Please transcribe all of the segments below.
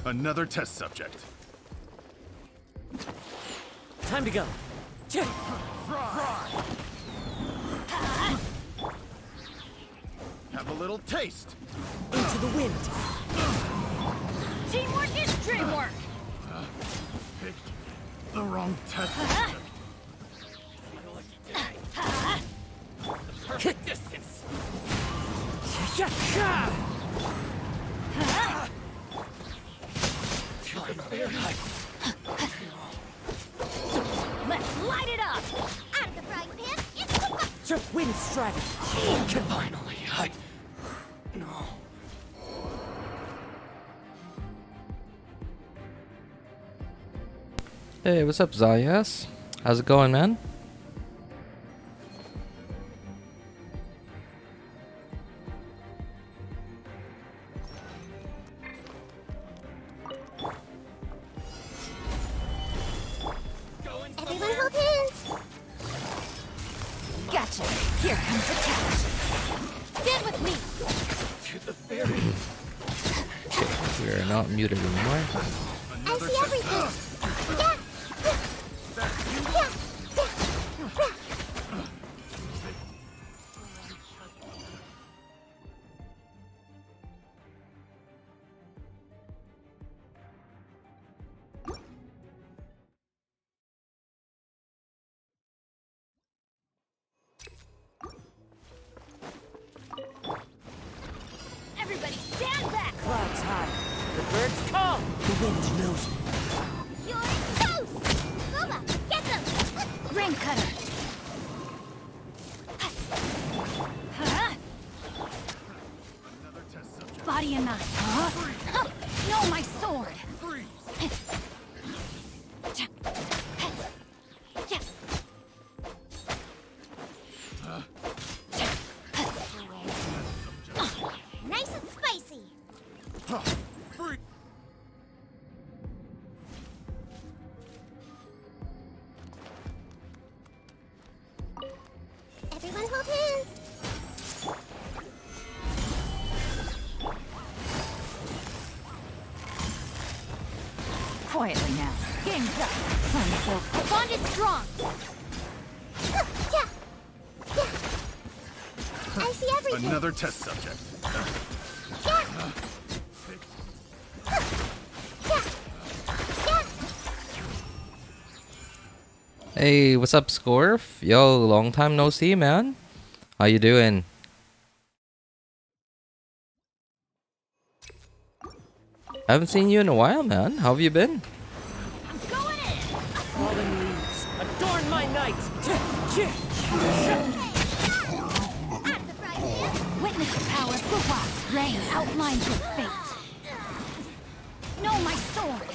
Another test subject. Time to go. Have a little taste. Into the wind. Teamwork is dreamwork. Picked the wrong test. Perfect distance. Let's light it up. Out of the frying pan, it's the Wind strategy. Finally, no. Hey, what's up, Zayas? How's it going, man? Everyone hold hands. Gotcha. Here comes the catch. Stand with me. To the very We are not muted anymore. I see everything. Yeah. Everybody stand back. Clouds high. The birds call. The wind knows me. You're toast. Booba, get them. Ring cutter. Body and knife. No, my sword. Nice and spicy. Everyone hold hands. Quietly now. Game's up. Sun's over. The bond is strong. Yeah. I see everything. Another test subject. Hey, what's up, Scorf? Yo, long time no see, man. How you doing? Haven't seen you in a while, man. How have you been? I'm going in. Falling leaves. Adorn my night. Witness the power of Gupa. Rain outlines your fate. No, my sword.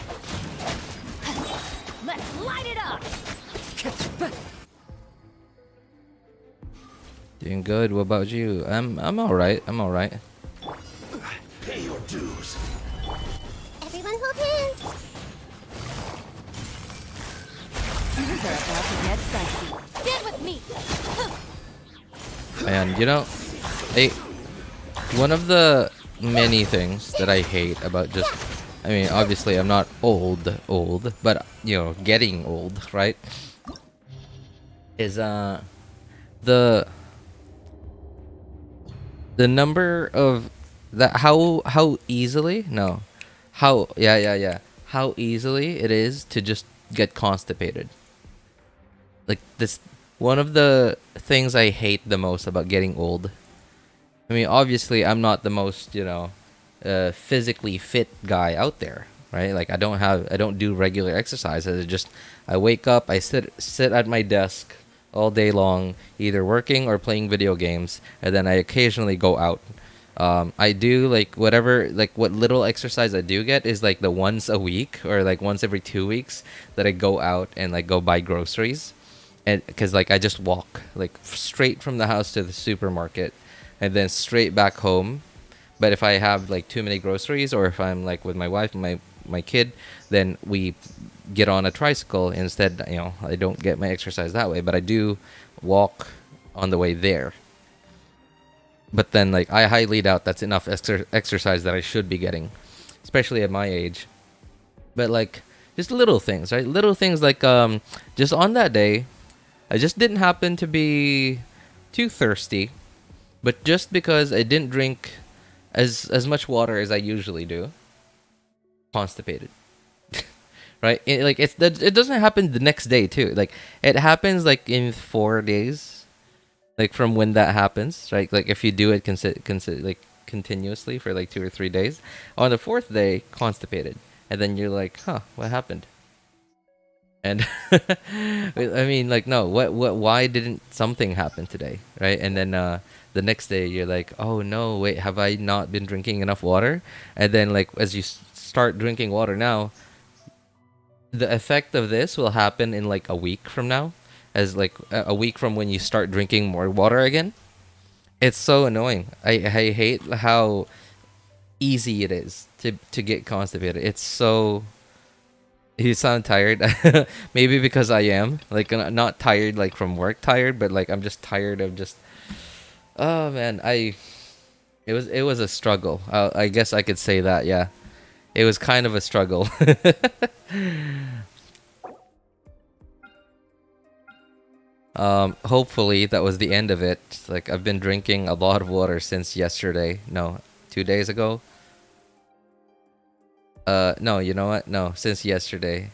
Let's light it up. Doing good. What about you? I'm alright. I'm alright. pay your dues. Everyone hold hands. Things are about to get dicey. Stand with me. Man, you know, one of the many things that I hate about just I mean, obviously, I'm not old, but you know, getting old, right? Is the number of that how easily no how yeah how easily it is to just get constipated. Like this, one of the things I hate the most about getting old. I mean, obviously, I'm not the most, you know, physically fit guy out there, right? Like I don't do regular exercises. I wake up, I sit at my desk all day long, either working or playing video games, and then I occasionally go out. I do like whatever, like what little exercise I do get is like the once a week or like once every 2 weeks that I go out and like go buy groceries, and because like I just walk like straight from the house to the supermarket, and then straight back home. But if I have like too many groceries, or if I'm like with my wife and my kid, then we get on a tricycle instead. You know, I don't get my exercise that way, but I do walk on the way there. But then like I highly doubt that's enough exercise that I should be getting, especially at my age. But like just little things, right? Little things like just on that day, I just didn't happen to be too thirsty, but just because I didn't drink as much water as I usually do, constipated. Right? It doesn't happen the next day too. Like it happens like in 4 days, like from when that happens, right? Like if you do it like continuously for like 2 or 3 days, on the fourth day, constipated, and then you're like, huh, what happened? And I mean, like, no, why didn't something happen today, right? And then the next day you're like, oh no, wait, have I not been drinking enough water? And then like as you start drinking water now, the effect of this will happen in like a week from now, as like a week from when you start drinking more water again. It's so annoying. I hate how easy it is to get constipated. It's so... You sound tired. Maybe because I am like not tired like from work tired, but like I'm just tired of just... Oh man, it was a struggle. I guess I could say that. Yeah, it was kind of a struggle. Hopefully that was the end of it. Like I've been drinking a lot of water since yesterday. No, 2 days ago. No, you know what? No, since yesterday.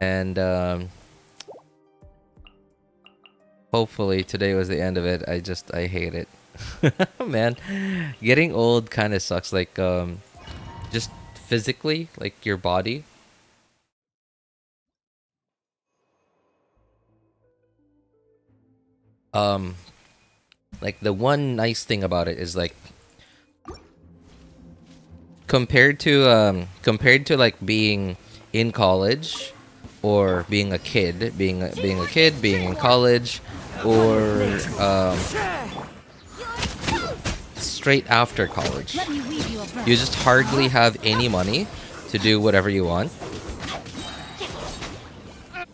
And hopefully today was the end of it. I hate it. Man, getting old kind of sucks. Like just physically, like your body. Like the one nice thing about it is like compared to like being in college or being a kid, being in college, or straight after college, you just hardly have any money to do whatever you want.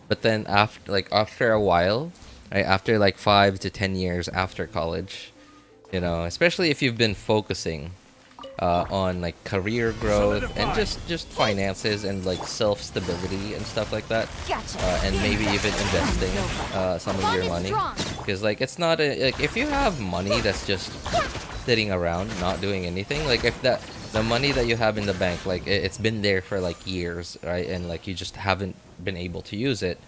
But then after a while, right, after like 5 to 10 years after college, you know, especially if you've been focusing on like career growth and just finances and like self-stability and stuff like that, and maybe even investing some of your money, because like it's not like if you have money that's just sitting around not doing anything, like if the money that you have in the bank, like it's been there for like years, right, and like you just haven't been able to use it,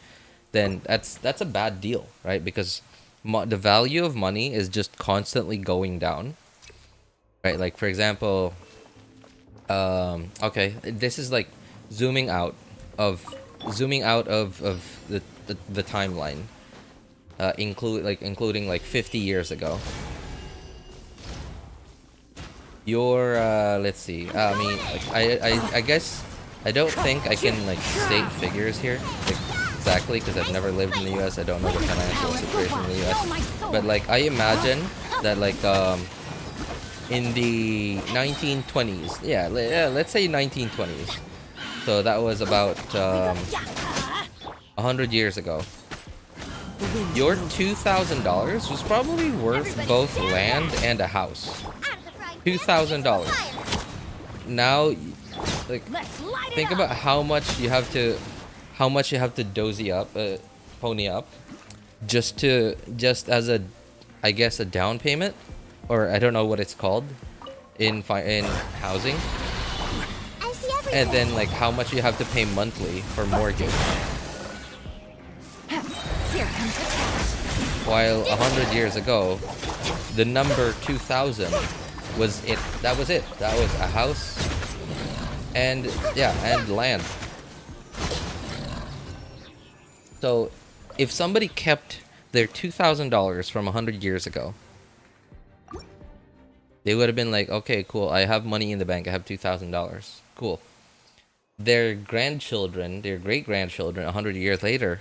then that's a bad deal, right? Because the value of money is just constantly going down, right? Like for example, okay, this is like zooming out of the timeline, including like 50 years ago. Your let's see, I mean, like, I guess I don't think I can like state figures here, like exactly, because I've never lived in the US. I don't know the financial situation in the US, but like I imagine that like in the 1920s, yeah, let's say 1920s, so that was about 100 years ago, your $2,000 was probably worth both land and a house. $2,000. Now like Let's light think it up. about how much you have to dozy up, pony up, just as a, I guess, a down payment, or I don't know what it's called in housing, I see everything. and then like how much you have to pay monthly for mortgage. Here comes the cash. While 100 years ago, the number 2000 was it. That was it. That was a house, and yeah, and land. So, if somebody kept their $2,000 from 100 years ago, they would have been like, okay, cool, I have money in the bank, I have $2,000. Cool. Their grandchildren, their great-grandchildren, 100 years later,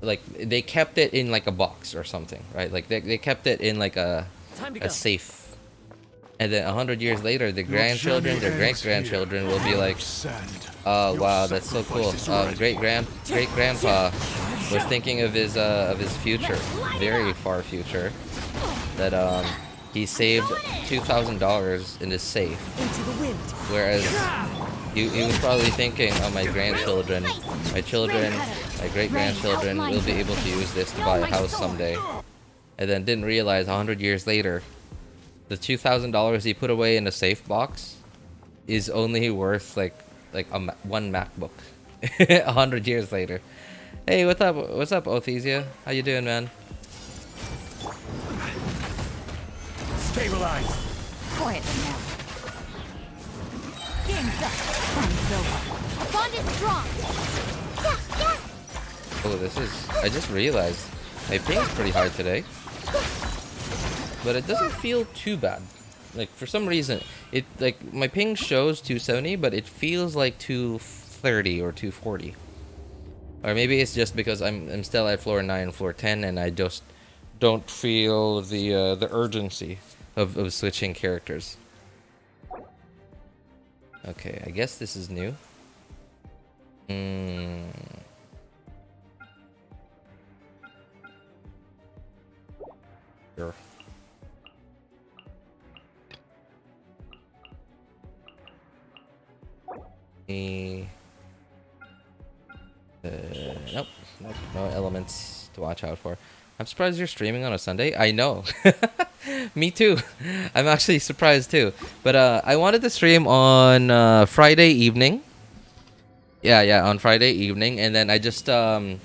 like, they kept it in, like, a box or something, right? Like, they kept it in, like, a safe. And then 100 years later, the grandchildren, their great-grandchildren will be like, oh, wow, that's so cool. Great-grandpa was thinking of his future, very far future, that he saved $2,000 in his safe. Whereas he was probably thinking, oh, my grandchildren, my children, my great-grandchildren will be able to use this to buy a house someday. And then didn't realize 100 years later, the $2,000 he put away in a safe box is only worth like one MacBook. 100 years later. Hey, what's up? What's up, Othesia? How you doing, man? Stabilize. Quietly now. Game's up. Time's over. A bond is strong. Oh, this is... I just realized my ping's pretty high today. But it doesn't feel too bad. Like, for some reason, it, like, my ping shows 270, but it feels like 230 or 240. Or maybe it's just because I'm still at floor 9, floor 10, and I just don't feel the urgency of switching characters. Okay, I guess this is new. Sure. Nope, no elements to watch out for. I'm surprised you're streaming on a Sunday. I know. Me too. I'm actually surprised too. But I wanted to stream on Friday evening. Yeah, on Friday evening, and then I just I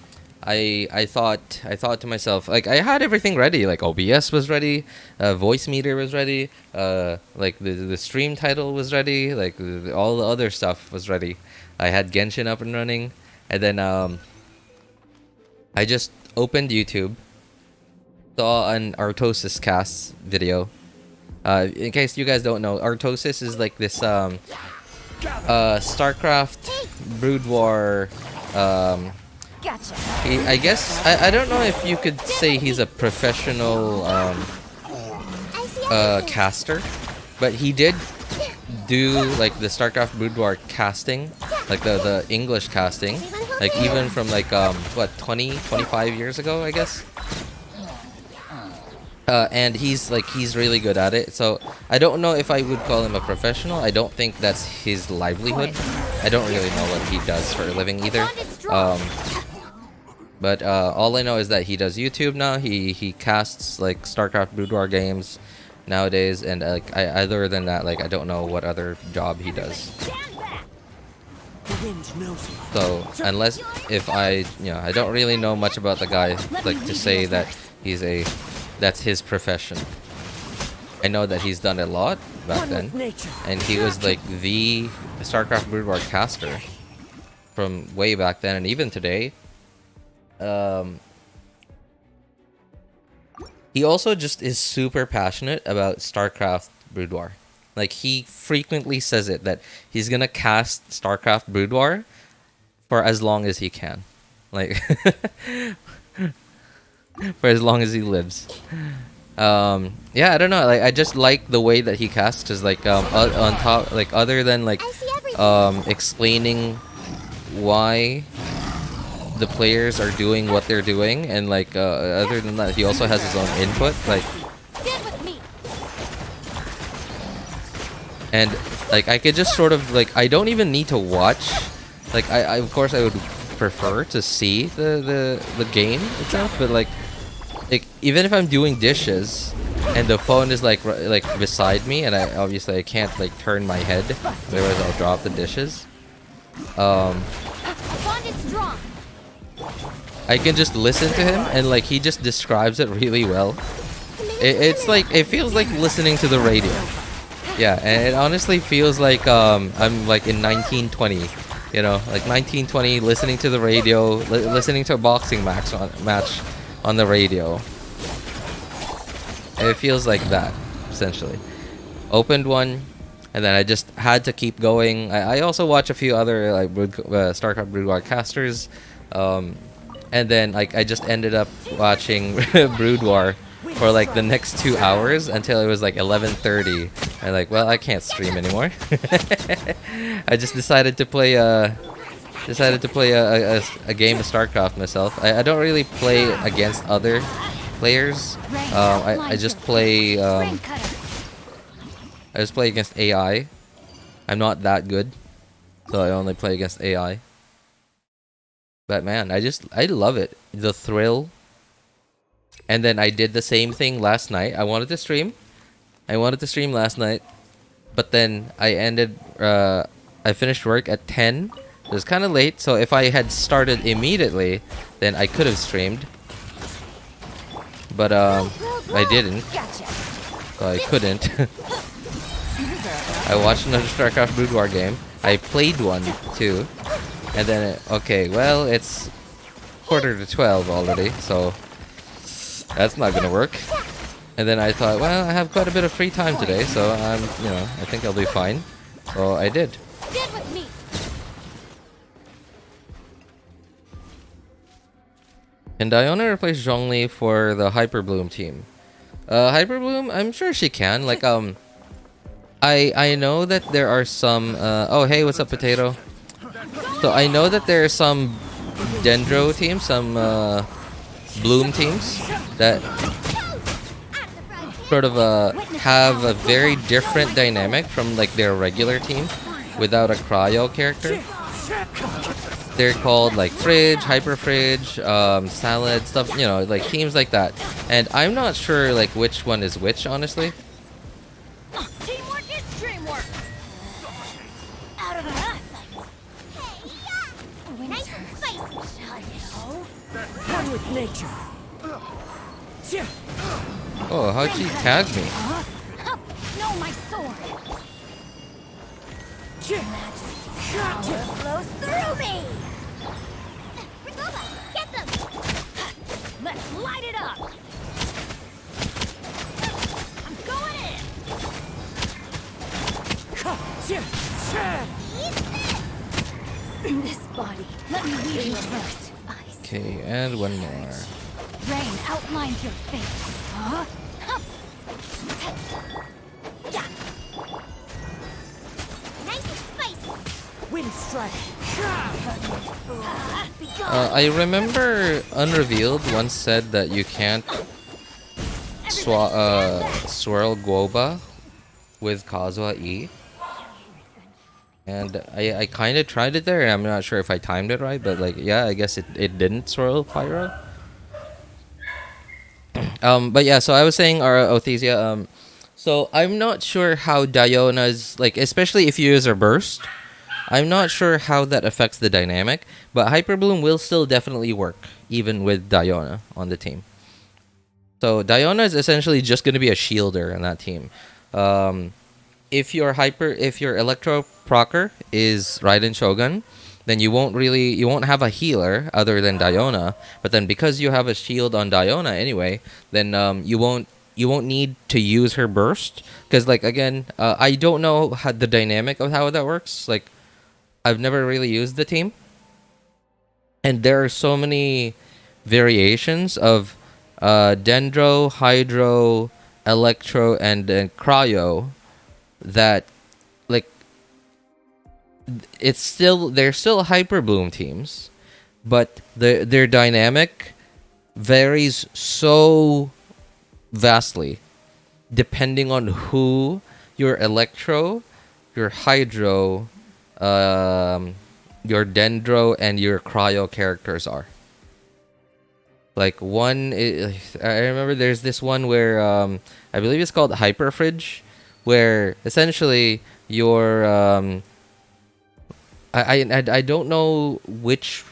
thought to myself, like, I had everything ready, like OBS was ready, voice meter was ready, like the stream title was ready, like all the other stuff was ready. I had Genshin up and running, and then I just opened YouTube, saw an Artosis cast video. In case you guys don't know, Artosis is like this StarCraft Brood War. Gotcha. I guess I don't know if you could say he's a professional caster, but he did do like the StarCraft Brood War casting, like the English casting, like even from like what 25 years ago, I guess. And he's really good at it. So I don't know if I would call him a professional. I don't think that's his livelihood. I don't really know what he does for a living either. But all I know is that he does YouTube now. He casts like StarCraft Brood War games nowadays, and like other than that, like I don't know what other job he does. So unless if I don't really know much about the guy, like to say that that's his profession. I know that he's done a lot back then, and he was like the StarCraft Brood War caster from way back then, and even today. He also just is super passionate about StarCraft Brood War. Like, he frequently says it, that he's gonna cast StarCraft Brood War for as long as he can. Like, for as long as he lives. Yeah, I don't know. Like, I just like the way that he casts, cause like on top, like other than like explaining why the players are doing what they're doing, and like other than that, he also has his own input. Like, and like I could just sort of like I don't even need to watch. Like I of course I would prefer to see the game itself, but like even if I'm doing dishes and the phone is like beside me, and I obviously I can't like turn my head, otherwise I'll drop the dishes. Bond is strong. I can just listen to him, and like he just describes it really well. It's like it feels like listening to the radio. Yeah, and it honestly feels like I'm like in 1920, you know, like 1920, listening to the radio, listening to a boxing match on the radio. It feels like that, essentially. Opened one, and then I just had to keep going. I also watch a few other like StarCraft Brood War casters, and then like I just ended up watching Brood War for like the next 2 hours until it was like 11:30. And like, well, I can't stream anymore. I just decided to play a game of StarCraft myself. I don't really play against other players. I just play against AI. I'm not that good, so I only play against AI. But man, I love it. The thrill. And then I did the same thing last night. I wanted to stream last night, but then I finished work at 10. It was kind of late, so if I had started immediately, then I could have streamed. But I didn't, so I couldn't. I watched another StarCraft Brood War game. I played one too, and then okay, well it's 11:45 already, so that's not gonna work. And then I thought, well, I have quite a bit of free time today, so I think I'll be fine. So I did. Stand with me. Can Diona replace Zhongli for the Hyperbloom team? Hyperbloom, I'm sure she can. Like, I know that there are some. Oh, hey, what's up, Potato? So I know that there are some Dendro teams, some Bloom teams that sort of have a very different dynamic from like their regular team without a cryo character. They're called like Fridge, Hyper Fridge, Salad, stuff, you know, like teams like that. And I'm not sure like which one is which, honestly. Teamwork is dreamwork. Out of the nice and spicy. One with nature. Oh, how'd she tag me? No, my sword. Majesty flows through me. Get them. Let's light it up. I'm going in. This body. Let me lead you first. Okay, and one more. Rain outlines your face. Huh? Yeah. Nice and spicy. Wind strike. I remember Unrevealed once said that you can't swirl Guoba with Kazuha E. And I kind of tried it there. I'm not sure if I timed it right, but like, yeah, I guess it didn't swirl Pyro. But yeah, so I was saying, Othesia, so I'm not sure how Diona's, like, especially if you use her burst, I'm not sure how that affects the dynamic, but Hyperbloom will still definitely work, even with Diona on the team. So Diona is essentially just going to be a shielder in that team. If your Electro procer is Raiden Shogun, then you won't have a healer other than Diona. But then because you have a shield on Diona anyway, then you won't need to use her burst, because like again, I don't know how the dynamic of how that works. Like, I've never really used the team, and there are so many variations of Dendro, Hydro, Electro, and Cryo that like they're still Hyperbloom teams, but their dynamic varies so vastly depending on who your Electro your Hydro, your Dendro, and your Cryo characters are. Like I remember there's this one where I believe it's called Hyper Fridge, where essentially your I don't know which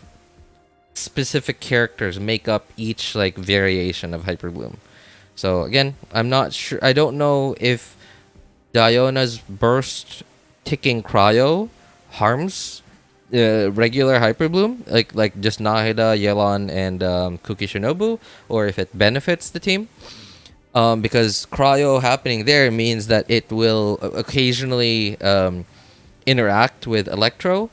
specific characters make up each like variation of Hyper Bloom. So again, I'm not sure. I don't know if Diona's burst ticking cryo harms regular Hyper Bloom, like just Nahida, Yelan, and Kuki Shinobu, or if it benefits the team. Because cryo happening there means that it will occasionally interact with Electro,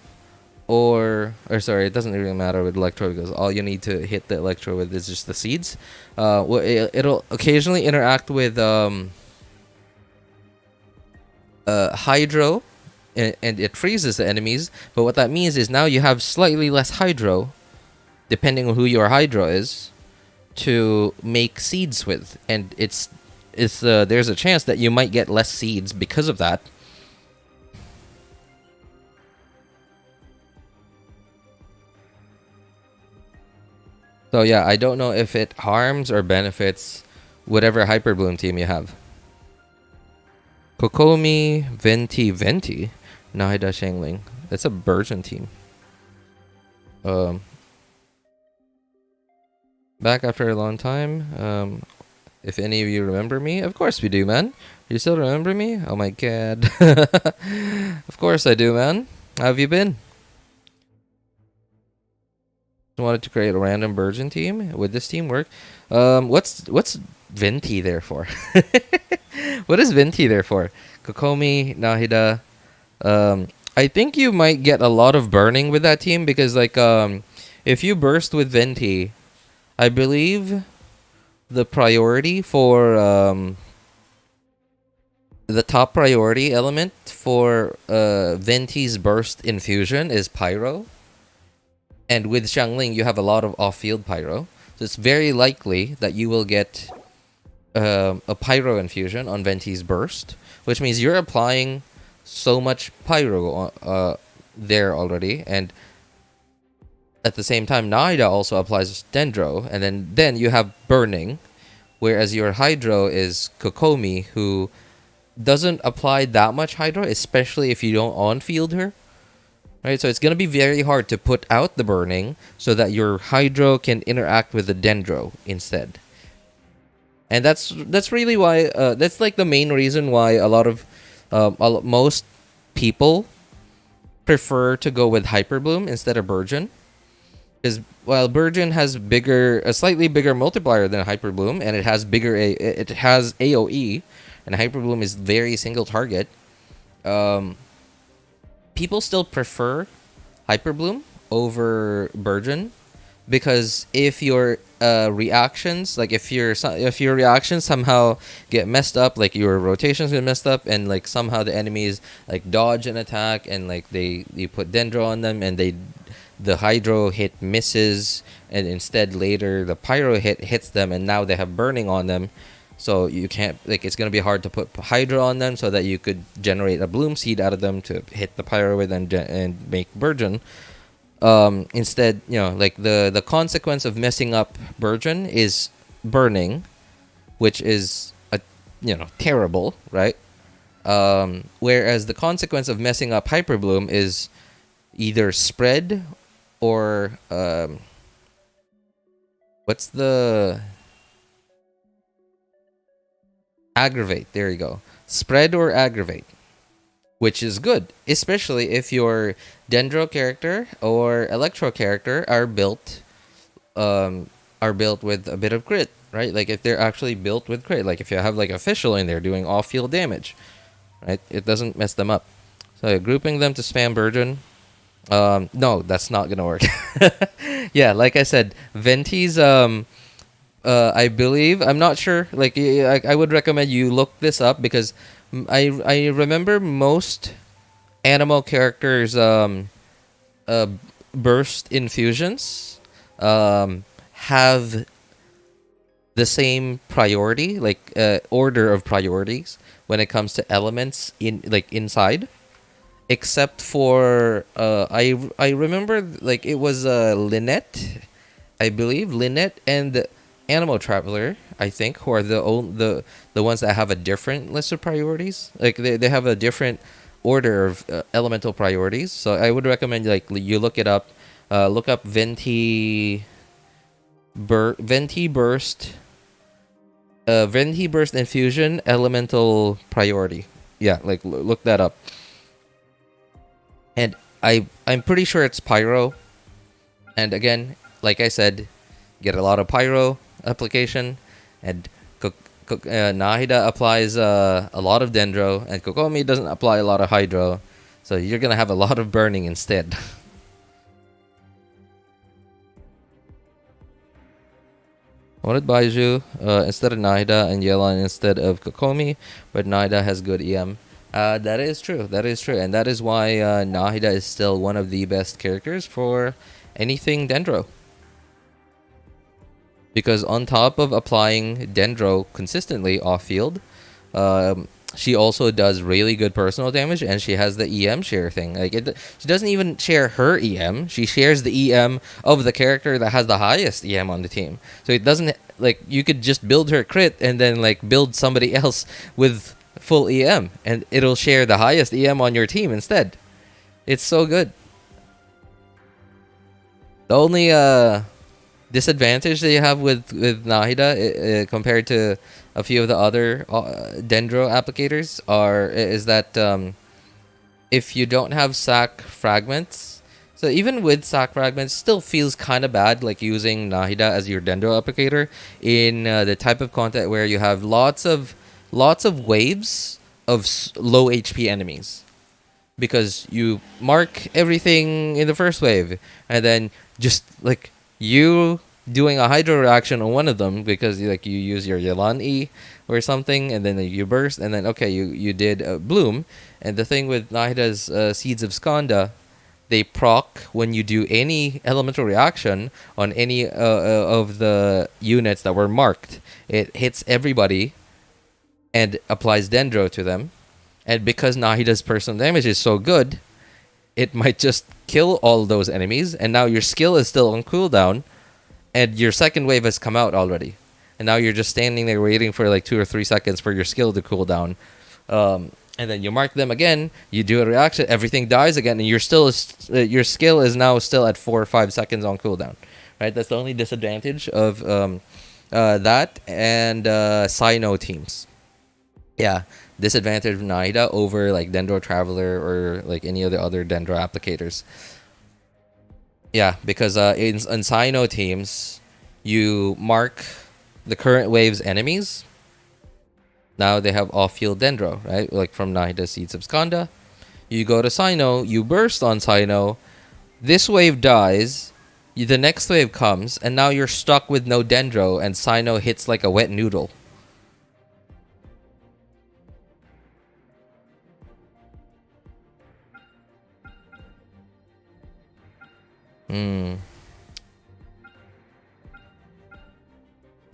or sorry, it doesn't really matter with Electro because all you need to hit the Electro with is just the seeds. It'll occasionally interact with Hydro, and it freezes the enemies. But what that means is now you have slightly less Hydro, depending on who your Hydro is, to make seeds with, and there's a chance that you might get less seeds because of that. So yeah, I don't know if it harms or benefits whatever Hyper Bloom team you have. Kokomi, Venti, Nahida, Shangling. That's a Burgeon team. Back after a long time. If any of you remember me, of course we do, man. You still remember me? Oh my god. Of course I do, man. How have you been? Wanted to create a random Burgeon team. Would this team work? What's Venti there for? What is Venti there for? Kokomi, Nahida. I think you might get a lot of burning with that team because like if you burst with Venti, I believe the priority for the top priority element for Venti's burst infusion is Pyro. And with Xiangling, you have a lot of off-field Pyro. So it's very likely that you will get a Pyro infusion on Venti's burst, which means you're applying so much Pyro there already. And at the same time, Nahida also applies Dendro. And then you have Burning, whereas your Hydro is Kokomi, who doesn't apply that much Hydro, especially if you don't on-field her. Right, so it's going to be very hard to put out the burning so that your Hydro can interact with the Dendro instead. And that's really why that's like the main reason why a lot of most people prefer to go with Hyper Bloom instead of Burgeon. Because while Burgeon has a slightly bigger multiplier than Hyper Bloom, and it has AOE, and Hyper Bloom is very single target. People still prefer Hyper Bloom over Burgeon because if your reactions, like if your reactions somehow get messed up, like your rotations get messed up, and like somehow the enemies like dodge an attack and like you put Dendro on them and the Hydro hit misses, and instead later the Pyro hits them and now they have burning on them. So you can't, like, it's going to be hard to put Hydro on them so that you could generate a Bloom Seed out of them to hit the Pyro with and make Burgeon. Instead, you know, like the consequence of messing up Burgeon is burning, which is terrible, right? Whereas the consequence of messing up Hyper Bloom is either spread or what's the aggravate? There you go. Spread or aggravate, which is good, especially if your Dendro character or Electro character are built with a bit of crit, right? Like if they're actually built with crit, like if you have like Official in there doing off-field damage, right? It doesn't mess them up. So grouping them to spam Burgeon, no, that's not gonna work. Yeah, like I said, Venti's I believe, I'm not sure, like I would recommend you look this up because I remember most animal characters burst infusions have the same priority, like order of priorities when it comes to elements inside. except for I remember like it was Lynette, I believe Lynette and Animal Traveler, I think, who are the ones that have a different list of priorities. Like they have a different order of elemental priorities. So I would recommend like you look it up. Look up Venti Burst Infusion elemental priority. Yeah, like look that up. And I'm pretty sure it's Pyro. And again, like I said, get a lot of Pyro application, and Nahida applies a lot of Dendro, and Kokomi doesn't apply a lot of Hydro. So you're gonna have a lot of burning instead. I would advise you instead of Nahida and Yelan instead of Kokomi, but Nahida has good EM. That is true. That is true, and that is why Nahida is still one of the best characters for anything Dendro. Because on top of applying Dendro consistently off field, she also does really good personal damage, and she has the EM share thing. Like she doesn't even share her EM; she shares the EM of the character that has the highest EM on the team. So it doesn't like you could just build her crit and then like build somebody else with full EM, and it'll share the highest EM on your team instead. It's so good. The only disadvantage that you have with Nahida compared to a few of the other Dendro applicators is that if you don't have sack fragments, so even with sack fragments, still feels kind of bad like using Nahida as your Dendro applicator in the type of content where you have lots of waves of low HP enemies, because you mark everything in the first wave and then just like you doing a hydro reaction on one of them because you use your Yelan E or something, and then you burst, and then okay you did bloom. And the thing with Nahida's Seeds of Skanda, they proc when you do any elemental reaction on any of the units that were marked. It hits everybody and applies Dendro to them. And because Nahida's personal damage is so good, it might just kill all those enemies, and now your skill is still on cooldown, and your second wave has come out already. And now you're just standing there waiting for like 2 or 3 seconds for your skill to cool down. And then you mark them again, you do a reaction, everything dies again, and your skill is now still at 4 or 5 seconds on cooldown. Right? That's the only disadvantage of that and Sino teams. Yeah, disadvantage of Nahida over like Dendro Traveler or like any of the other Dendro applicators. Yeah, because in Sino teams, you mark the current wave's enemies. Now they have off-field Dendro, right? Like from Nahida's Seeds of Skanda. You go to Sino, you burst on Sino. This wave dies. The next wave comes, and now you're stuck with no Dendro, and Sino hits like a wet noodle.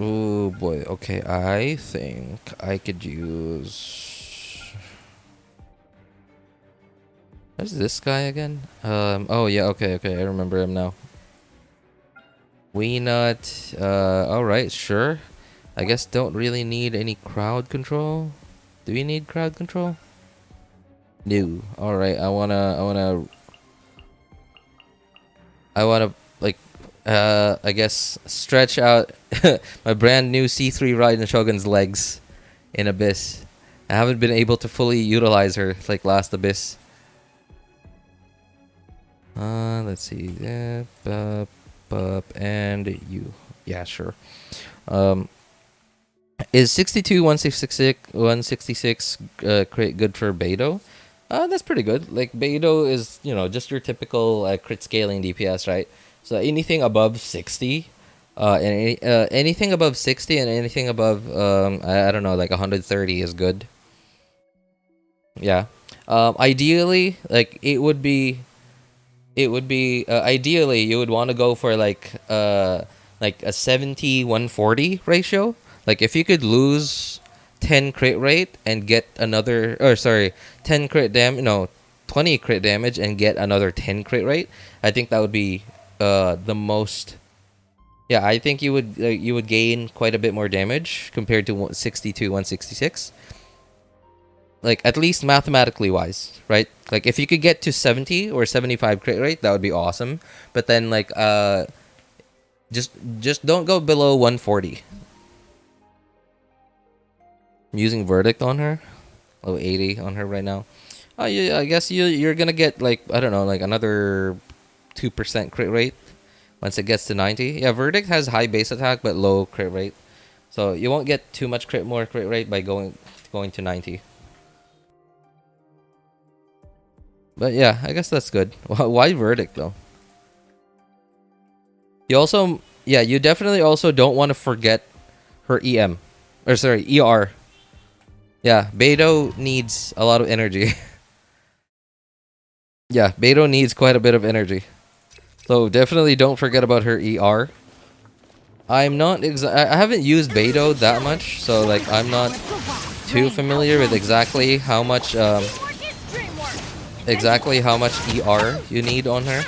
Oh boy. Okay, I think I could use. What's this guy again? Oh yeah. Okay. I remember him now. Weenut. All right. Sure. I guess don't really need any crowd control. Do we need crowd control? No. All right. I wanna like I guess stretch out my brand new C3 Raiden Shogun's legs in Abyss. I haven't been able to fully utilize her like last Abyss. Let's see. And you. Yeah, sure. Is 62 166 crit good for Beidou? That's pretty good. Like Beidou is, just your typical crit scaling DPS, right? So anything above 60, anything above 60 and anything above I don't know, like 130 is good. Yeah. Ideally, like it would be ideally you would want to go for like a 70-140 ratio. Like if you could lose 10 crit rate and get another, 10 crit damage, 20 crit damage and get another 10 crit rate, I think that would be the most. Yeah, I think you would gain quite a bit more damage compared to 62, 166. Like, at least mathematically wise, right? Like, if you could get to 70 or 75 crit rate, that would be awesome. But then, like, just don't go below 140. I'm using Verdict on her. Oh, 80 on her right now. Oh, yeah, I guess you're gonna get, like, I don't know, like, another 2% crit rate once it gets to 90. Yeah, Verdict has high base attack, but low crit rate. So, you won't get too much more crit rate by going to 90. But yeah, I guess that's good. Why Verdict though? You also, yeah, you definitely also don't want to forget her EM. Or sorry, ER. Yeah, Beidou needs a lot of energy. Yeah, Beidou needs quite a bit of energy. So definitely don't forget about her ER. I'm not I haven't used Beidou that much, so like I'm not too familiar with exactly how much ER you need on her.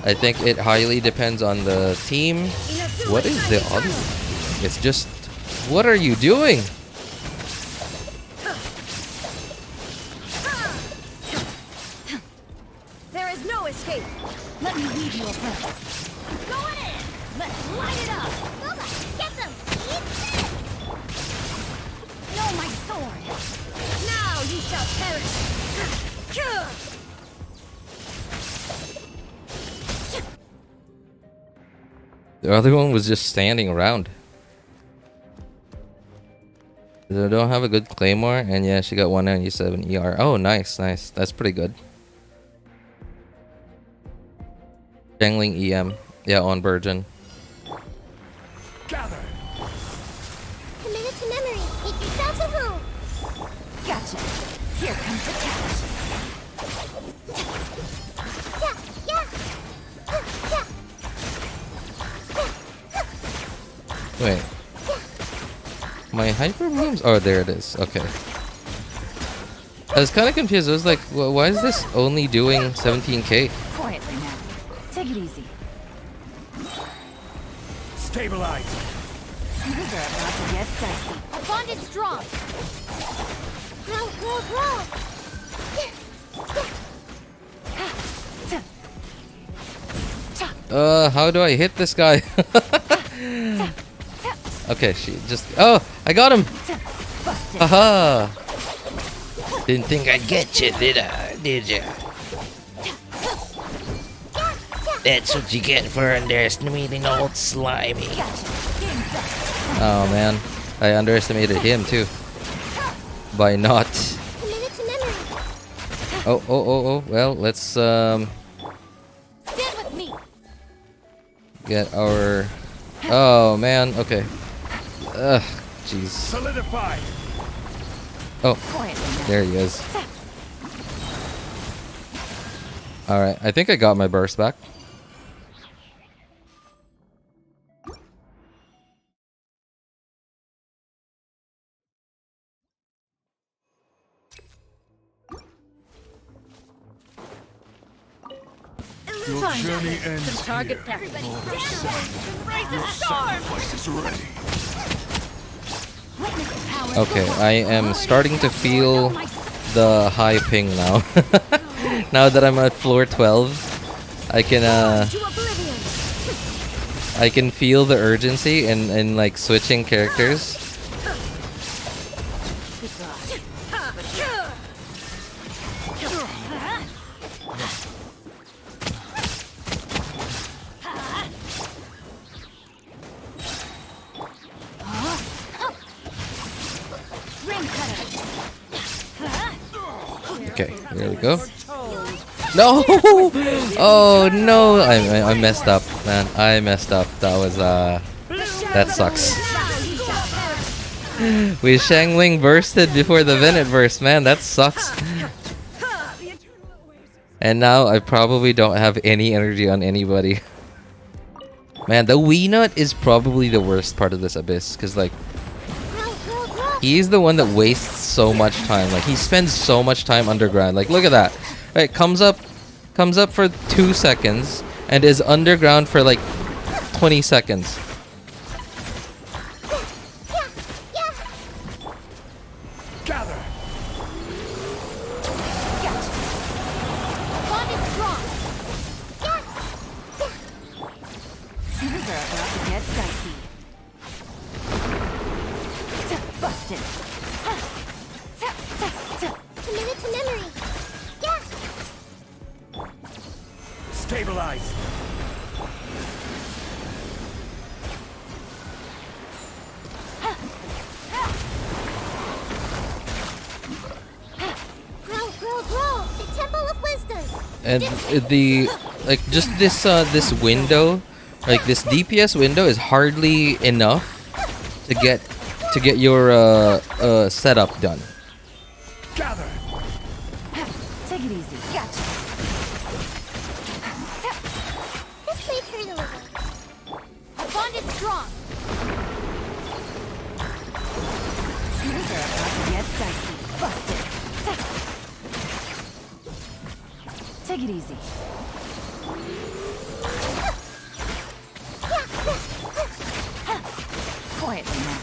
I think it highly depends on the team. What is the other? It's just, what are you doing? There is no escape. Let me lead you a first. Go in. Let's light it up. Booba, get them. Eat this. No, my sword. Now you shall perish. The other one was just standing around. They don't have a good claymore, and yeah, she got 197 ER. Oh, nice, nice. That's pretty good. Jangling EM, yeah, on Virgin. Gather. Commit it to memory. Make yourselves at home. Gotcha. Here comes the catch. Wait. My hyper blooms? Oh, there it is. Okay. I was kind of confused. I was like, well, why is this only doing 17k? Quietly now. Take it easy. Stabilize. Things are about to get dicey. Our bond is strong. Grow, grow, grow. How do I hit this guy? Okay, she just... Oh, I got him! Haha! Didn't think I'd get you, did I? Did ya? That's what you get for underestimating old Slimy. Oh man, I underestimated him too. By not... Oh, well, let's get our... Oh man, okay. Ugh, jeez. Solidify. Oh, there he is. Alright, I think I got my burst back. Your journey ends Target here. everybody. Your sacrifice is ready. Okay, I am starting to feel the high ping now. Now that I'm at floor 12, I can feel the urgency in like switching characters. Okay, there we go. No! Oh no! I messed up, man. I messed up. That was that sucks. We Shangling bursted before the Venet burst, man. That sucks. And now I probably don't have any energy on anybody. Man, the Wii Nut is probably the worst part of this Abyss, because like he's the one that wastes so much time. Like he spends so much time underground. Like look at that. Right, comes up for 2 seconds and is underground for like 20 seconds. Gather. Bond is strong. Things are about to get dicey. Busted. Commit it to memory. Stabilize. Grow. The Temple of Wisdom. And the like just this window, like this DPS window is hardly enough to get your setup done. Gather. Take it easy. Gotcha. This may hurt a little. Our bond is strong. Things are about to get dicey. Busted. Take it easy. Quietly now.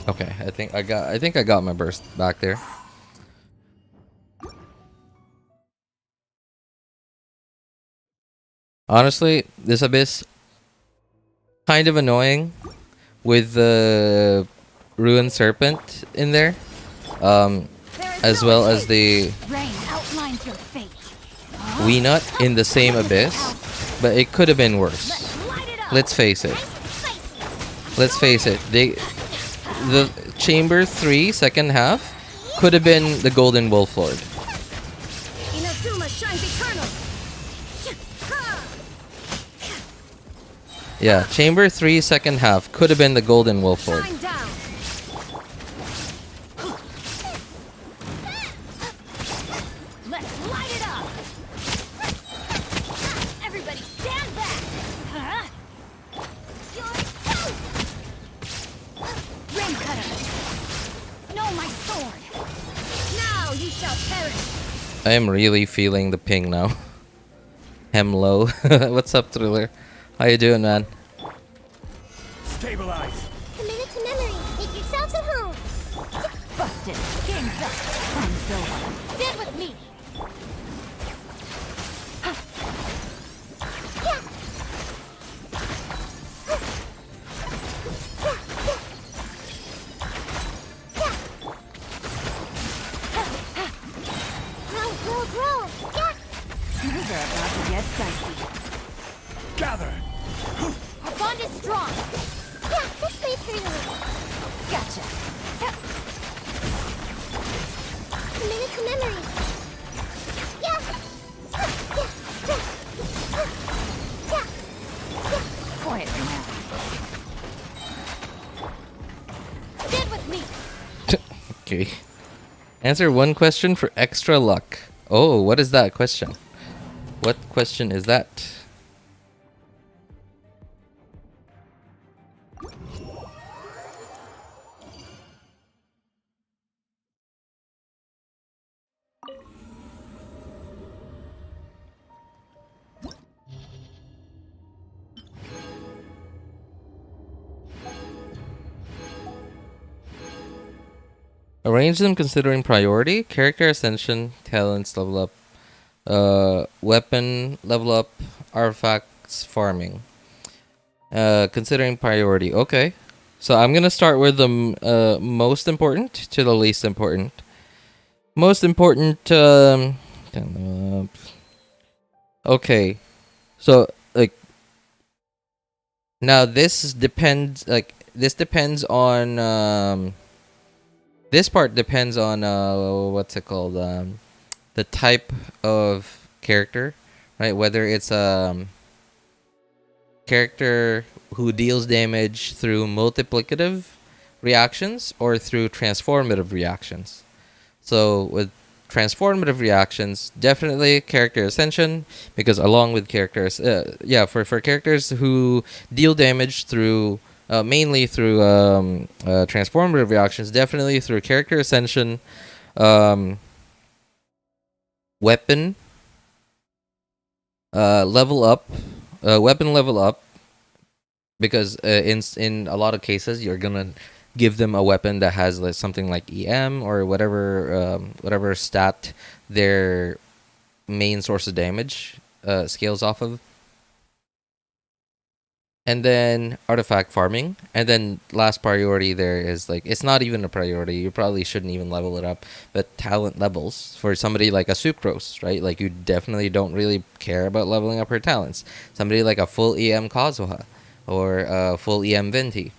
Okay, I think I got my burst back there. Honestly, this abyss kind of annoying with the ruined serpent in there, as well as the Rain outlines your fate. wee nut in the same abyss, but it could have been worse. Light it up. Let's face it. Nice and spicy. Let's face it. The chamber 3 second half could have been the Golden Wolf Lord. Inazuma shines eternal. Yeah, chamber 3 second half could have been the Golden Wolf Lord. Shine down. Let's light it up. Everybody stand back. Huh? You're toast. Rain cutter. No, my sword. Now you shall perish. I am really feeling the ping now. Hemlo. What's up, Thriller? How you doing, man? Stabilize. Commit it to memory. Make yourselves at home. Busted. Game's up. Time's over. Stand with me. Grow. Things are about to get dicey. Gather. Our bond is strong. Yeah, this may hurt a little. Gotcha. Commit it to memory. Yeah. Quietly now. Stand with me. Okay. Answer one question for extra luck. Oh, what is that question? What question is that? Arrange them considering priority, character ascension, talents level up, weapon level up, artifacts farming. Considering priority. Okay. So I'm gonna start with the most important to the least important. Most important. Okay. So like now this depends. Like this depends on. This part depends on what's it called? The type of character, right? Whether it's character who deals damage through multiplicative reactions or through transformative reactions. So with transformative reactions, definitely character ascension, because along with characters, for characters who deal damage through mainly through transformative reactions, definitely through character ascension, weapon level up, weapon level up, because in a lot of cases you're gonna give them a weapon that has like something like EM or whatever stat their main source of damage scales off of. And then artifact farming, and then last priority there is like, it's not even a priority, you probably shouldn't even level it up, but talent levels for somebody like a Sucrose, right? Like you definitely don't really care about leveling up her talents. Somebody like a full EM Kazuha or a full EM Venti,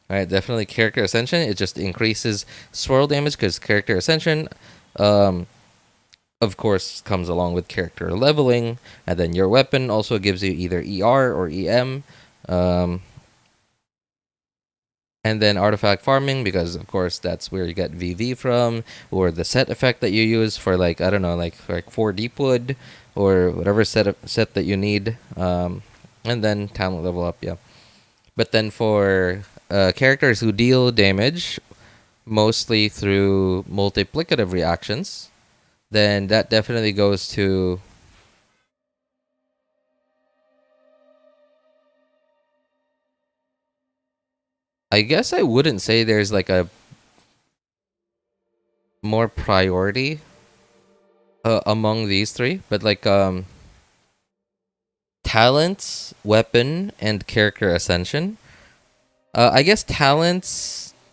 right? Definitely character ascension. It just increases swirl damage because character ascension of course comes along with character leveling, and then your weapon also gives you either ER or EM. And then artifact farming, because of course that's where you get VV from, or the set effect that you use for like, I don't know, like 4 deep wood or whatever set that you need. And then talent level up, yeah. But then for characters who deal damage mostly through multiplicative reactions, then that definitely goes to I guess I wouldn't say there's like a more priority among these three, but like talents, weapon, and character ascension. I guess talent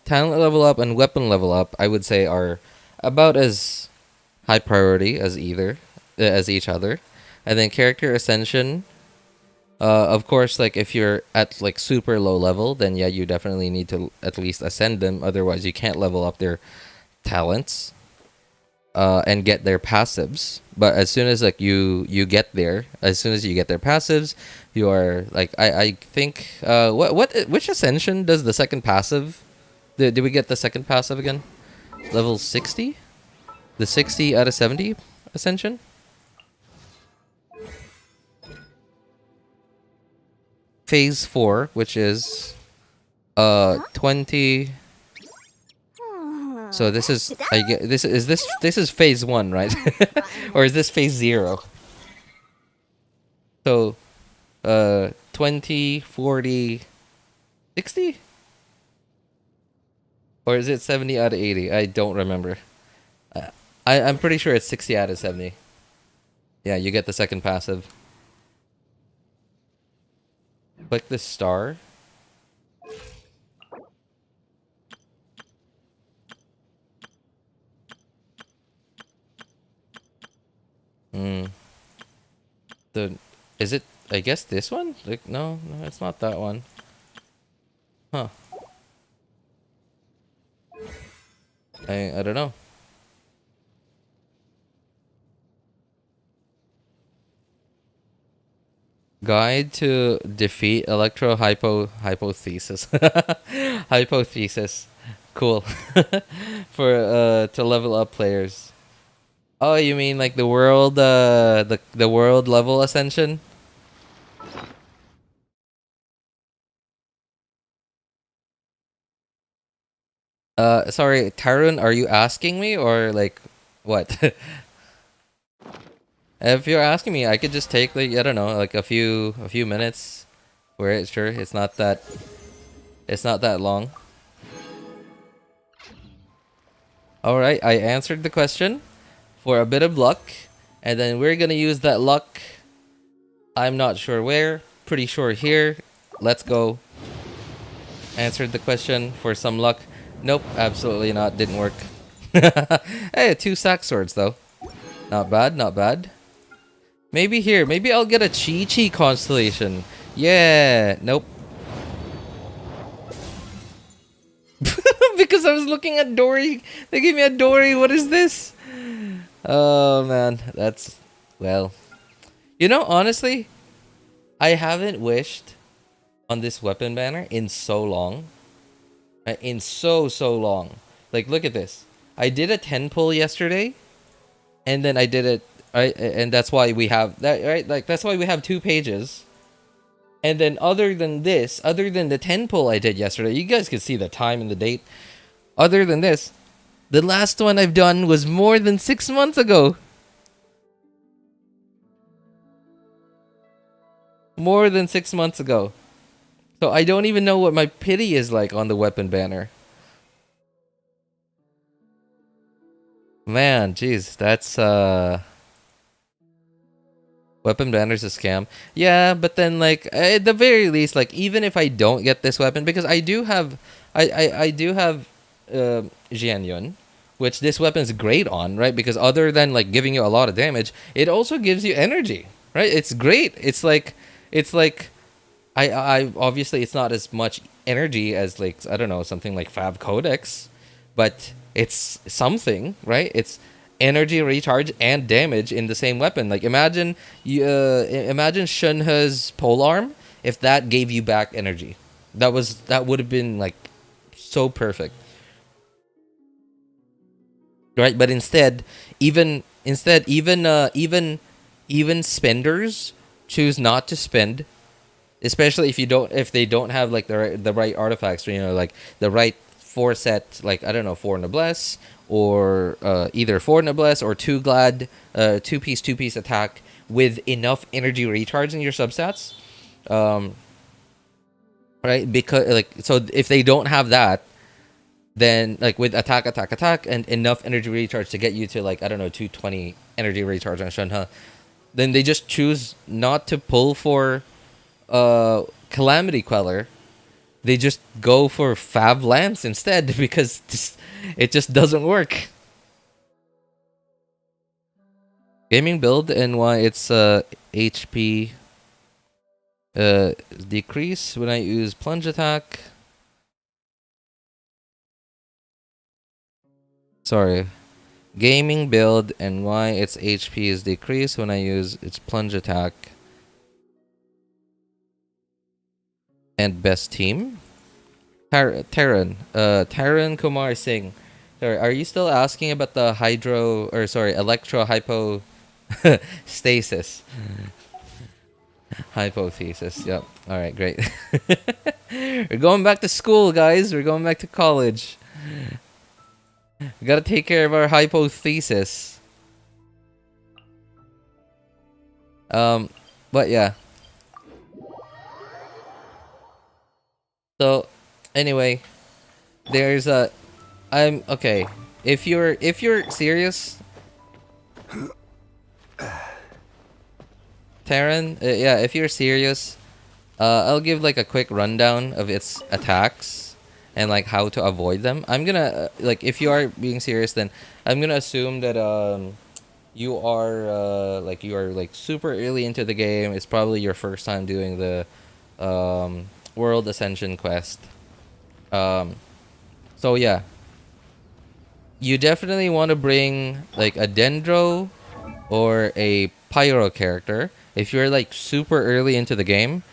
level up and weapon level up, I would say, are about as high priority as each other, and then character ascension. Of course, like if you're at like super low level, then yeah, you definitely need to at least ascend them. Otherwise, you can't level up their talents and get their passives. But as soon as like you get there, as soon as you get their passives, you are like I think which ascension does the second passive? Did we get the second passive again? Level 60? The 60 out of 70 ascension? Phase 4, which is 20. So this is this is phase 1, right? Or is this phase 0? So 20, 40, 60? Or is it 70 out of 80? I don't remember. I'm pretty sure it's 60 out of 70. Yeah, you get the second passive. Click the star. Is it, I guess this one? Like no, it's not that one. Huh. I don't know. Guide to defeat hypothesis. Hypothesis. Cool. For to level up players. Oh, you mean like the world the world level ascension? Sorry, Tarun, are you asking me or like what? If you're asking me, I could just take like, I don't know, like a few minutes. Where sure, it's not that long. All right, I answered the question for a bit of luck, and then we're gonna use that luck. I'm not sure where, pretty sure here. Let's go. Answered the question for some luck. Nope, absolutely not. Didn't work. Hey, 2 sack swords though. Not bad, not bad. Maybe here. Maybe I'll get a Chi constellation. Yeah. Nope. Because I was looking at Dory. They gave me a Dory. What is this? Oh, man. That's... Well. You know, honestly, I haven't wished on this weapon banner in so long. In so long. Like, look at this. I did a 10 pull yesterday. And then I did it... and that's why we have... that, right? Like, that's why we have 2 pages. And then other than this, other than the 10 pull I did yesterday, you guys can see the time and the date. Other than this, the last one I've done was more than 6 months ago. More than 6 months ago. So I don't even know what my pity is like on the weapon banner. Man, jeez, that's weapon banner's a scam. Yeah, but then like at the very least, like even if I don't get this weapon, because I do have I do have Xianyun, which this weapon's great on, right? Because other than like giving you a lot of damage, it also gives you energy, right? It's great. It's like I obviously it's not as much energy as like I don't know something like Fav Codex, but it's something, right? It's energy recharge and damage in the same weapon. Like imagine imagine Shunhe's polearm if that gave you back energy. That would have been like so perfect. Right? But instead, even spenders choose not to spend, especially if they don't have like the right artifacts, you know, like the right 4 set, like I don't know, 4 noblesse or either 4 noblesse or 2 glad, 2-piece attack with enough energy recharge in your substats, right? Because like so if they don't have that, then like with attack and enough energy recharge to get you to like I don't know 220 energy recharge on Shunhe, then they just choose not to pull for Calamity Queller. They just go for Fab Lance instead because it just doesn't work. Gaming build and why it's HP decrease when I use plunge attack. Sorry. Gaming build and why its HP is decreased when I use its plunge attack. And best team? Taran Kumar Singh. Sorry, are you still asking about the electro hypo stasis? Hypothesis. Yep. Alright, great. We're going back to school, guys. We're going back to college. We gotta take care of our hypothesis. But yeah. So, anyway, there's I'm okay. If you're serious, Taran, yeah, if you're serious, I'll give like a quick rundown of its attacks and like how to avoid them. I'm gonna like if you are being serious, then I'm gonna assume that you are like super early into the game. It's probably your first time doing the World Ascension quest. So yeah, you definitely want to bring like a Dendro or a Pyro character. If you're like super early into the game,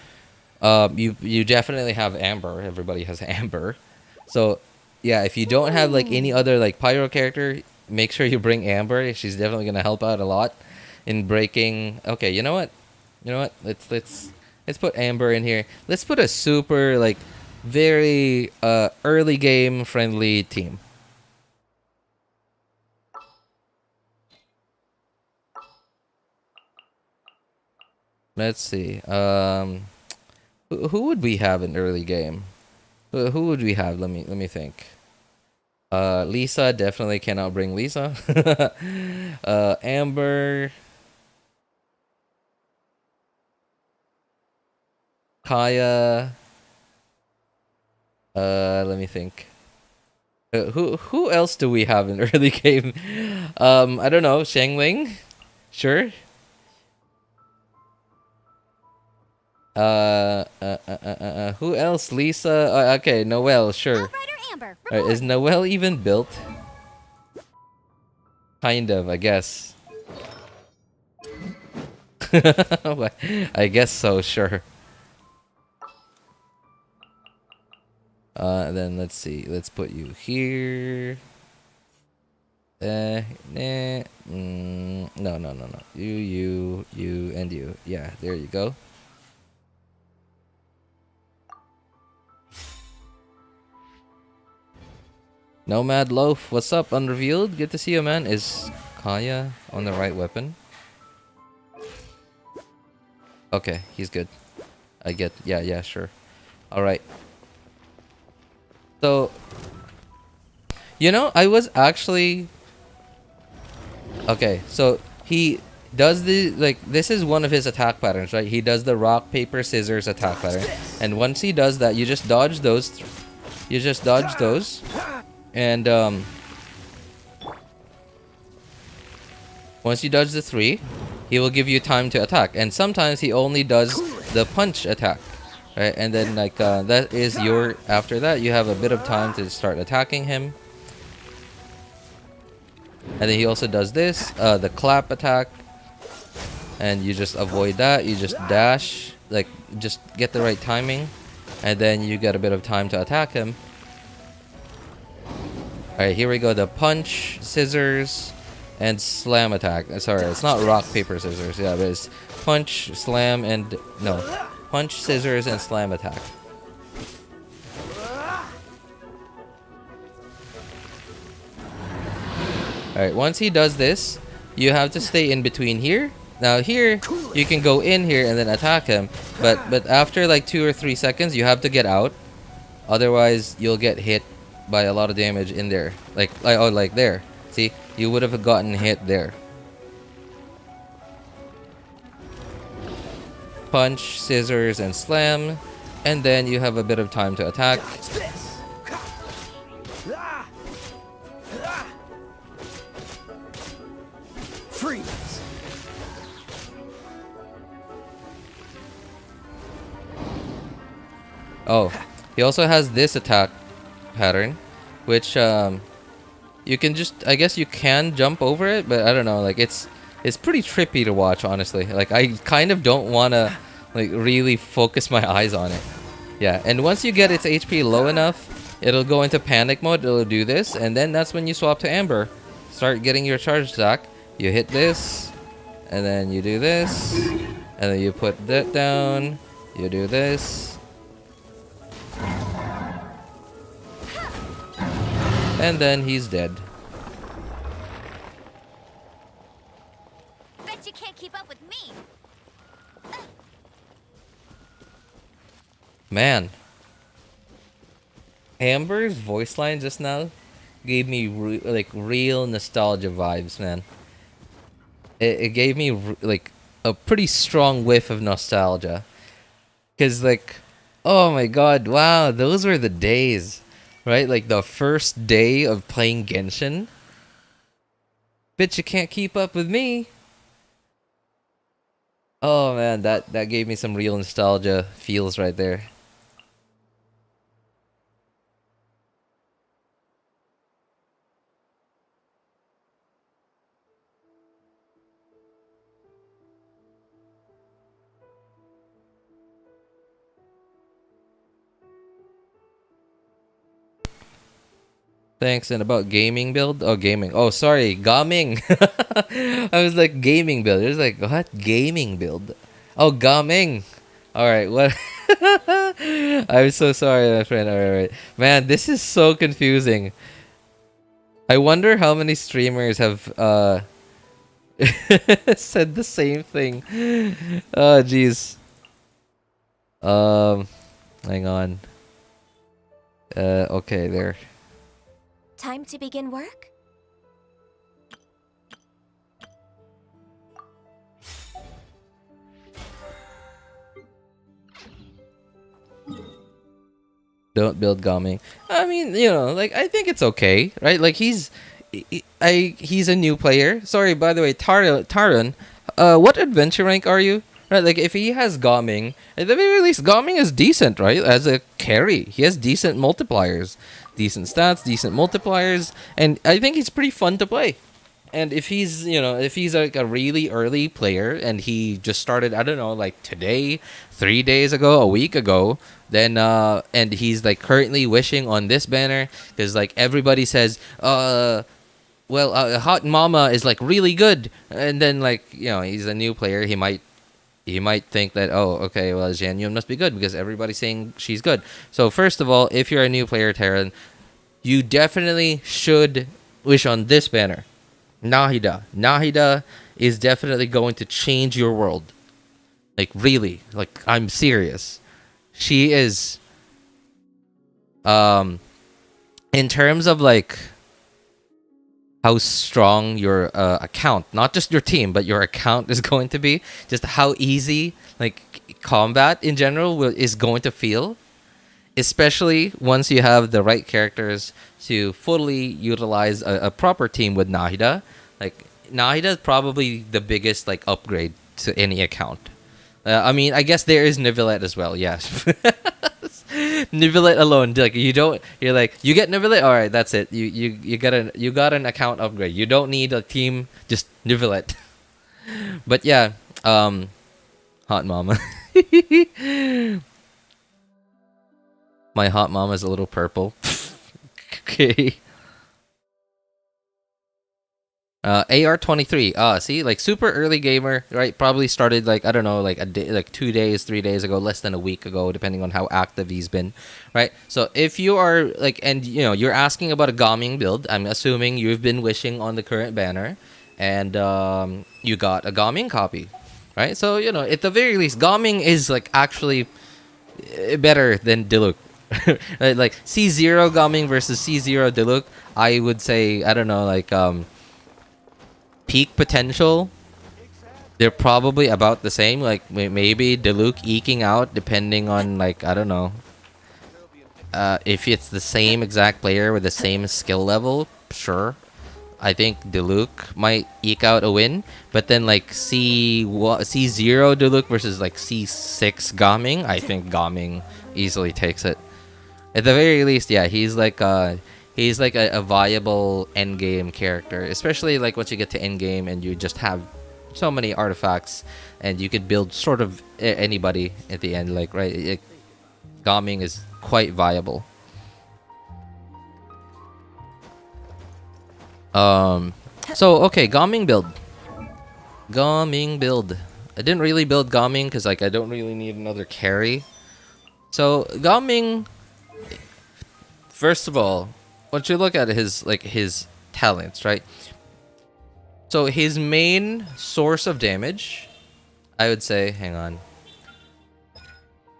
you definitely have Amber. Everybody has Amber. So yeah, if you don't have like any other like Pyro character, make sure you bring Amber. She's definitely gonna help out a lot in breaking. Okay, you know what? Let's put Amber in here. Let's put a super like very early game friendly team. Let's see. Who would we have in early game? Who would we have? Let me think. Lisa, definitely cannot bring Lisa. Amber, Kaya. Let me think. Who else do we have in early game? I don't know. Shengling, sure. Who else? Lisa. Okay, Noelle, sure. Outrider Amber, Is Noelle even built? Kind of, I guess. I guess so, sure. Then let's see. Let's put you here. No. You, and you. Yeah, there you go. Nomad Loaf, what's up? Unrevealed? Good to see you, man. Is Kaya on the right weapon? Okay, he's good. I get. Yeah, sure. All right. So, I was actually okay. So he does the this is one of his attack patterns, right? He does the rock paper scissors attack pattern, and once he does that, you just dodge those. You just dodge those, and once you dodge the 3, he will give you time to attack, and sometimes he only does the punch attack. Right, and then that is your. After that, you have a bit of time to start attacking him. And then he also does this, the clap attack, and you just avoid that. You just dash, just get the right timing, and then you get a bit of time to attack him. All right, here we go. The punch, scissors, and slam attack. Sorry, it's not rock paper scissors. Yeah, but it's punch, slam, and no. Punch, scissors, and slam attack. Alright, once he does this, you have to stay in between here. Now here, you can go in here and then attack him. But after like 2 or 3 seconds, you have to get out. Otherwise, you'll get hit by a lot of damage in there. Like there. See? You would have gotten hit there. Punch, scissors, and slam, and then you have a bit of time to attack. Freeze. Oh, he also has this attack pattern, which you can just, I guess you can jump over it, but I don't know, like it's pretty trippy to watch, honestly. Like I kind of don't want to really focus my eyes on it. Yeah, and once you get its HP low enough, it'll go into panic mode. It'll do this, and then that's when you swap to Amber. Start getting your charge attack. You hit this, and then you do this, and then you put that down. You do this, and then he's dead. Bet you can't keep up with me. Man, Amber's voice line just now gave me real nostalgia vibes, man. It gave me a pretty strong whiff of nostalgia, cause oh my god, wow, those were the days, right? Like the first day of playing Genshin. Bet you can't keep up with me. Oh man, that gave me some real nostalgia feels right there. Thanks. And about gaming build? Oh, gaming. Oh, sorry, gaming. I was like gaming build. It was like, what? Gaming build? Oh, gaming. All right. What? I'm so sorry, my friend. All right. Man, this is so confusing. I wonder how many streamers have said the same thing. Oh, jeez. Hang on. Okay, there. Time to begin work? Don't build gaming. I mean, I think it's okay, right? Like he's a new player. Sorry, by the way, Taran, what adventure rank are you? Right, like if he has gaming, at the very least, gaming is decent, right? As a carry, he has decent multipliers, decent stats, decent multipliers, and I think he's pretty fun to play. And if he's, like a really early player and he just started, I don't know, like today, 3 days ago, a week ago, then and he's like currently wishing on this banner because like everybody says, Hot Mama is like really good, and then like he's a new player, he might think that, oh, okay, well, Xianyun must be good because everybody's saying she's good. So first of all, if you're a new player, Terran, you definitely should wish on this banner, Nahida. Nahida is definitely going to change your world. Like really, like I'm serious. She is in terms of like how strong your account, not just your team, but your account is going to be, just how easy like combat in general is going to feel, especially once you have the right characters to fully utilize a proper team with Nahida. Like Nahida is probably the biggest like upgrade to any account. I mean, I guess there is Nivelette as well. Yes, Nivelette alone, like you're like you get Nivelette. All right, that's it. You got an account upgrade. You don't need a team, just Nivelette. But yeah, hot mama. My hot mama's a little purple. Okay. AR23. See, like super early gamer, right? Probably started like I don't know, like a day, like 2 days, 3 days ago, less than a week ago, depending on how active he's been, right? So if you are like, and you know, you're asking about a Gaming build, I'm assuming you've been wishing on the current banner, and you got a Gaming copy, right? So you know, at the very least, Gaming is like actually better than Diluc. Like C0 Gaming versus C0 Diluc, I would say I don't know, like peak potential, they're probably about the same. Like maybe Diluc eking out depending on like I don't know if it's the same exact player with the same skill level. Sure, I think Diluc might eke out a win, but then like C0 Diluc versus like C6 Gaming, I think Gaming easily takes it. At the very least, yeah, he's like a viable endgame character, especially like once you get to endgame and you just have so many artifacts and you could build sort of anybody at the end, like right, Gaming is quite viable. So okay, Gaming build. I didn't really build Gaming because like I don't really need another carry. So Gaming, first of all, once you look at his talents, right? So his main source of damage, I would say, hang on.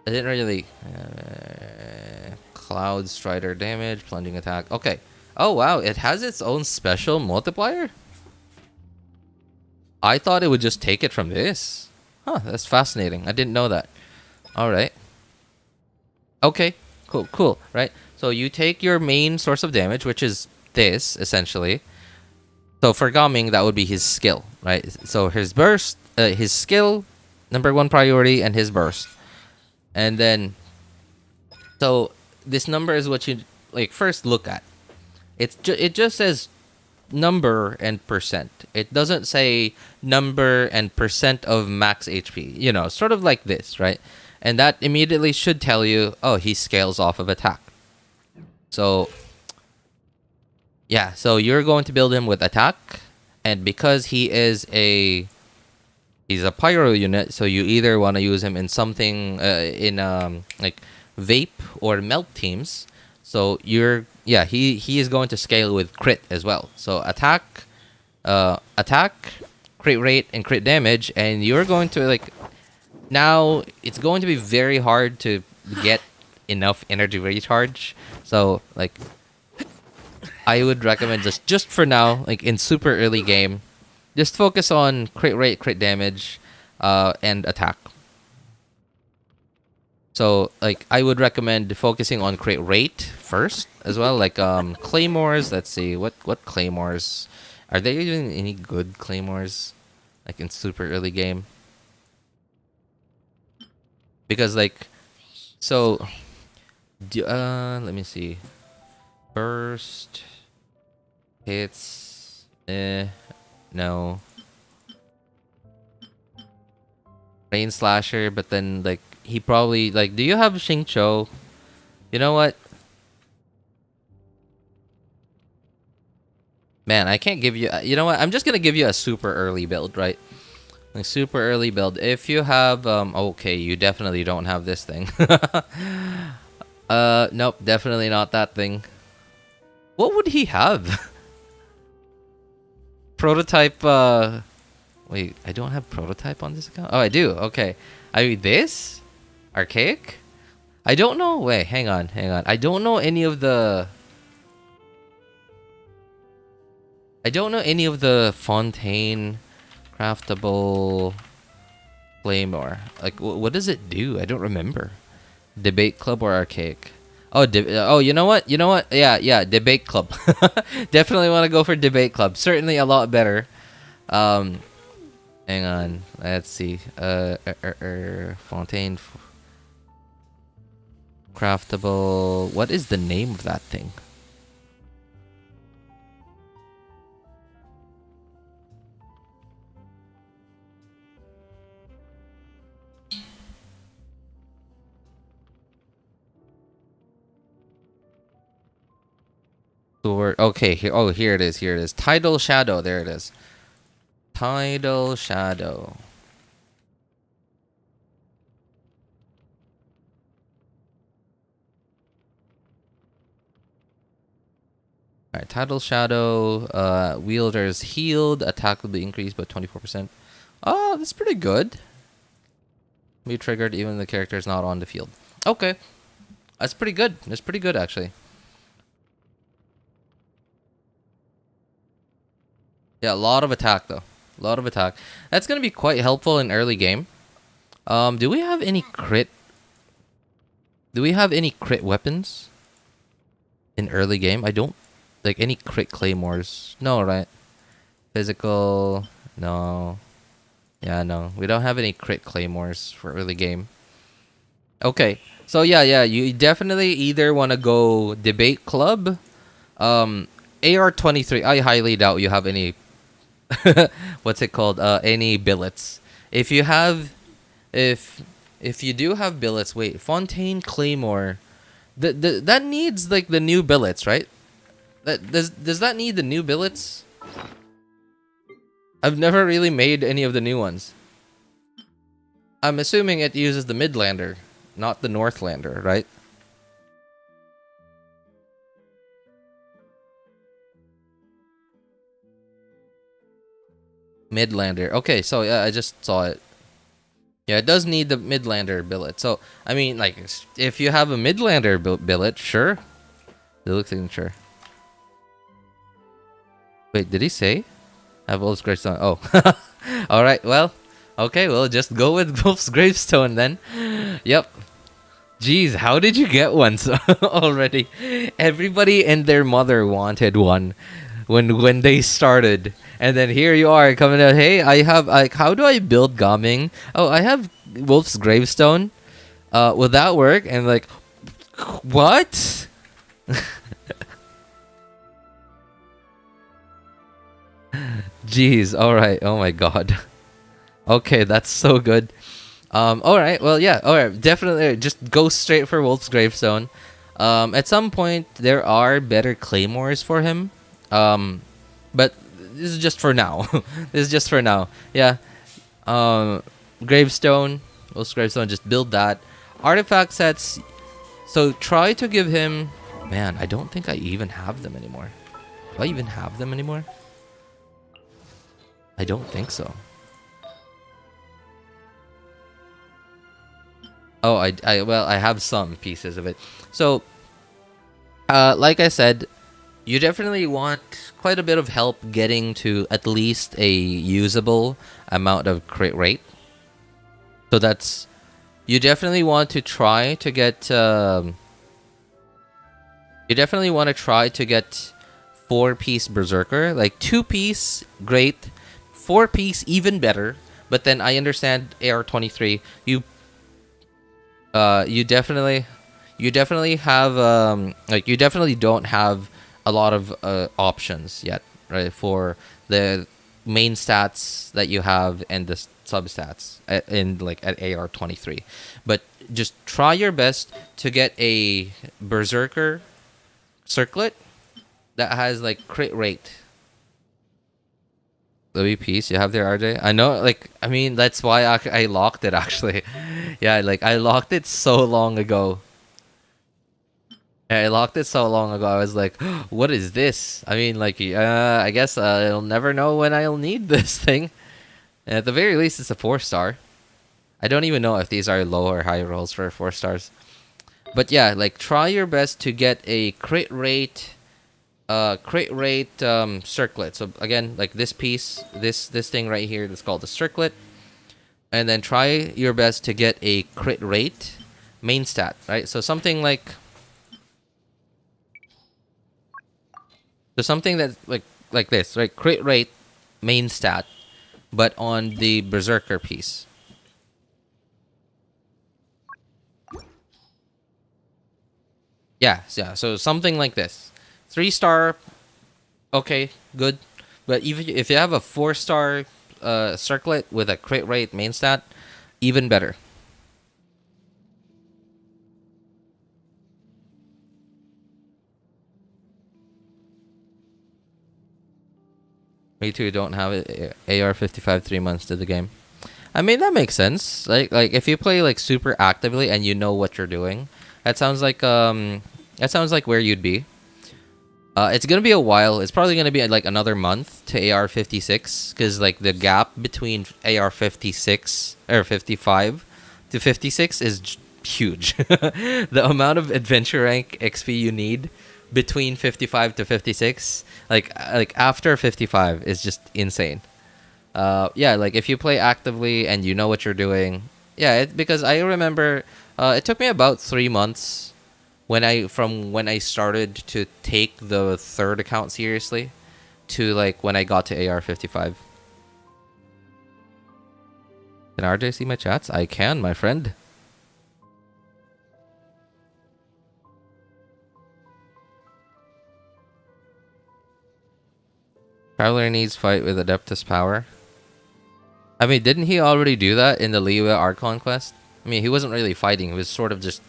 I didn't really Cloud Strider damage, plunging attack. Okay. Oh wow, it has its own special multiplier? I thought it would just take it from this. Huh, that's fascinating. I didn't know that. All right. Okay. Cool, right? So you take your main source of damage, which is this, essentially. So for Gaming, that would be his skill, right? So his burst, his skill, #1 priority, and his burst. And then, so this number is what you like first look at. It just says number and percent. It doesn't say number and percent of max HP. You know, sort of like this, right? And that immediately should tell you, oh, he scales off of attack. So, yeah, so you're going to build him with attack, and because he's a pyro unit, so you either want to use him in something like vape or melt teams. So he is going to scale with crit as well. So attack, crit rate, and crit damage, and you're going to like now it's going to be very hard to get enough energy recharge. So like I would recommend just for now, like in super early game, just focus on crit rate, crit damage, and attack. So like I would recommend focusing on crit rate first as well. Like claymores, let's see, what claymores are there, even any good claymores like in super early game? Because like so let me see. Burst hits, no. Rain Slasher, but then like he probably like, do you have Xingqiu? You know what? Man, I can't give you, you know what? I'm just gonna give you a super early build, right? Like super early build. If you have okay, you definitely don't have this thing. Nope, definitely not that thing. What would he have? Prototype Wait, I don't have prototype on this account. Oh, I do. Okay. I mean this archaic. I don't know. Wait, hang on. I don't know any of the. Fontaine craftable claymore. Like, what does it do? I don't remember. Debate club or archaic? Oh, you know what? Yeah, debate club. Definitely want to go for debate club. Certainly a lot better. Hang on. Let's see. Fontaine craftable. What is the name of that thing? Okay, here it is. Tidal Shadow, there it is. Tidal Shadow. Alright, Tidal Shadow, wielders healed, attack will be increased by 24%. Oh, that's pretty good. Be triggered even if the character is not on the field. Okay. That's pretty good. That's pretty good actually. Yeah, a lot of attack though. A lot of attack. That's gonna be quite helpful in early game. Do we have any crit? Do we have any crit weapons in early game? I don't like any crit claymores. No, right? Physical. No. Yeah, no. We don't have any crit claymores for early game. Okay. So yeah, you definitely either want to go debate club, AR-23. I highly doubt you have any. What's it called? Any billets. If you do have billets, wait, Fontaine Claymore, that needs like the new billets, right? Does that need the new billets? I've never really made any of the new ones. I'm assuming it uses the Midlander, not the Northlander, right? Midlander. Okay, so yeah, I just saw it. Yeah, it does need the Midlander billet. So, I mean, like, if you have a Midlander billet, sure. Deluxe signature. Wait, did he say? I have Wolf's Gravestone. Oh. Alright, well. Okay, well, just go with Wolf's Gravestone then. Yep. Jeez, how did you get one already? Everybody and their mother wanted one when they started. And then here you are coming out, hey, I have, like, how do I build Gaming? Oh, I have Wolf's Gravestone. Will that work? And like, what? Jeez, alright, oh my god. Okay, that's so good. Alright, well, yeah, alright, definitely, just go straight for Wolf's Gravestone. At some point, there are better claymores for him. But this is just for now. This is just for now. Yeah. Gravestone. Wolf's Gravestone, just build that. Artifact sets. So try to give him... Man, I don't think I even have them anymore. Do I even have them anymore? I don't think so. Oh, I have some pieces of it. So, like I said, you definitely want quite a bit of help getting to at least a usable amount of crit rate. So that's... You definitely want to try to get... You definitely want to try to get 4-piece Berserker. Like 2-piece, great. 4-piece, even better. But then I understand AR-23. You definitely have like you definitely don't have a lot of options yet, right, for the main stats that you have and the substats in like at AR-23. But just try your best to get a Berserker circlet that has like crit rate. Louis piece you have there, RJ? I know, like, I mean, that's why I locked it actually. Yeah, like I locked it so long ago. I locked it so long ago. I was like, what is this? I mean, like, I guess I'll never know when I'll need this thing. At the very least, it's a 4-star. I don't even know if these are low or high rolls for 4 stars. But yeah, like try your best to get a crit rate circlet. So again, like this piece, this thing right here that's called the circlet. And then try your best to get a crit rate main stat, right? So something like that's like this, right? Crit rate main stat, but on the berserker piece. Yeah, so something like this. 3-star, okay, good. But even if you have a 4-star circlet with a crit rate main stat, even better. Me too, don't have it. AR-55 3 months to the game. I mean, that makes sense. Like if you play like super actively and you know what you're doing, that sounds like where you'd be. It's gonna be a while. It's probably gonna be like another month to AR-56 because like the gap between AR-56 or 55 to 56 is huge. The amount of adventure rank XP you need between 55 to 56, like after 55, is just insane. Yeah, like if you play actively and you know what you're doing, yeah. Because I remember it took me about 3 months when I started to take the third account seriously to like when I got to AR-55. Can RJ see my chats? I can, my friend. Traveler needs fight with Adeptus power. I mean, didn't he already do that in the Liyue Archon quest? I mean, he wasn't really fighting. He was sort of just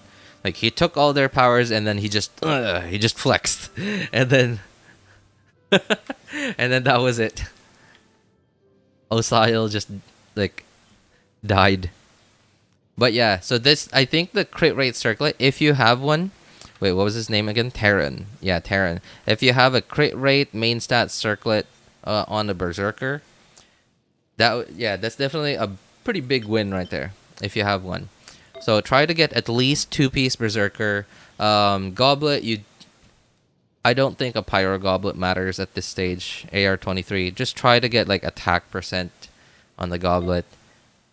like he took all their powers and then he just flexed, and then and then that was it. Osail just like died. But yeah, so this, I think the crit rate circlet, if you have one. Wait, what was his name again? Terran. Yeah, Terran. If you have a crit rate main stat circlet on the berserker, that's definitely a pretty big win right there if you have one. So try to get at least 2-piece berserker. Goblet, I don't think a pyro goblet matters at this stage. AR-23. Just try to get like attack percent on the goblet,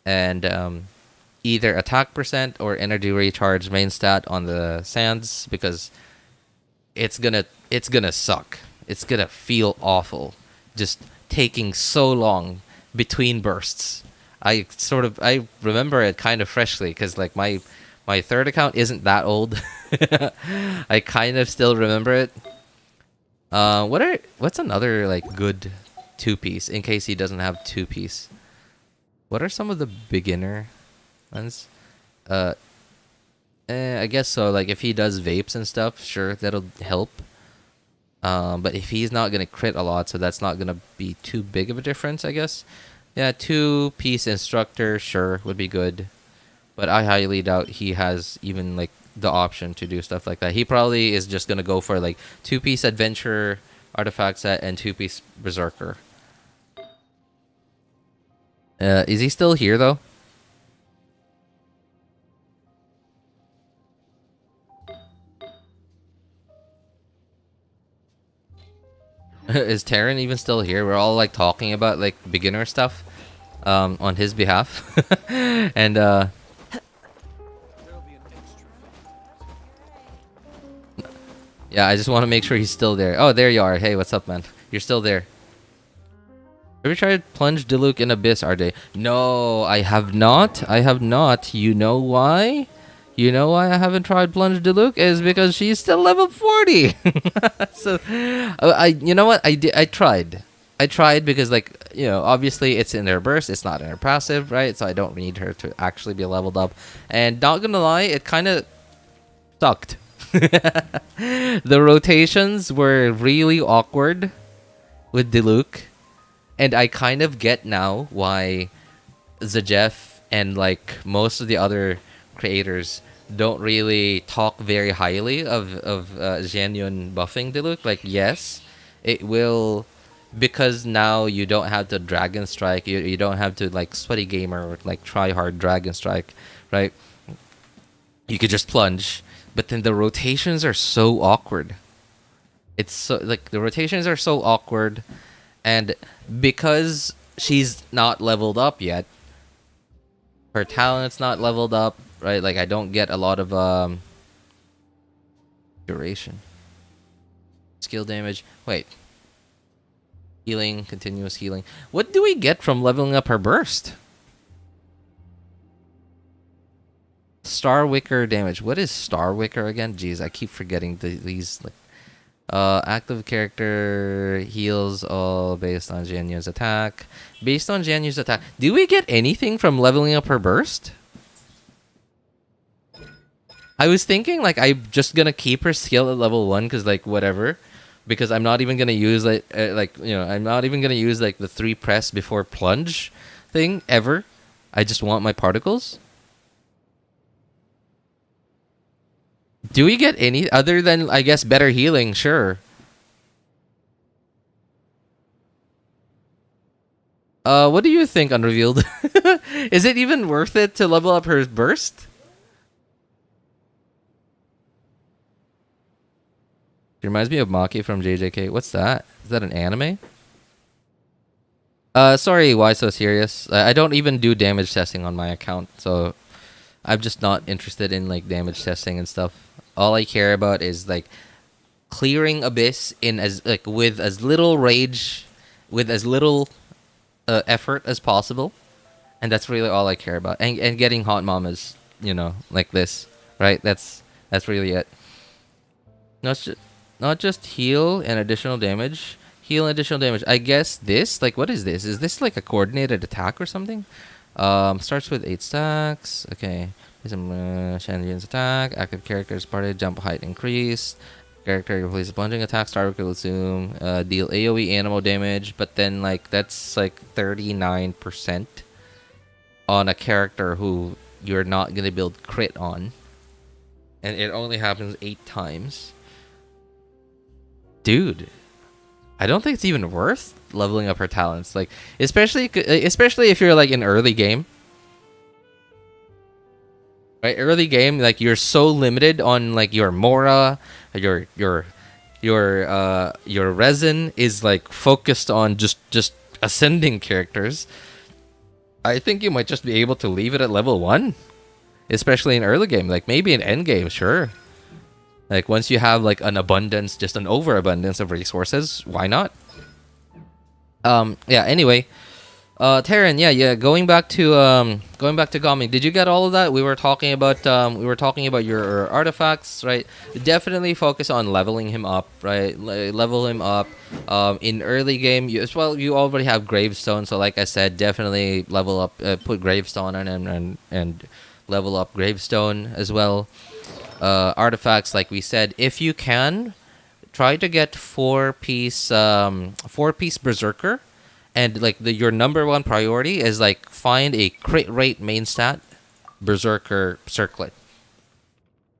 and either attack percent or energy recharge main stat on the sands, because it's gonna suck. It's gonna feel awful just taking so long between bursts. I remember it kind of freshly because like my third account isn't that old. I kind of still remember it. What's another like good 2-piece in case he doesn't have 2-piece? What are some of the beginner ones? I guess so. Like if he does vapes and stuff, sure, that'll help. But if he's not gonna crit a lot, so that's not gonna be too big of a difference, I guess. Yeah, 2-piece instructor, sure, would be good. But I highly doubt he has even like the option to do stuff like that. He probably is just gonna go for like 2-piece adventure artifact set and 2-piece berserker. Is he still here though? Is Terran even still here? We're all like talking about like beginner stuff on his behalf. And yeah, I just want to make sure he's still there. Oh, there you are. Hey, what's up, man? You're still there. Have you tried Plunge Diluc in Abyss, RJ? No, I have not. I have not. You know why? You know why I haven't tried Plunge Diluc is because she's still level 40. So, you know what? I tried. I tried because, like, you know, obviously it's in her burst. It's not in her passive, right? So I don't need her to actually be leveled up. And not gonna lie, it kind of sucked. The rotations were really awkward with Diluc. And I kind of get now why Zajeff and, like, most of the other creators don't really talk very highly of Xianyun buffing Diluc. Like, yes, it will because now you don't have to Dragon Strike, you don't have to like Sweaty Gamer or like try hard Dragon Strike, right? You could just plunge, but then the rotations are so awkward. It's so like the rotations are so awkward, and because she's not leveled up yet, her talent's not leveled up, right? Like I don't get a lot of duration. Skill damage. Wait. Healing, continuous healing. What do we get from leveling up her burst? Star Wicker damage. What is Star Wicker again? Jeez, I keep forgetting these. Like, active character heals all based on Xianyun's attack. Based on Xianyun's attack. Do we get anything from leveling up her burst? I was thinking like I'm just gonna keep her skill at level 1 because like whatever. Because I'm not even gonna use I'm not even gonna use like the 3 press before plunge thing ever. I just want my particles. Do we get any other than I guess better healing? Sure. What do you think, Unrevealed? Is it even worth it to level up her burst? It reminds me of Maki from JJK. What's that? Is that an anime? Sorry, why so serious? I don't even do damage testing on my account, so I'm just not interested in like damage testing and stuff. All I care about is like clearing Abyss in as like with as little rage, with as little effort as possible, and that's really all I care about. And getting hot mamas, you know, like this, right? That's really it. Not just heal and additional damage. Heal and additional damage. I guess this, like, what is this? Is this like a coordinated attack or something? Starts with 8 stacks. Okay. Xianyun's attack. Active characters party. Jump height increased. Character replaces plunging attack. Star will assume. Deal AoE animal damage. But then, like, that's like 39% on a character who you're not going to build crit on. And it only happens 8 times. Dude, I don't think it's even worth leveling up her talents. Like, especially if you're like in early game, right? Early game, like you're so limited on like your Mora, your resin is like focused on just ascending characters. I think you might just be able to leave it at level 1, especially in early game. Like maybe in end game, sure. Like, once you have, like, an abundance, just an overabundance of resources, why not? Yeah, anyway. Terran, yeah, going back to Gami. Did you get all of that? We were talking about your artifacts, right? Definitely focus on leveling him up, right? Level him up. In early game, you already have Gravestone, so like I said, definitely level up, put Gravestone on him and level up Gravestone as well. Artifacts, like we said, if you can, try to get 4-piece Berserker, and like your number 1 priority is like find a crit rate main stat Berserker Circlet,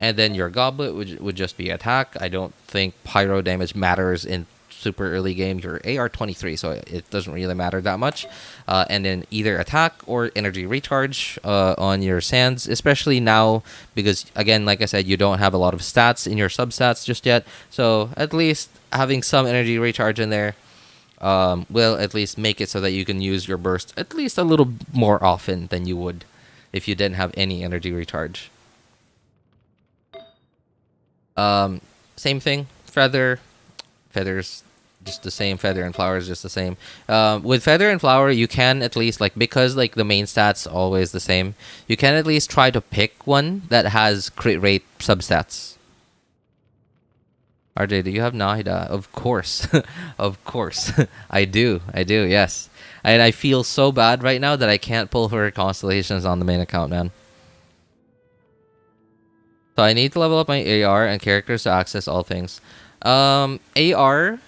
and then your Goblet would just be attack. I don't think pyro damage matters in super early game. You're AR23, so it doesn't really matter that much. And then either attack or energy recharge on your sands, especially now because, again, like I said, you don't have a lot of stats in your substats just yet. So at least having some energy recharge in there will at least make it so that you can use your burst at least a little more often than you would if you didn't have any energy recharge. Same thing, feathers just the same. Feather and flower is just the same. With feather and flower, you can at least, like, because like the main stats always the same, you can at least try to pick one that has crit rate substats. RJ, do you have Nahida? Of course. Of course. I do, yes. And I feel so bad right now that I can't pull her constellations on the main account, man. So I need to level up my AR and characters to access all things. AR,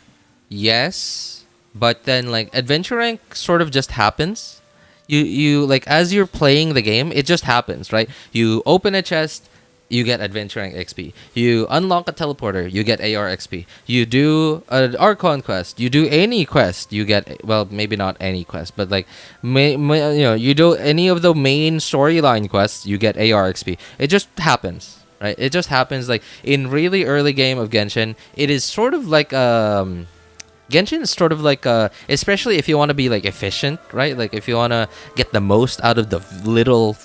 yes, but then like adventure rank sort of just happens. You like as you're playing the game, it just happens, right? You open a chest, you get adventuring XP. You unlock a teleporter, you get AR XP. You do an Archon quest, you do any quest, you get, well, maybe not any quest, but like, you do any of the main storyline quests, you get AR XP. It just happens, right? It just happens. Like in really early game of Genshin, it is sort of like Genshin is sort of like especially if you want to be like efficient, right? Like if you want to get the most out of the little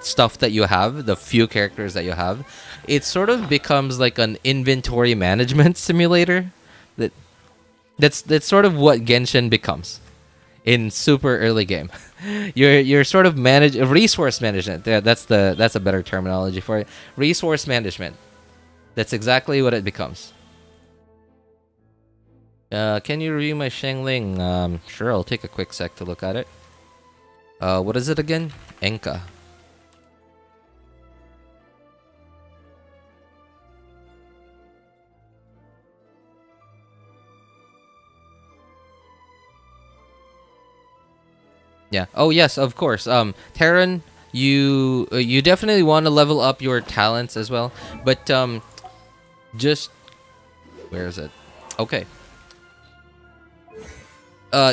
stuff that you have, the few characters that you have, it sort of becomes like an inventory management simulator. That's sort of what Genshin becomes in super early game. You're sort of resource management. Yeah, that's a better terminology for it. Resource management. That's exactly what it becomes. Can you review my Shangling? Sure, I'll take a quick sec to look at it. What is it again? Enka. Yeah. Oh yes, of course. Terran, you definitely want to level up your talents as well. But just where is it? Okay.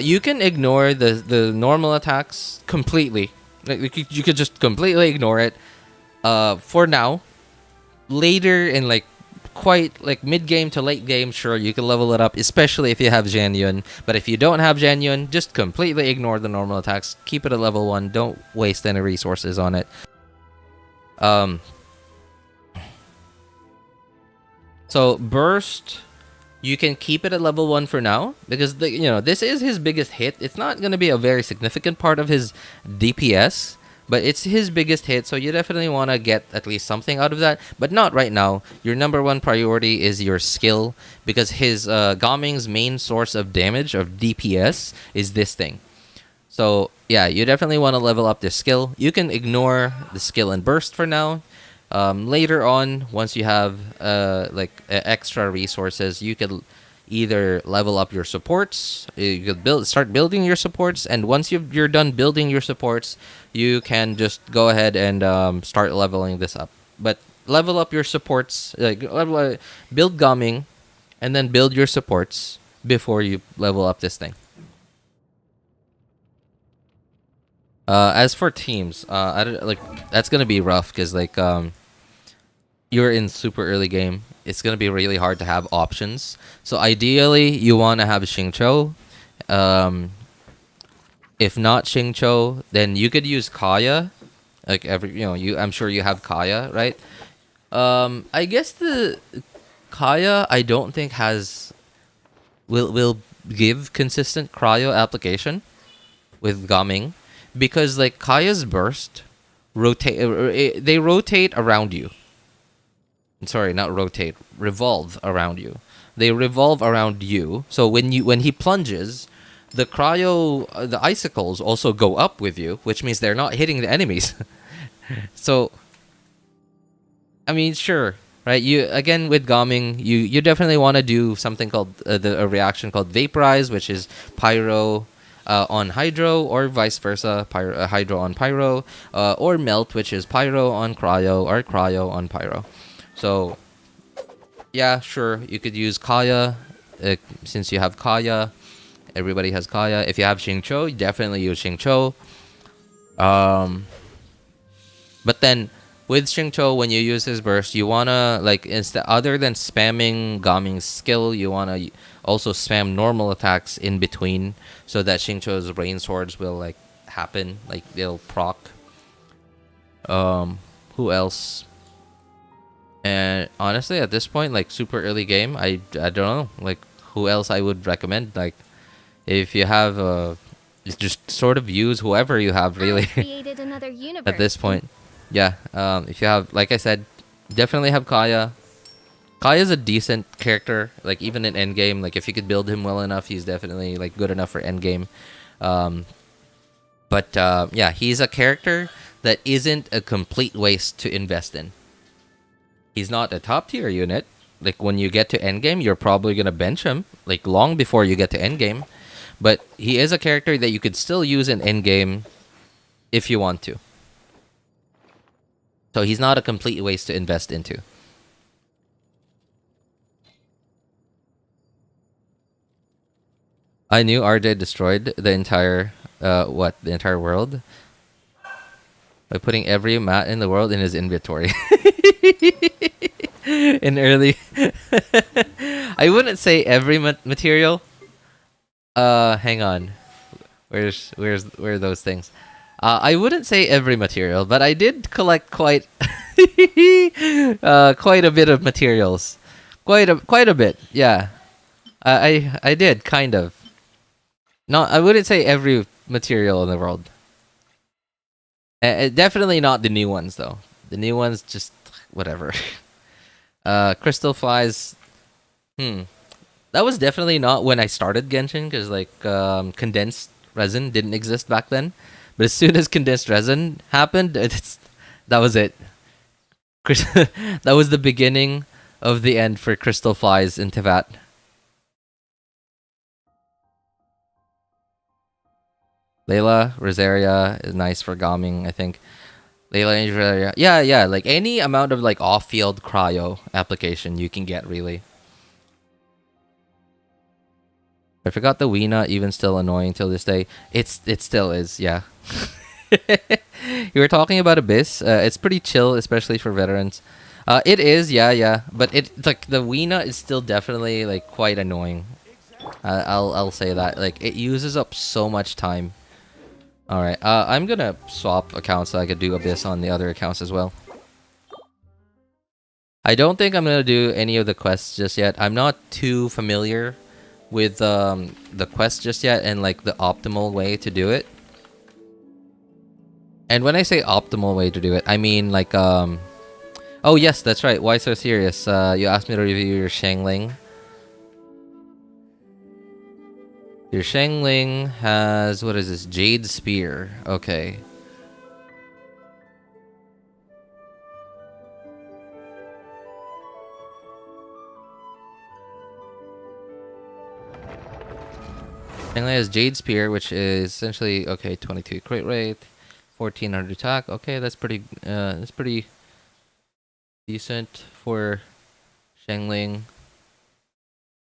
You can ignore the normal attacks completely. Like, you could just completely ignore it. For now. Later in like quite like mid game to late game, sure, you can level it up, especially if you have Xianyun. But if you don't have Xianyun, just completely ignore the normal attacks. Keep it at level 1. Don't waste any resources on it. So burst, you can keep it at level 1 for now because this is his biggest hit. It's not going to be a very significant part of his DPS, but it's his biggest hit, so you definitely want to get at least something out of that, but not right now. Your number 1 priority is your skill, because his Gaming's main source of damage, of DPS, is this thing. So yeah, you definitely want to level up this skill. You can ignore the skill and burst for now. Later on, once you have extra resources, you could either level up your supports. You could start building your supports, and once you're done building your supports, you can just go ahead and start leveling this up. But level up your supports, build Gaming, and then build your supports before you level up this thing. As for teams, that's gonna be rough because you're in super early game. It's gonna be really hard to have options. So ideally, you want to have Xingqiu. If not Xingqiu, then you could use Kaya. I'm sure you have Kaya, right? I guess the Kaya I don't think will give consistent cryo application with Gaming, because like Kaya's burst they rotate around you. Sorry, not rotate, revolve around you. They revolve around you. So when he plunges, the icicles also go up with you, which means they're not hitting the enemies. So I mean, sure, right? You again with Gaming, you definitely want to do something called a reaction called Vaporize, which is Pyro on Hydro, or vice versa, Hydro on Pyro, or Melt, which is Pyro on Cryo, or Cryo on Pyro. So, yeah, sure, you could use Kaya, since you have Kaya. Everybody has Kaya. If you have Xingqiu, you definitely use Xingqiu. But then, with Xingqiu, when you use his burst, you wanna, other than spamming Gaming's skill, you wanna also spam normal attacks in between, so that Xingqiu's rain swords will, happen, they'll proc. Who else? And honestly, at this point, super early game, I don't know, who else I would recommend. If you have, just sort of use whoever you have, really. Created another universe. At this point, yeah. If you have, like I said, definitely have Kaya. Kaya's a decent character, even in endgame. If you could build him well enough, he's definitely good enough for endgame. But yeah, he's a character that isn't a complete waste to invest in. He's not a top tier unit. When you get to endgame, you're probably gonna bench him long before you get to endgame. But he is a character that you could still use in endgame if you want to. So he's not a complete waste to invest into. I knew RJ destroyed the entire the entire world by putting every mat in the world in his inventory. In early I wouldn't say every material. Hang on. Where are those things? I wouldn't say every material, but I did collect quite quite a bit of materials. Quite a bit. Yeah. I did kind of. Not I wouldn't say every material in the world. Definitely not the new ones though. The new ones just whatever. Crystal flies. That was definitely not when I started Genshin, because like condensed resin didn't exist back then. But as soon as condensed resin happened, that was it. That was the beginning of the end for crystal flies in Tevat. Layla, Rosaria is nice for gaming, I think. Layla and Rosaria. Yeah, like any amount of like off-field cryo application you can get, really. I forgot the Weena, even still annoying till this day. It still is, yeah. You were talking about Abyss. It's pretty chill, especially for veterans. It is, yeah. But it's like the Weena is still definitely like quite annoying. I'll say that. Like it uses up so much time. All right. I'm gonna swap accounts so I could do Abyss on the other accounts as well. I don't think I'm gonna do any of the quests just yet. I'm not too familiar with the quest just yet and like the optimal way to do it. And when I say optimal way to do it, I mean like oh yes, that's right. Why so serious? You asked me to review your Xiangling. Your Xiangling has, what is this? Jade Spear. Okay. Xiangling has Jade Spear, which is essentially, okay, 22 crit rate, 1400 attack. Okay, that's pretty decent for Xiangling.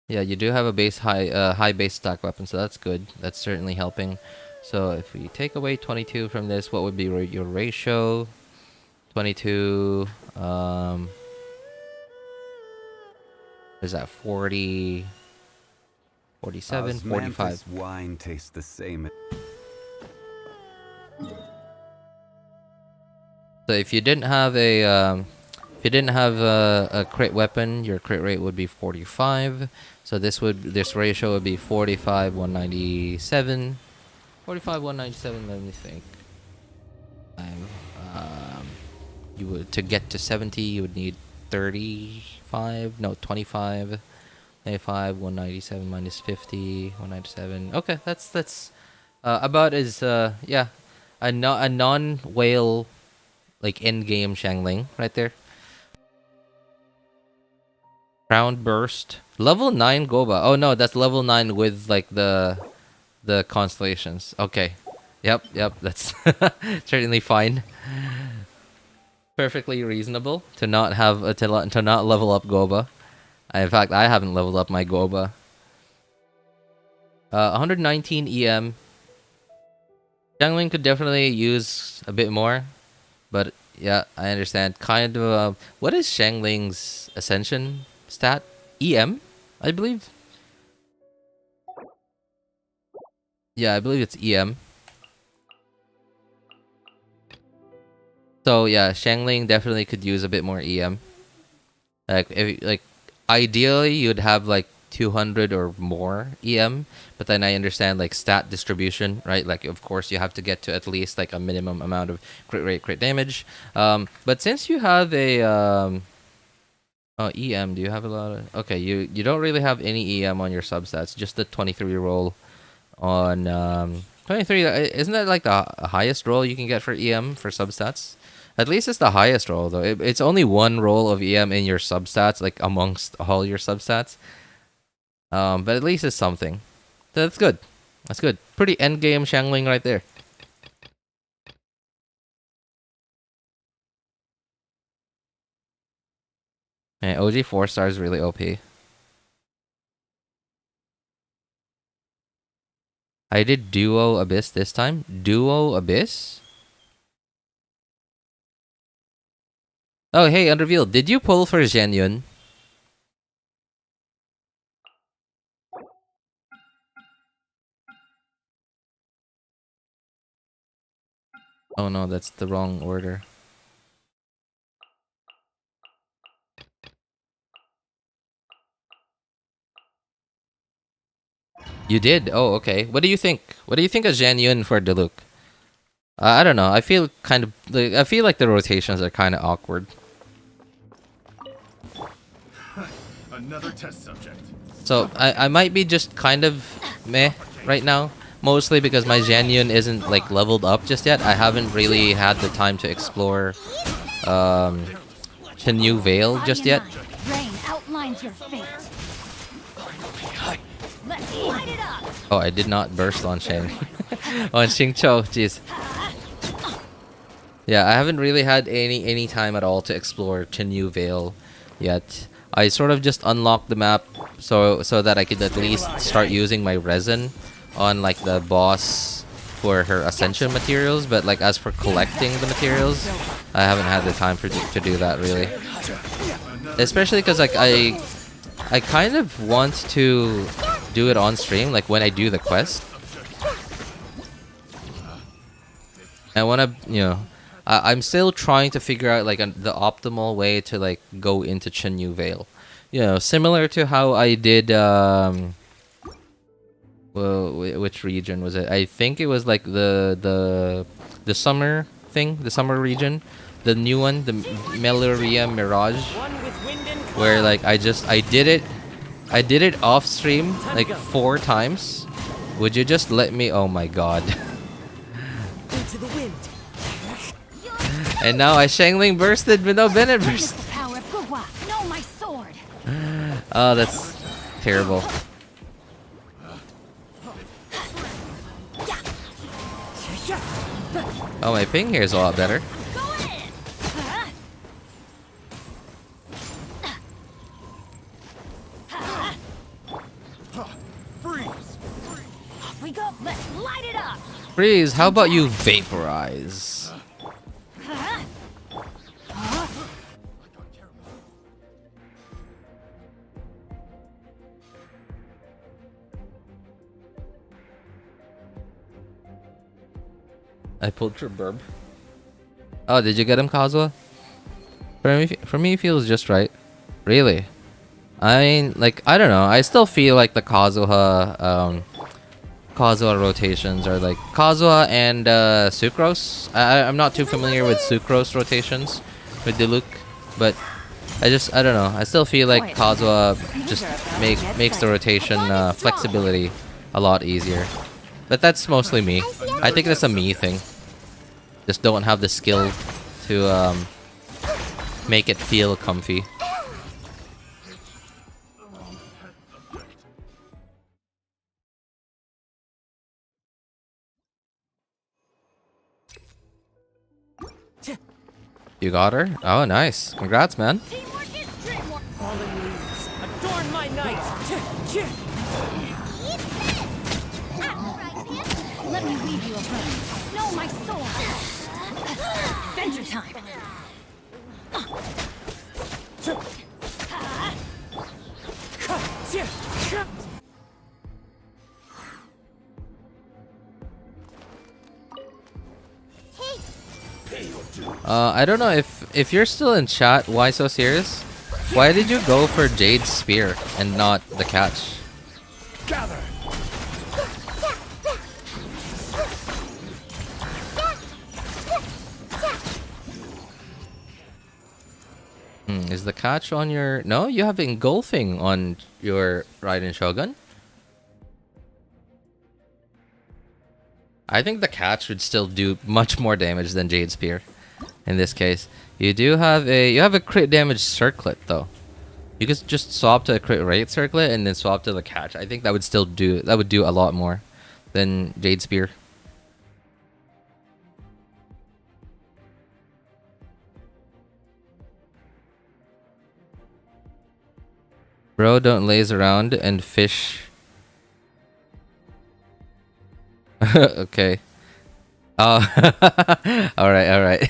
Yeah, you do have a high base stack weapon, so that's good. That's certainly helping. So if we take away 22 from this, what would be your ratio? 22. Is that 40? 47, 45. Wine tastes the same. So if you didn't have a crit weapon, your crit rate would be 45. So this ratio would be 45 197. 45 197. Let me think. You would, to get to 70, you would need 35. No, 25. 95 197 minus 50 197. Okay, that's about as yeah, a non-whale like end-game Xiangling right there. Crown Burst. Level 9 Goba. Oh no, that's level 9 with like the constellations. Okay. Yep, that's certainly fine. Perfectly reasonable to not have to not level up Goba. In fact, I haven't leveled up my Goba. 119 EM. Xiangling could definitely use a bit more. But yeah, I understand. Kind of. What is Xiangling's ascension stat? EM, I believe. Yeah, I believe it's EM. So yeah, Xiangling definitely could use a bit more EM. Like ideally you'd have like 200 or more EM, but then I understand like stat distribution, right? Like of course you have to get to at least like a minimum amount of crit rate, crit damage. But since you have a EM, do you have a lot of? Okay, you don't really have any EM on your substats, just the 23 roll on 23. Isn't that like the highest roll you can get for EM for substats? At least it's the highest roll though. It's only one roll of EM in your substats, like amongst all your substats. But at least it's something. That's good. That's good. Pretty end game Xiangling right there. And OG 4-star is really OP. I did Duo Abyss this time. Duo Abyss? Oh, hey, Unrevealed. Did you pull for Xianyun? Oh no, that's the wrong order. You did? Oh, okay. What do you think? What do you think of Xianyun for Diluc? I don't know. I feel kind of like I feel like the rotations are kind of awkward. Another test subject. So I might be just kind of meh right now, mostly because my Xianyun isn't like leveled up just yet. I haven't really had the time to explore Chenyu Vale just yet. Rain outlines your fate. Let's light it up. Oh, I did not burst on Shang. On Xingqiu, jeez. Yeah, I haven't really had any time at all to explore Chenyu Vale yet. I sort of just unlocked the map so that I could at least start using my resin on like the boss for her ascension materials, but like as for collecting the materials, I haven't had the time to do that really. Especially because like I kind of want to do it on stream, like when I do the quest. I want to, you know, I'm still trying to figure out like the optimal way to like go into Chenyu Vale. You know, similar to how I did. Well, which region was it? I think it was like the summer thing, the summer region, the new one, the Meloria Mirage, where like I did it off stream like 4 times. Would you just let me? Oh my god. Into the wind. And now I Shangling bursted, but no Bennett burst. The power of Gugwa. Know my sword. Oh, that's terrible. Oh, my ping here is a lot better. Going in. Freeze! Off we go. Let's light it up. Freeze, how about you vaporize? I pulled your burb. Oh, did you get him, Kazuha? For me, it feels just right. Really? I mean, like, I don't know. I still feel like the Kazuha rotations are like Kazuha and Sucrose. I'm not too familiar with Sucrose rotations with Diluc, but I don't know. I still feel like Kazuha just makes the rotation flexibility a lot easier. But that's mostly me. I think that's a me thing. Just don't have the skill to make it feel comfy. You got her? Oh, nice. Congrats, man. Teamwork is dreamwork. Fallen leaves. Adorn my night. Let me weave you a verse. Know my sword. Adventure time. I don't know if you're still in chat. Why so serious? Why did you go for Jade's spear and not the catch? Gather! Is the catch on your... No, you have engulfing on your Raiden Shogun. I think the catch would still do much more damage than Jade Spear. In this case, you have a crit damage circlet though. You could just swap to a crit rate circlet and then swap to the catch. I think that would do a lot more than Jade Spear. Bro, don't laze around and fish. Okay. Oh, all right, all right.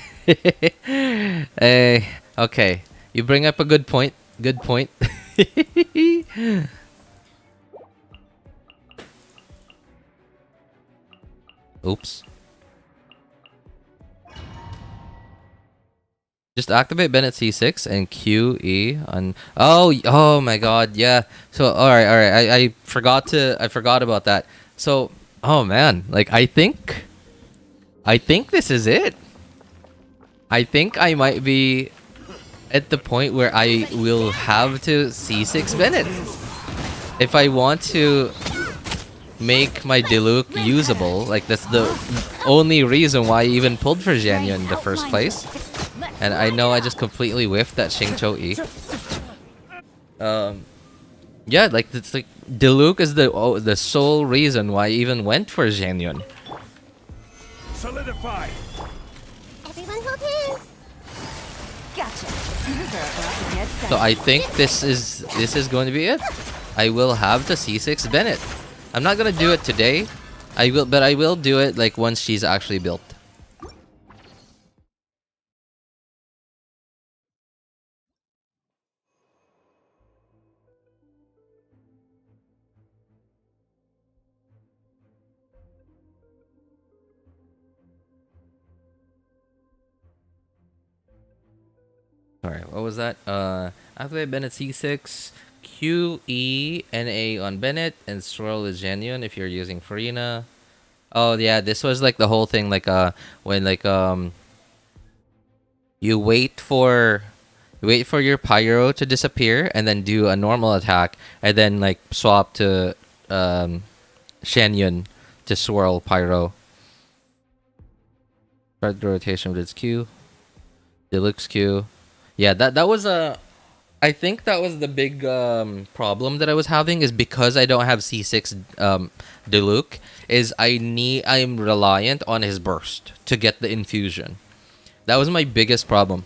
Hey, okay. You bring up a good point. Good point. Oops. Just activate Bennett C6 and QE on. Oh my God, yeah. So all right. I forgot about that. So, oh man, like I think this is it. I think I might be at the point where I will have to C6 Bennett if I want to make my Diluc usable. Like that's the only reason why I even pulled for Xianyun in the first place. And I know I just completely whiffed that Xingqiu E. Yeah, like it's like Diluc is the sole reason why I even went for Xianyun. Solidify. Everyone hold hands. Gotcha. These are about to get set. So I think this is going to be it. I will have to C6 Bennett. I'm not gonna do it today. But I will do it like once she's actually built. Alright, what was that? Activate Bennett C6, Q, E, NA on Bennett, and swirl is genuine if you're using Farina. Oh yeah, this was like the whole thing, like when like you wait for your pyro to disappear and then do a normal attack and then like swap to Xianyun to swirl pyro. Start the rotation with its Q. Deluxe Q. Yeah, that was I think that was the big problem that I was having is because I don't have C6 Diluc is I'm reliant on his burst to get the infusion. That was my biggest problem.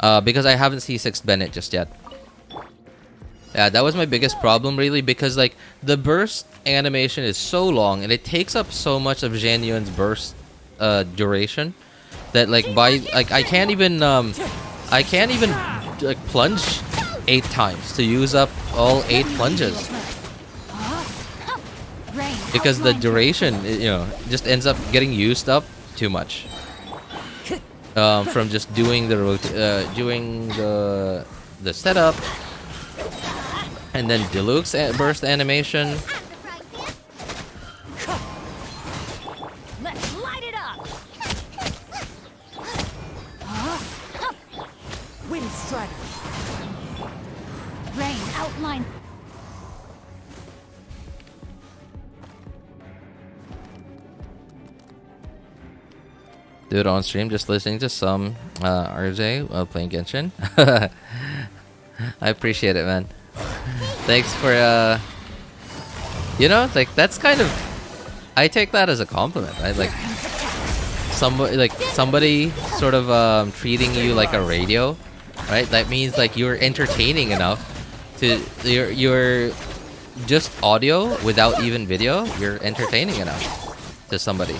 Because I haven't C6 Bennett just yet. Yeah, that was my biggest problem really because like the burst animation is so long and it takes up so much of Xianyun's burst duration that like I can't even like plunge 8 times to use up all 8 plunges because the duration just ends up getting used up too much from just doing the setup and then deluxe burst animation. Let's light it up. Wind Strider. Rain outline. Dude on stream just listening to some RJ while playing Genshin. I appreciate it, man. Thanks for like that's kind of I take that as a compliment, right? Like somebody sort of treating you like a radio, right? That means like you're entertaining enough to you're just audio without even video. You're entertaining enough to somebody.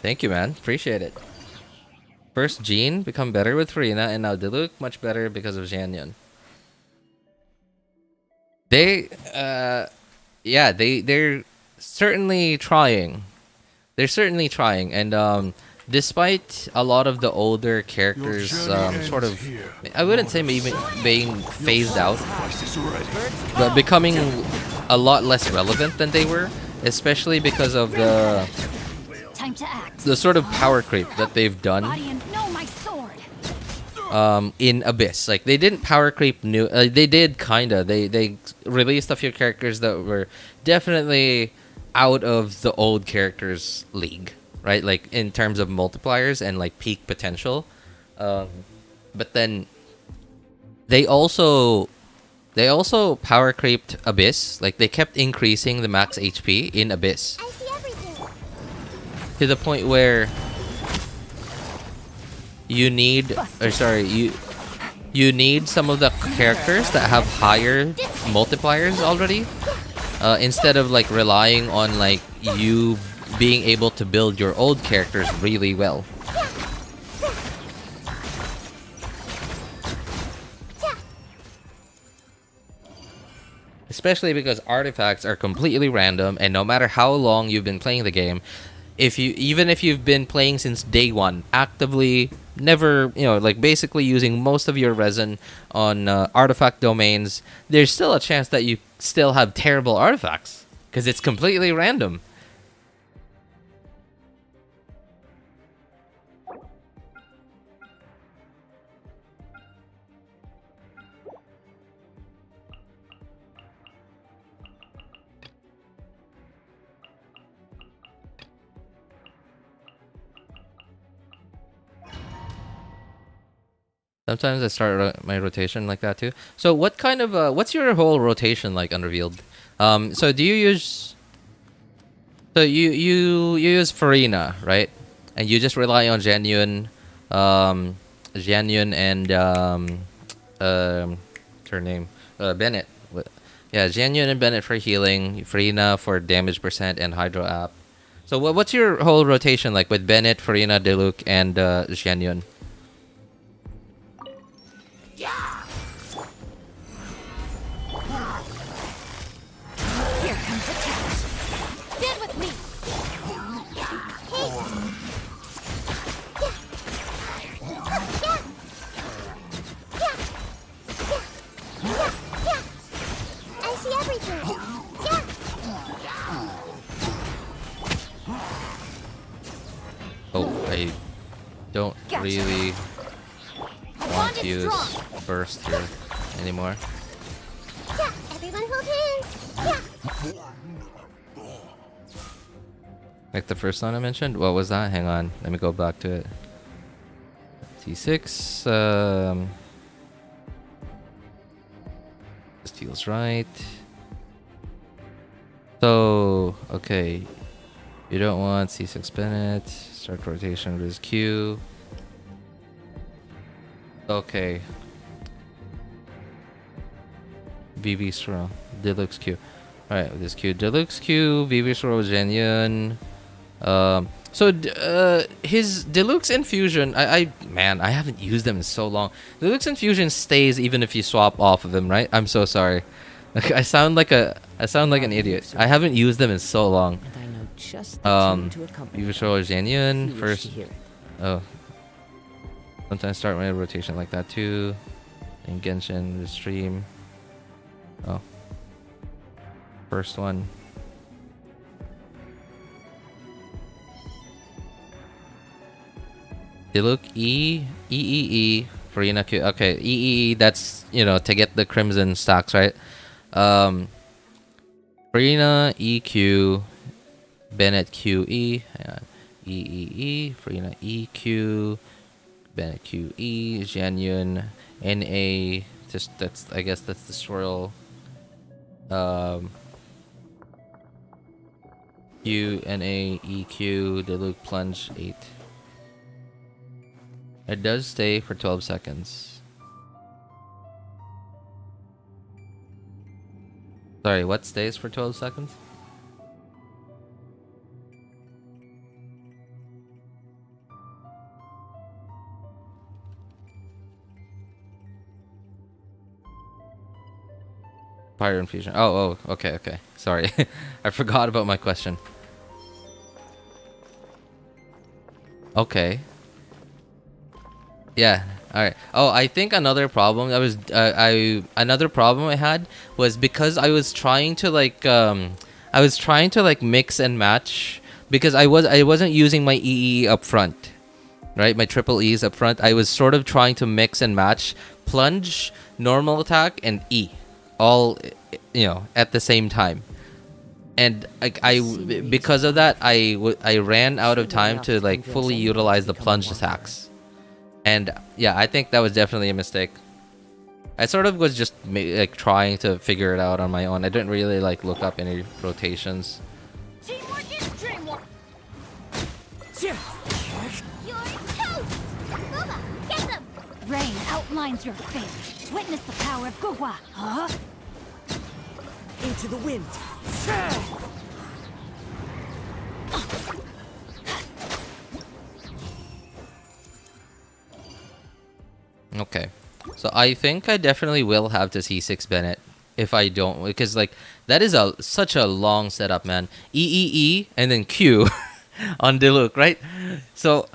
Thank you, man. Appreciate it. First, Jean become better with Farina, and now Diluc much better because of Xianyun. They're certainly trying. They're certainly trying, and despite a lot of the older characters sort of, I wouldn't say maybe being phased out, but becoming a lot less relevant than they were, especially because of Time to act. the sort of power creep that they've done No, my sword. in Abyss. Like they didn't power creep new. They did kinda. They released a few characters that were definitely out of the old characters league, right? Like in terms of multipliers and like peak potential. But then they also power creeped Abyss. Like they kept increasing the max HP in Abyss I see everything. to the point where you you need some of the characters that have higher multipliers already, instead of like relying on like you being able to build your old characters really well. Especially because artifacts are completely random, and no matter how long you've been playing the game, even if you've been playing since day one, actively never, like basically using most of your resin on artifact domains, there's still a chance that you still have terrible artifacts because it's completely random. Sometimes I start my rotation like that too. So what kind of what's your whole rotation like, Unrevealed? So do you use you use Farina, right? And you just rely on Xianyun, Xianyun and what's her name? Bennett. Yeah, Xianyun and Bennett for healing, Farina for damage percent, and Hydro app. So what's your whole rotation like with Bennett, Farina, Diluc, and Xianyun? Here comes the catch. Stand with me. I see everything. Oh, I don't really want to use burst here anymore. Yeah, everyone hold hands. Yeah. Like the first one I mentioned? What was that? Hang on. Let me go back to it. T6. This feels right. So, okay. You don't want C6 Bennett. Start rotation with Q. Okay. VV Straw. Deluxe Q. Alright, with this Q. Deluxe Q, VV Straw, Xianyun. His Deluxe Infusion, I haven't used them in so long. Deluxe Infusion stays even if you swap off of them, right? I'm so sorry. I sound like an idiot. I haven't used them in so long. And I know just the tune to accompany VV Straw, Xianyun Feel first. she hear it. Oh. Sometimes start my rotation like that too. And Genshin, the stream. Oh. First one. Diluc E, Farina Q. Okay, E, that's, to get the crimson stacks, right? Farina EQ, Bennett QE, hang on. E, Farina EQ, Bennett QE, Xianyun NA, I guess that's the swirl. Q, NA, EQ, Diluc plunge 8. It does stay for 12 seconds. Sorry, what stays for 12 seconds? Fire infusion. Oh, okay. Sorry. I forgot about my question. Okay. Yeah. All right. Oh, I think another problem another problem I had was because I was trying to mix and match, because I wasn't using my EE up front, right? My triple E's up front. I was sort of trying to mix and match plunge, normal attack, and E, all at the same time. And because of that, I ran out of time to fully utilize the plunge attacks. And yeah, I think that was definitely a mistake. I sort of was just trying to figure it out on my own. I didn't really look up any rotations. Teamwork is dreamwork. You're toast. Booba, get them. Rain outlines your fate. Witness the power of Gugwa. Huh? Into the wind. Okay. So I think I definitely will have to C6 Bennett if I don't, because like that is such a long setup, man. E and then Q on Diluc, right? So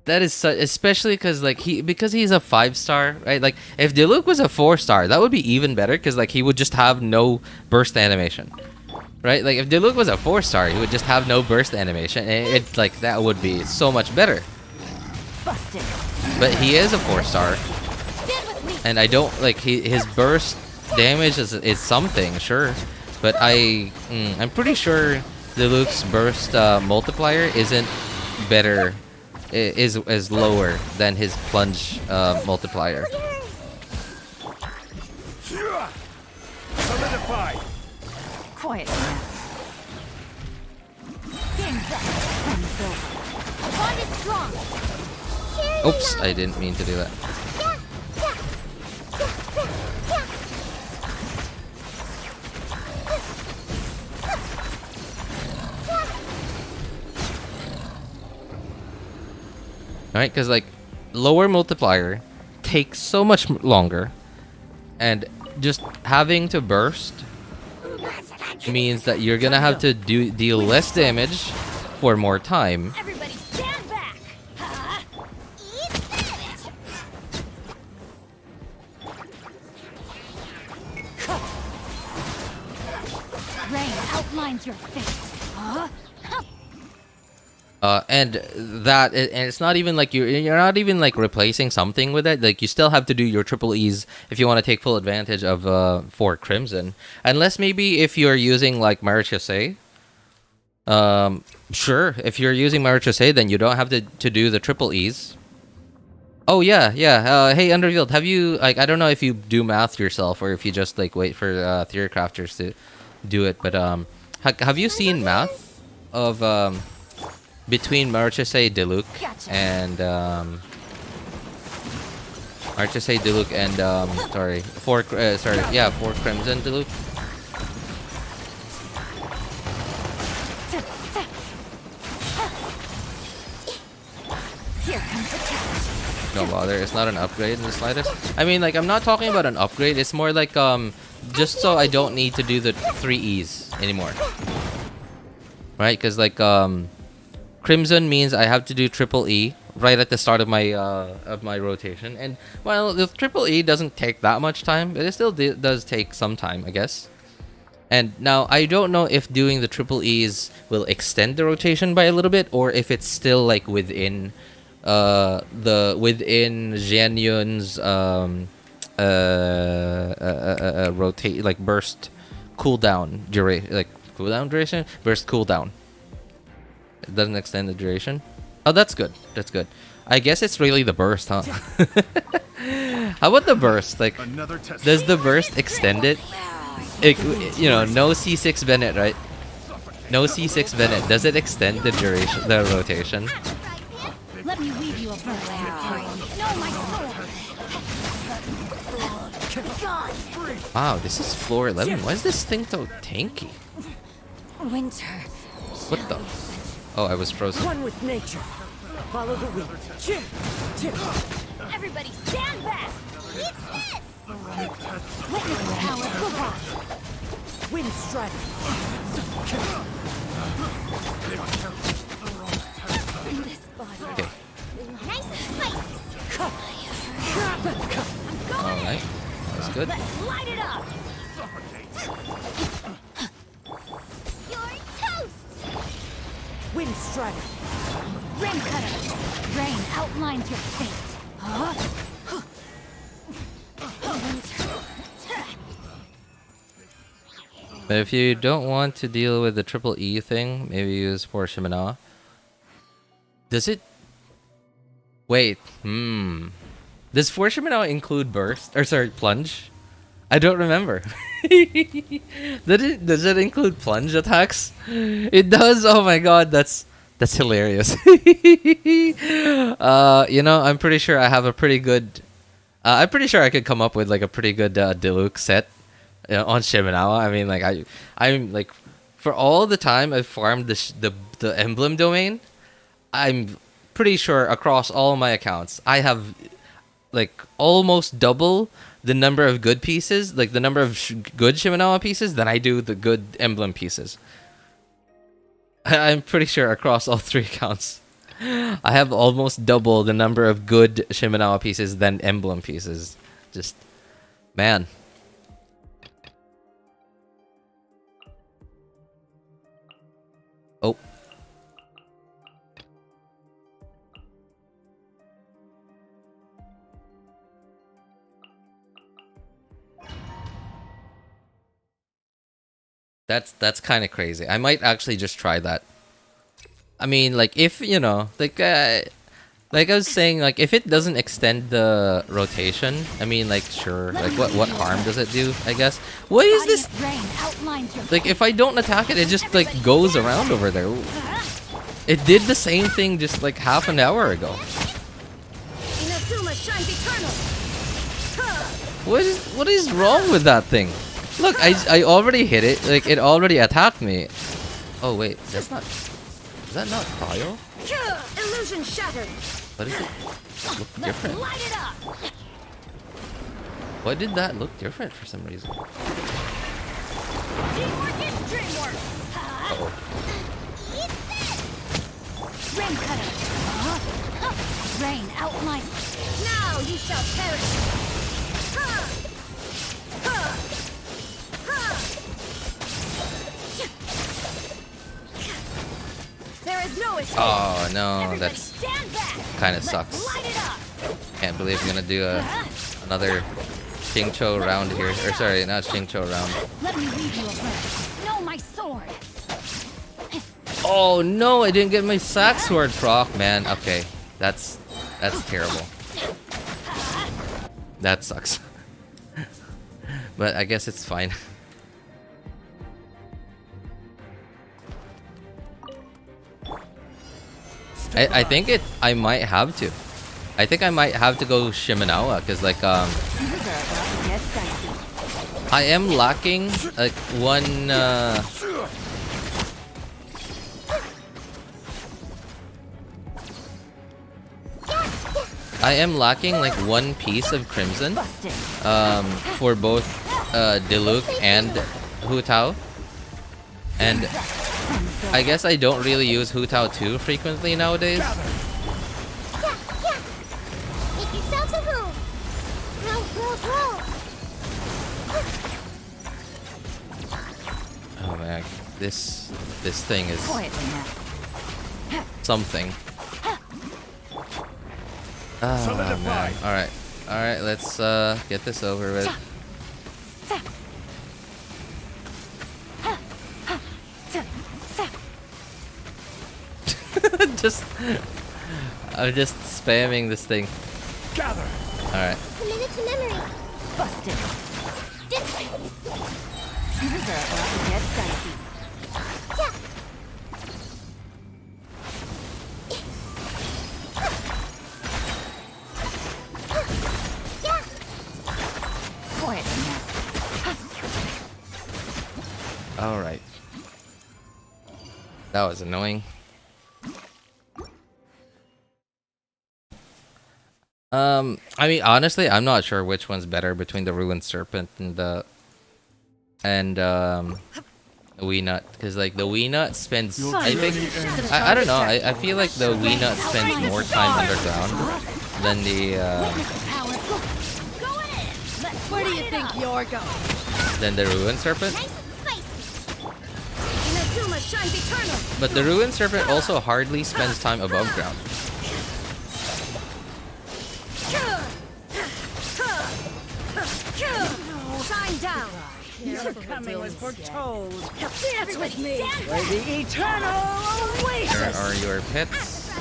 that is especially because like because he's a 5-star, right? Like if Diluc was a 4-star, that would be even better because like he would just have no burst animation, right? Like if Diluc was a 4-star, he would just have no burst animation, and it's like that would be so much better. Busted. But he is a 4-star, Stand with me. and I don't like his burst damage is something, sure, but I'm pretty sure Diluc's burst multiplier isn't better, is lower than his plunge multiplier. Solidify. Quiet now. Game's up. Time's over. Bond is strong. Oops, I didn't mean to do that. Alright, because like lower multiplier takes so much longer, and just having to burst means that you're gonna have to deal less damage for more time. Everybody stand back. Huh? Eat this. Rain outlines your fate. Huh? And it's not even like you're not even like replacing something with it. Like you still have to do your triple E's if you want to take full advantage of for Crimson, unless maybe if you're using like Marichose. Sure, if you're using Marichose, then you don't have to do the triple E's. Oh yeah. Hey Underfield, have you like I don't know if you do math yourself or if you just like wait for theory crafters to do it, but have you seen math of between Marichose Diluc and Marichose Diluc and for Crimson Diluc? Here comes the challenge. Don't bother, it's not an upgrade in the slightest. I mean, like, I'm not talking about an upgrade, it's more like, just so I don't need to do the 3 E's anymore. Right, because, like, Crimson means I have to do triple E right at the start of my rotation. And, well, the triple E doesn't take that much time, but it still does take some time, I guess. And now, I don't know if doing the triple E's will extend the rotation by a little bit, or if it's still, like, within within Xianyun's rotate, like burst cooldown duration, burst cooldown. It doesn't extend the duration. Oh, that's good. That's good. I guess it's really the burst, huh? How about the burst? Like, Another test. does the burst extend it? You know, no C6 Bennett, right? No C6 Bennett. Does it extend the duration, the rotation? Let me weave you a verse. No, my sword. God. Wow, this is floor 11. Why is this thing so tanky? Winter. What the? Oh, I was frozen. One with nature. Follow the wind. Everybody stand back. Eat this. Witness the power of Gugwa. Wind strike. This body. Okay. Nice and spicy. I'm going Alright. That's good. Let's light it up. You're toast. Wind strike. Rain cutter. Rain outlines your fate. Huh? But if you don't want to deal with the triple E thing, maybe use for Shimina. Does it? Wait. Does for Shimina include burst? Or sorry, plunge? I don't remember. Does it include plunge attacks? It does. Oh my god, that's That's hilarious. You know, I'm pretty sure I have a pretty good. I'm pretty sure I could come up with like a pretty good Diluc set on Shiminawa. I mean, like I'm like, for all the time I've farmed the emblem domain, I'm pretty sure across all my accounts I have like almost double the number of good pieces, like the number of good Shiminawa pieces, than I do the good emblem pieces. I'm pretty sure across all 3 accounts, I have almost double the number of good Shiminawa pieces than emblem pieces. Just, man. Oh. That's kind of crazy. I might actually just try that. I mean, like, if, you know, like I was saying, like, if it doesn't extend the rotation, I mean, like, sure, like, what harm does it do, I guess? What is this? Like, if I don't attack it, it just, like, goes around over there. It did the same thing just, like, half an hour ago. What is wrong with that thing? Look, I already hit it. Like, it already attacked me. Oh, wait, that's not... Is that not Kyle? Illusion shattered. What is it? Look different. Why did that look different for some reason? Teamwork is dreamwork. Uh-oh. Eat this. Rain cutter. Rain outline. Now you shall perish. There is no escape. Oh no, Everybody that's stand back. kind of Let's sucks. light it up. Can't believe I'm gonna do another Xingqiu round here. Or sorry, not Xingqiu round. Let me leave you a verse. No, my sword. Oh no, I didn't get my sack sword proc, man. Okay, that's terrible. That sucks. But I guess it's fine. I think I might have to. I think I might have to go Shiminawa, because like I am lacking like one I am lacking like one piece of Crimson for both Diluc and Hu Tao. And I guess I don't really use Hu Tao too frequently nowadays. Make yourselves a room. Roll. Oh man, this thing is something. Oh man. Alright, let's get this over with. I'm just spamming this thing. Gather. Alright. Committed to memory. Busted. This way. These are about to get dicey. Yeah. Quiet now. Alright. That was annoying. I mean, honestly, I'm not sure which one's better between the Ruined Serpent and the Wee Nut, because like the Wee Nut spends, I think, I don't know, I feel like the Wee Nut spends more time underground than the Where do you think you're going? than the Ruined Serpent. Nice and spicy. Inazuma shines eternal. But the Ruined Serpent also hardly spends time above ground. Shine down. Your coming was foretold. Dance with me. For the eternal Here oasis. are your pets.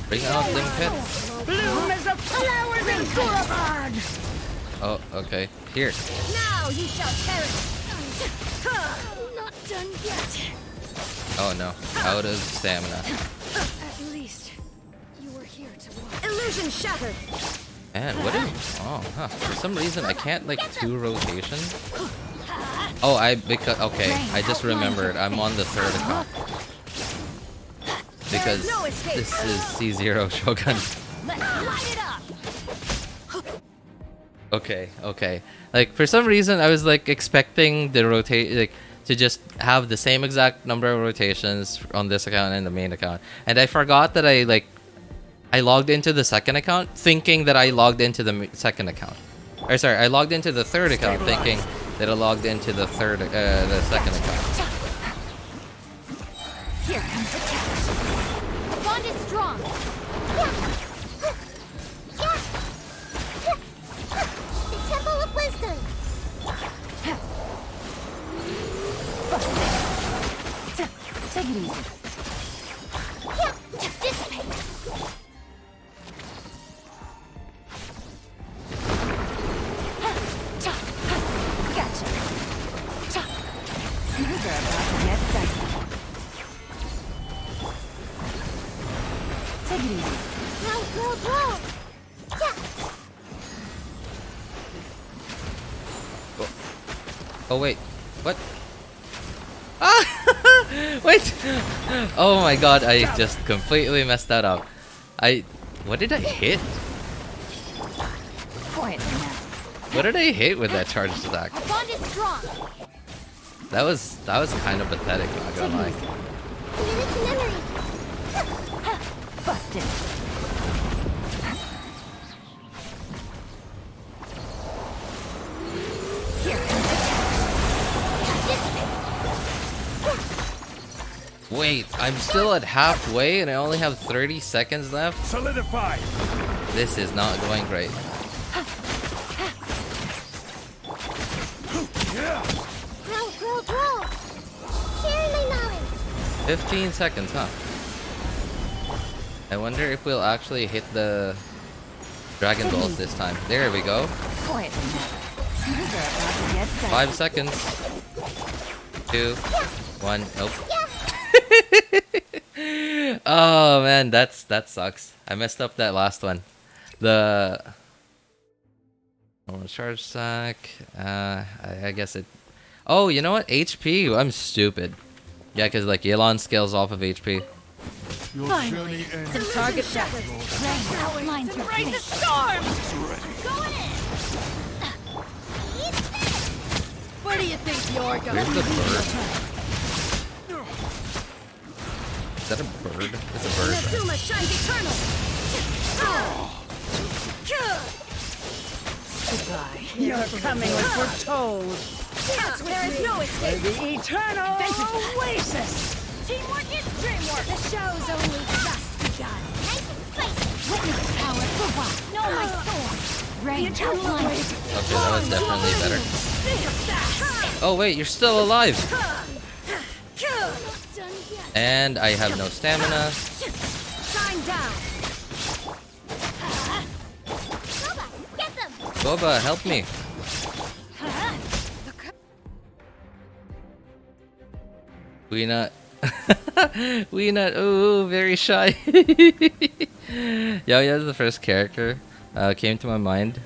Bring out them pets. Bloom as the flowers in Boulevard. Oh, okay. Here. Now you shall perish. Not done yet. Oh no. Out of stamina. Illusion shattered. Man, what is? Oh, huh. For some reason I can't like 2 rotations. Oh, because okay, I just remembered. I'm on the 3rd account because this is C0 Shogun. Let's light it up. Okay. Like for some reason I was like expecting the rotate to just have the same exact number of rotations on this account and the main account, and I forgot that I logged into the 2nd account thinking that I logged into the 2nd account. Or sorry, I logged into the 3rd account thinking that I logged into the 2nd account. Here comes the test. The bond is strong. The Temple of Wisdom. Take it easy. Dissipate. Gotcha. You're about to get dicey. Take it easy. Grow. Oh wait, what? Ah! Wait! Oh my god, I just completely messed that up. What did I hit? Quietly now. What did I hit with that charge attack? Our bond is strong. That was kind of pathetic, not gonna lie. Unity memory. Busted. Here comes the Wait, I'm still at halfway and I only have 30 seconds left? Solidify. This is not going great. Grow. Sharing my knowledge. 15 seconds, huh? I wonder if we'll actually hit the Dragon Balls this time. There we go. quietly now. You're about to get dicey. 5 seconds. 2, 1, nope. Oh man, that sucks. I messed up that last one. The charge sack. I guess it. Oh, you know what? HP. I'm stupid. Yeah, because like Yelan scales off of HP. Your Finally, journey ends. some target shatters. Rain outlines your Raise the fate. storm! Going in. Eat this. Where do you think you're going? Where's the bird? Is that a bird? It's a bird. Right? Inazuma shines eternal. Goodbye. You're coming as foretold. There is no escape. The eternal oasis. Teamwork is dreamwork. The show's only just begun. Nice and spicy. Witness the power for what? Know my sword. Rain outlines. Okay, that was definitely better. Oh wait, you're still alive. And I have no stamina. Shine down. Boba, get them. Boba, help me. We not. We not. Ooh, very shy. Yeah, the first character came to my mind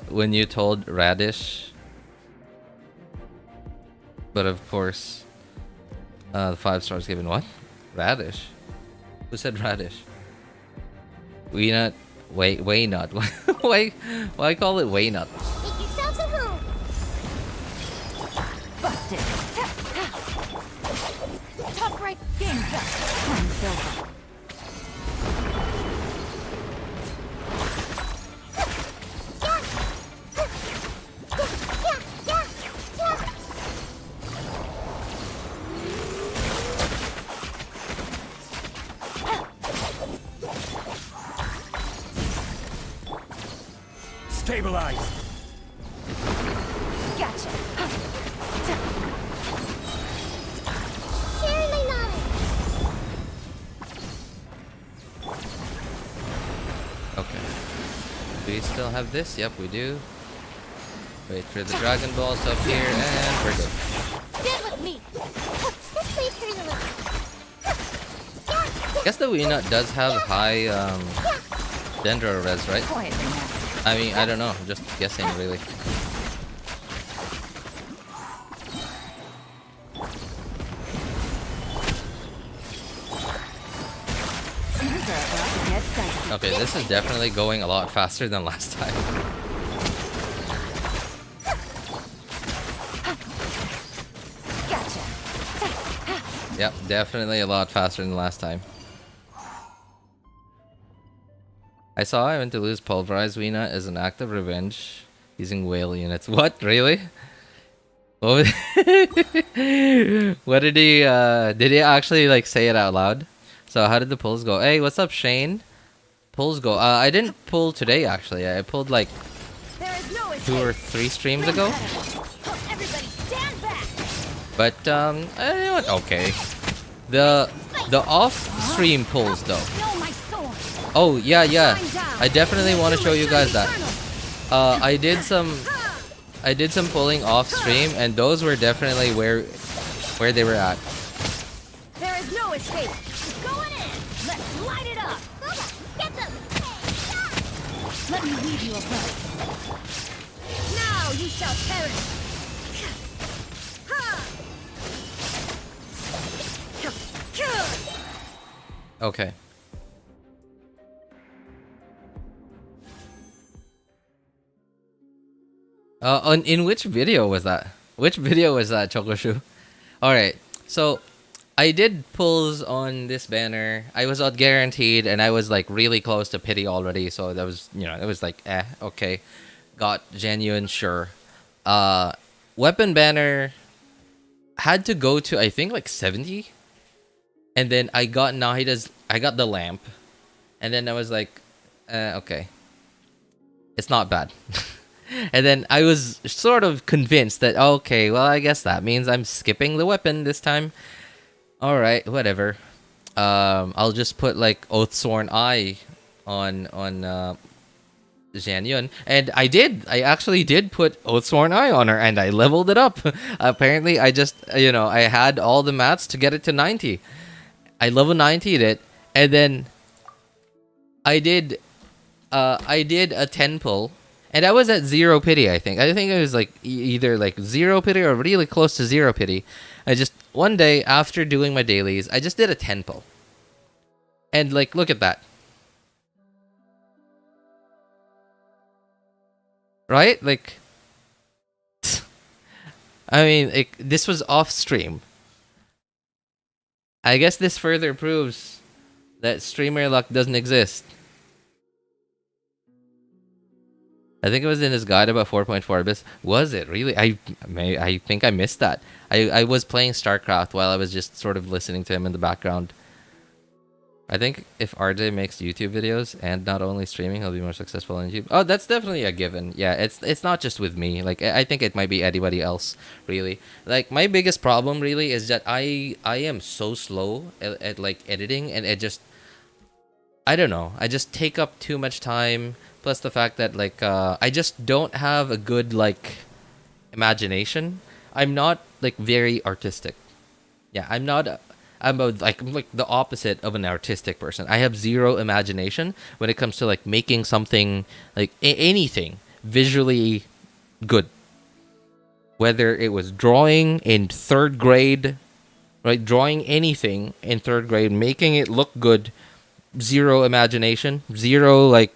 when you told Radish. But of course, the 5 stars given what? Radish. Who said Radish? We not. Way not. Why call it way not? Make yourselves at home. Busted. Top right. Game's up. Time's over. Stabilize. Gotcha. Sharing my knowledge. Okay. Do we still have this? Yep, we do. Wait for the Dragon Balls up here, and we're good. Stand with me. This way turns a little. I guess the Wii Nut does have high Dendro res, right? Quietly now. I mean, I don't know. I'm just guessing, really. Things are about to get dicey. Okay, this is definitely going a lot faster than last time. Gotcha. Yep, definitely a lot faster than last time. I saw I went to lose pulverized Weena as an act of revenge using whale units. What? Really? What, what did he actually like say it out loud? So how did the pulls go? Hey, what's up, Shane? Pulls go. I didn't pull today actually. I pulled like There is no 2 or escape. 3 streams ago. Everybody stand back. But you know what? Okay. The off stream pulls though. No, my sword. Oh yeah, yeah. I definitely want to show you guys that. I did some pulling off stream, and those were definitely where they were at. There is no escape. Going in. Let's light it up. Get them. Let me weave you a web. Now you shall perish. Okay. In which video was that? Which video was that, Chokoshu? Alright, so I did pulls on this banner. I was out guaranteed, and I was like really close to pity already, so that was, you know, it was like, okay. Got genuine, sure. Weapon banner had to go to, I think, like 70. And then I got I got the lamp. And then I was like, okay. It's not bad. And then I was sort of convinced that, okay, well, I guess that means I'm skipping the weapon this time. Alright, whatever. I'll just put, like, Oathsworn Eye on Xianyun. And I actually did put Oathsworn Eye on her, and I leveled it up. Apparently, I just, you know, I had all the mats to get it to 90. I level 90'd it, and then I did a 10 pull. And I was at 0 pity, I think. I think it was like either like 0 pity or really close to 0 pity. I just, one day after doing my dailies, I just did a 10 pull. And like, look at that. Right? Like, I mean, this was off stream. I guess this further proves that streamer luck doesn't exist. I think it was in his guide about 4.4 abyss. Was it really? I think I missed that. I was playing StarCraft while I was just sort of listening to him in the background. I think if RJ makes YouTube videos and not only streaming, he'll be more successful on YouTube. Oh, that's definitely a given. Yeah, it's not just with me. Like, I think it might be anybody else, really. Like, my biggest problem really is that I am so slow at like editing, and it just, I don't know. I just take up too much time. Plus the fact that like I just don't have a good like imagination. I'm not like very artistic. Yeah, I'm not. I'm like the opposite of an artistic person. I have 0 imagination when it comes to like making something like anything visually good. Whether it was drawing in 3rd grade, right? Drawing anything in 3rd grade, making it look good. 0 imagination, 0 like.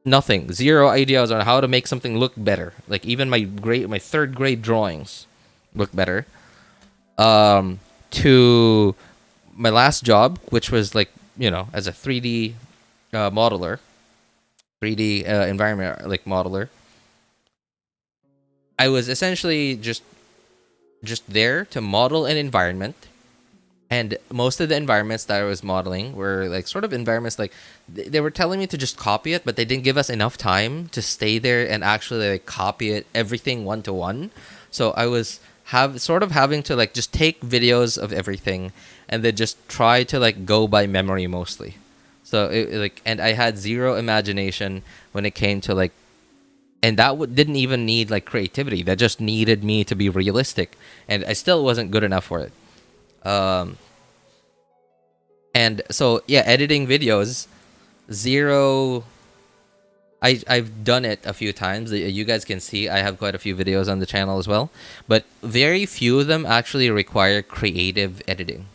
Nothing. 0 ideas on how to make something look better. Like even my 3rd grade drawings look better. To my last job, which was like, you know, as a 3D modeler, 3D environment like modeler. I was essentially just there to model an environment. And most of the environments that I was modeling were like sort of environments like they were telling me to just copy it, but they didn't give us enough time to stay there and actually like copy it everything 1-to-1. So I was having to like just take videos of everything and then just try to like go by memory mostly. So and I had 0 imagination when it came to like, and that didn't even need like creativity. That just needed me to be realistic, and I still wasn't good enough for it. And so yeah, editing videos, zero. I've done it a few times. You guys can see I have quite a few videos on the channel as well, but very few of them actually require creative editing.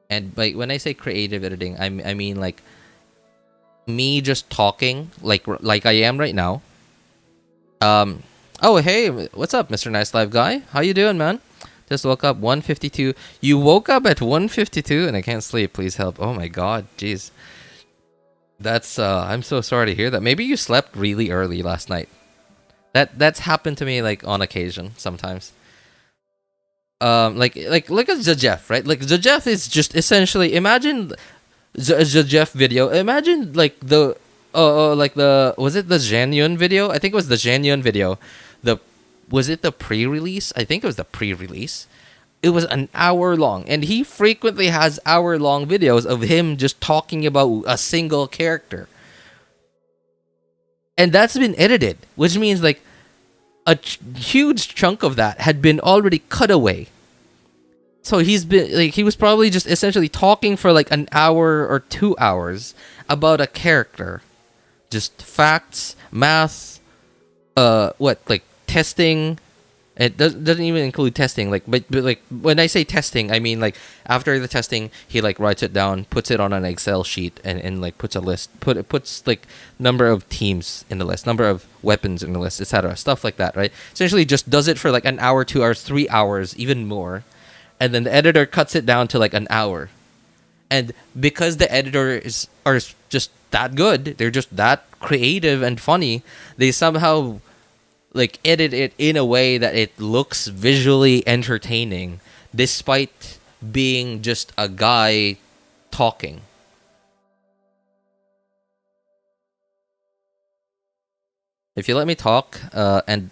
And when I say creative editing, I mean like me just talking like I am right now. Oh hey, what's up, Mr. Nice Live Guy? How you doing, man? Just woke up 1:52. You woke up at 1:52 and I can't sleep. Please help. Oh my god, jeez. That's I'm so sorry to hear that. Maybe you slept really early last night. That's happened to me like on occasion sometimes. Like look at Jeff, right? Like Jeff is just essentially, imagine the Jeff video. Imagine like the was it the Xianyun video? I think it was the Xianyun video. Was it the pre-release? I think it was the pre-release. It was an hour long, and he frequently has hour-long videos of him just talking about a single character. And that's been edited, which means like a huge chunk of that had been already cut away. So he was probably just essentially talking for like an hour or 2 hours about a character. Just facts, math, like testing. It doesn't even include testing. Like, but like when I say testing, I mean like after the testing, he like writes it down, puts it on an Excel sheet, and like puts a list. Puts like number of teams in the list, number of weapons in the list, etc. Stuff like that, right? Essentially, just does it for like an hour, 2 hours, 3 hours, even more, and then the editor cuts it down to like an hour. And because the editors are just that good, they're just that creative and funny, they somehow like edit it in a way that it looks visually entertaining despite being just a guy talking. If you let me talk and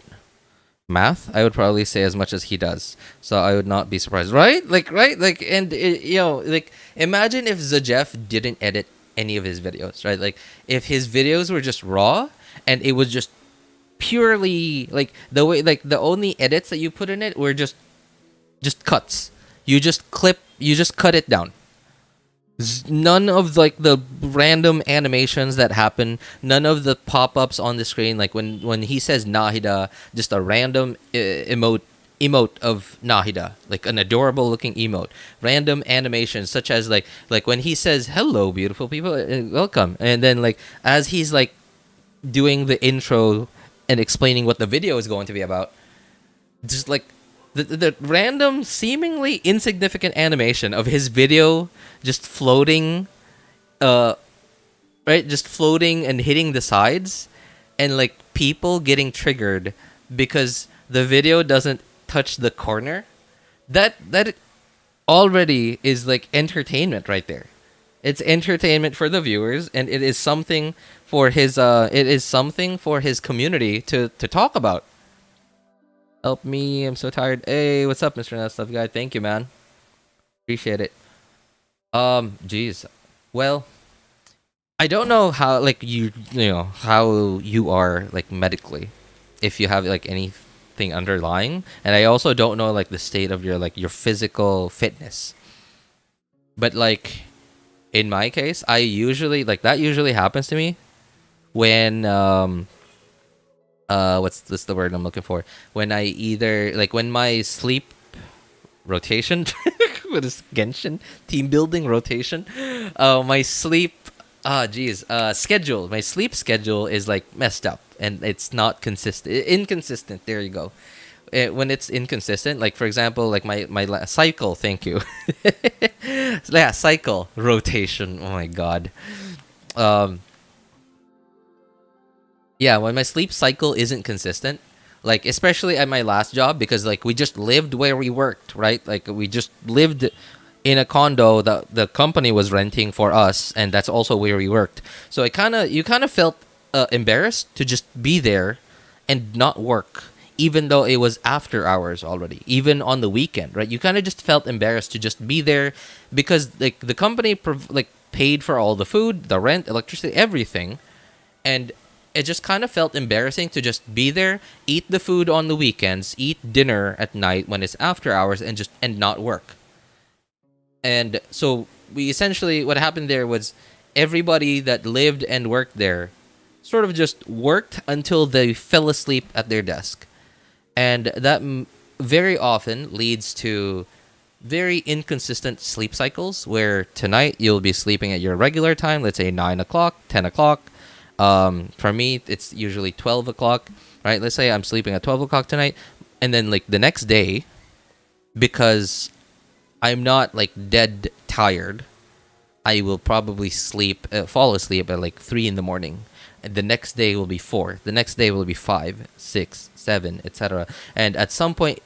math, I would probably say as much as he does, so I would not be surprised, right? And like imagine if Zajeff didn't edit any of his videos, right? Like if his videos were just raw and it was just purely like the way, like the only edits that you put in it were just cuts. You just cut it down. None of like the random animations that happen, none of the pop-ups on the screen, like when he says Nahida, just a random emote of Nahida, like an adorable looking emote. Random animations such as like when he says hello beautiful people, welcome, and then like as he's like doing the intro and explaining what the video is going to be about, just like the random, seemingly insignificant animation of his video just floating, right? Just floating and hitting the sides, and like people getting triggered because the video doesn't touch the corner. That already is like entertainment right there. It's entertainment for the viewers, and it is something for his community to talk about. Help me, I'm so tired. Hey, what's up, Mr. Nice Stuff Guy? Thank you, man. Appreciate it. Geez. Well, I don't know how like you know how you are like medically, if you have like anything underlying, and I also don't know like the state of your physical fitness. But like in my case, I usually that usually happens to me when what's the word I'm looking for? When I either like when my sleep rotation what is Genshin team building rotation? My sleep schedule. My sleep schedule is like messed up and it's not inconsistent. There you go. When it's inconsistent, like for example, like my cycle. Thank you. Yeah, cycle rotation. Oh my god. Yeah, when my sleep cycle isn't consistent, like especially at my last job, because like we just lived where we worked, right? Like we just lived in a condo that the company was renting for us, and that's also where we worked. So you kind of felt embarrassed to just be there and not work, even though it was after hours already, even on the weekend, right? You kind of just felt embarrassed to just be there because like the company paid for all the food, the rent, electricity, everything, and it just kind of felt embarrassing to just be there, eat the food on the weekends, eat dinner at night when it's after hours, and not work. And so we essentially, what happened there was, everybody that lived and worked there sort of just worked until they fell asleep at their desk. And that very often leads to very inconsistent sleep cycles where tonight you'll be sleeping at your regular time, let's say 9 o'clock, 10 o'clock. For me, it's usually 12 o'clock, right? Let's say I'm sleeping at 12 o'clock tonight. And then like the next day, because I'm not like dead tired, I will probably fall asleep at like 3 in the morning. And the next day will be 4. The next day will be 5, 6, 7, etc. And at some point,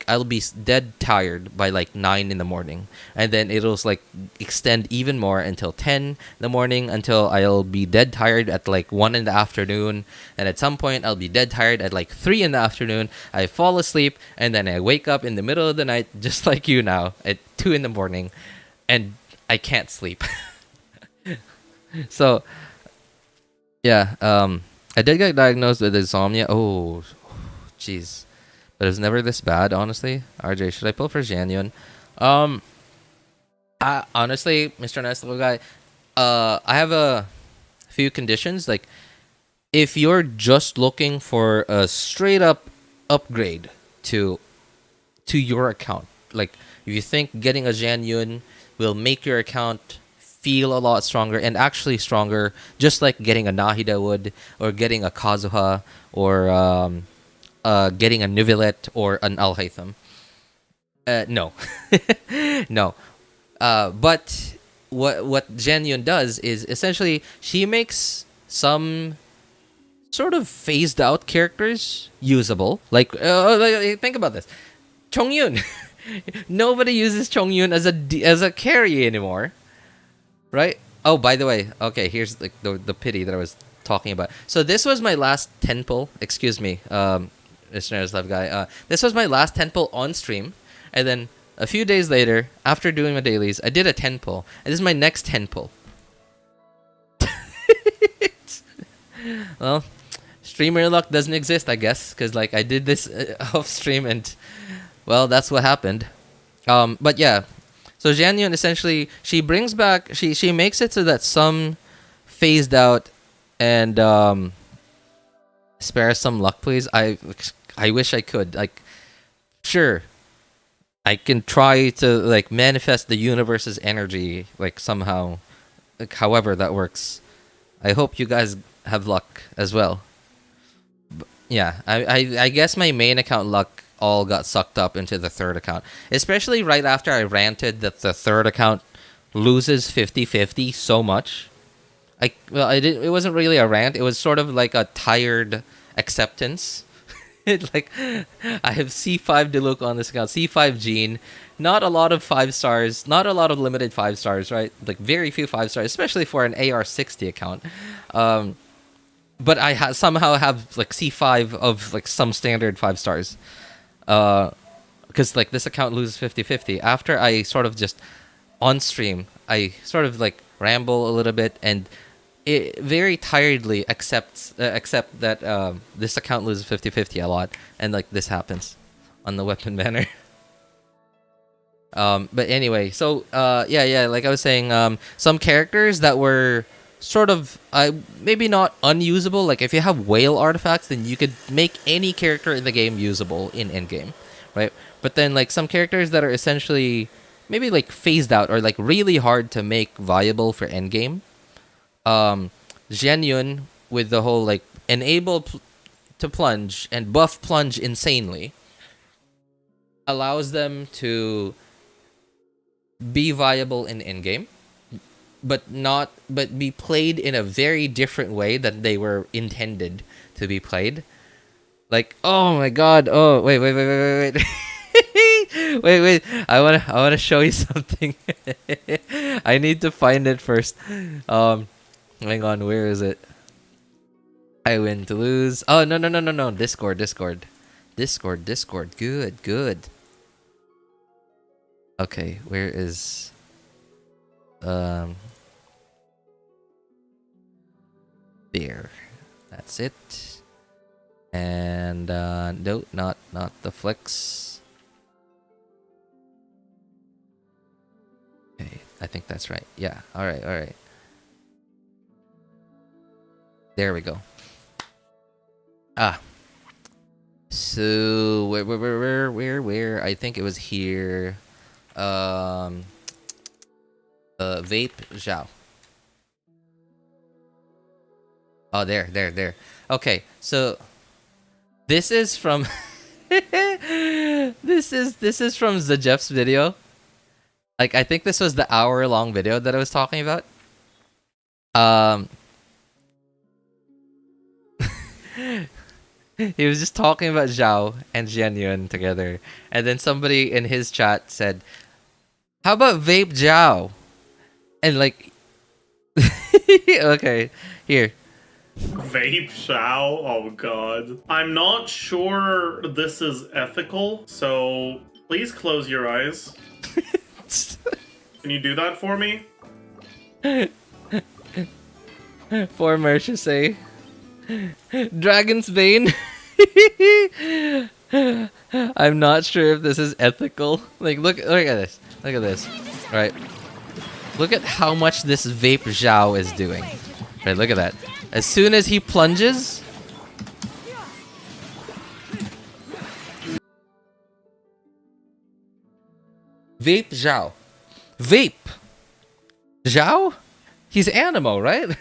I'll be dead tired by like 9 in the morning, and then it'll like extend even more until 10 in the morning, until I'll be dead tired at like 1 in the afternoon. And at some point, I'll be dead tired at like 3 in the afternoon. I fall asleep, and then I wake up in the middle of the night, just like you now, at 2 in the morning, and I can't sleep. So. Yeah, I did get diagnosed with insomnia. Oh, jeez. But it was never this bad, honestly. RJ, should I pull for Xianyun? Honestly, Mr. Nice Little Guy, I have a few conditions. Like, if you're just looking for a straight up upgrade to your account, like, if you think getting a Xianyun will make your account feel a lot stronger, and actually stronger, just like getting a Nahida would, or getting a Kazuha, or getting a Nivelet or an Al-Haytham. No. No. But what Xianyun does is essentially she makes some sort of phased out characters usable. Like, think about this. Chongyun. Nobody uses Chongyun as a carry anymore. Right? Oh, by the way, okay, here's like the pity that I was talking about. So this was my last 10 pull. Excuse me, listeners, love guy. This was my last 10 pull on stream, and then a few days later, after doing my dailies, I did a 10 pull, and this is my next 10 pull. Well, streamer luck doesn't exist, I guess, because like I did this off stream, and well, that's what happened. But yeah. So Xianyun essentially she brings back she makes it so that some phased out and spare some luck, please. I wish I could. Like, sure, I can try to like manifest the universe's energy like somehow, like however that works. I hope you guys have luck as well. Yeah, I guess my main account luck all got sucked up into the third account, especially right after I ranted that the third account loses 50-50 so much. It wasn't really a rant, it was sort of like a tired acceptance. Like, I have C5 Diluc on this account, C5 Gene, not a lot of 5 stars, not a lot of limited 5 stars, right? Like very few 5 stars, especially for an AR60 account. But I somehow have like C5 of like some standard 5 stars. Because like this account loses 50-50 after I sort of just on stream I sort of like ramble a little bit and it very tiredly accept that this account loses 50-50 a lot, and like this happens on the weapon banner. But anyway, so yeah, like I was saying, some characters that were sort of maybe not unusable. Like if you have whale artifacts, then you could make any character in the game usable in endgame, right? But then like some characters that are essentially maybe like phased out or like really hard to make viable for endgame. Xianyun with the whole like enable to plunge and buff plunge insanely allows them to be viable in endgame, but be played in a very different way than they were intended to be played. Like, oh my god, oh wait. wait, I wanna show you something. I need to find it first. Hang on, where is it? I win to lose. Oh no. Discord. Good. Okay, where is there. That's it. And no, not the flicks. Okay, I think that's right. Yeah, alright. There we go. Ah. So where? I think it was here. Vape Xiao. Oh, there. Okay, so this is from this is from the Jeff's video. Like, I think this was the hour-long video that I was talking about. He was just talking about Xiao and Xianyun together, and then somebody in his chat said, "How about Vape Xiao?" And like, okay, here. Vape Xiao? Oh god. I'm not sure this is ethical, so please close your eyes. Can you do that for me? For Mercia say, Dragon's Bane. I'm not sure if this is ethical. Like, look at this. Look at this. Right. Look at how much this Vape Xiao is doing. Right, look at that. As soon as he plunges, Vape Xiao. Vape Xiao? He's Animo, right?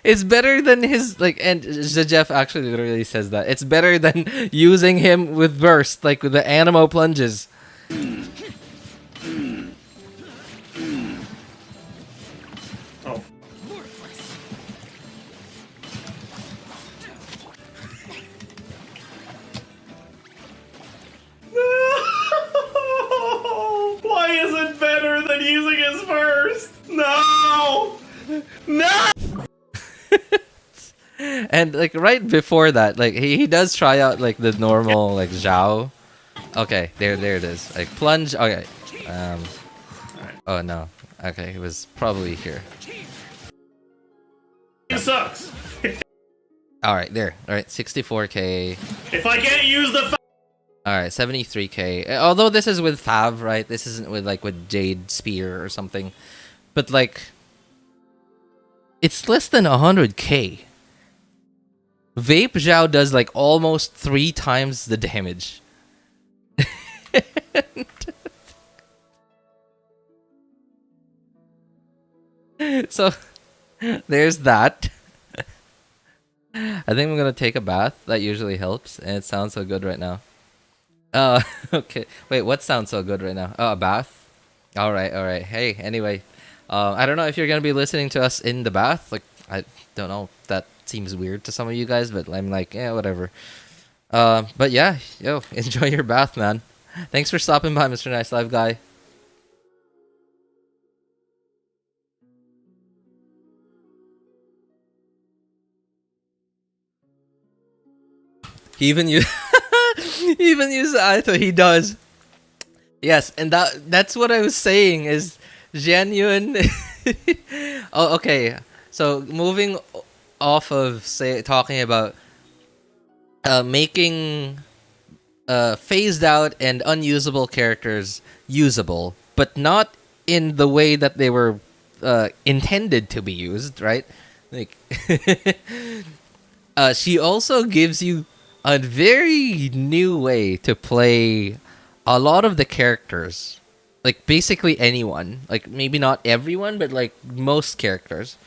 It's better than his, like, and Jeff actually literally says that it's better than using him with burst, like with the Animo plunges. Oh. Why is it better than using his first? No! No! And like right before that, like he does try out like the normal like Xiao. Okay, there it is. Like plunge. Okay. Oh no. Okay, it was probably here. It sucks. All right, there. All right, 64k. If I can't use the All right, 73k. Although this is with Fav, right? This isn't with like with Jade Spear or something. But like, it's less than 100k. Vape Xiao does like almost 3 times the damage. So there's that. I think I'm gonna take a bath. That usually helps, and it sounds so good right now. Okay. Wait, what sounds so good right now? Oh, a bath? Alright. Hey, anyway. I don't know if you're gonna be listening to us in the bath. Like, I don't know. That seems weird to some of you guys, but I'm like, yeah, whatever. But yeah, yo, enjoy your bath, man. Thanks for stopping by, Mr. Nice Live Guy. He even use Aito, he does. Yes, and that's what I was saying is Xianyun. Oh, okay. So moving off of talking about making phased out and unusable characters usable, but not in the way that they were intended to be used, right? Like, she also gives you a very new way to play a lot of the characters. Like, basically anyone. Like, maybe not everyone, but like most characters.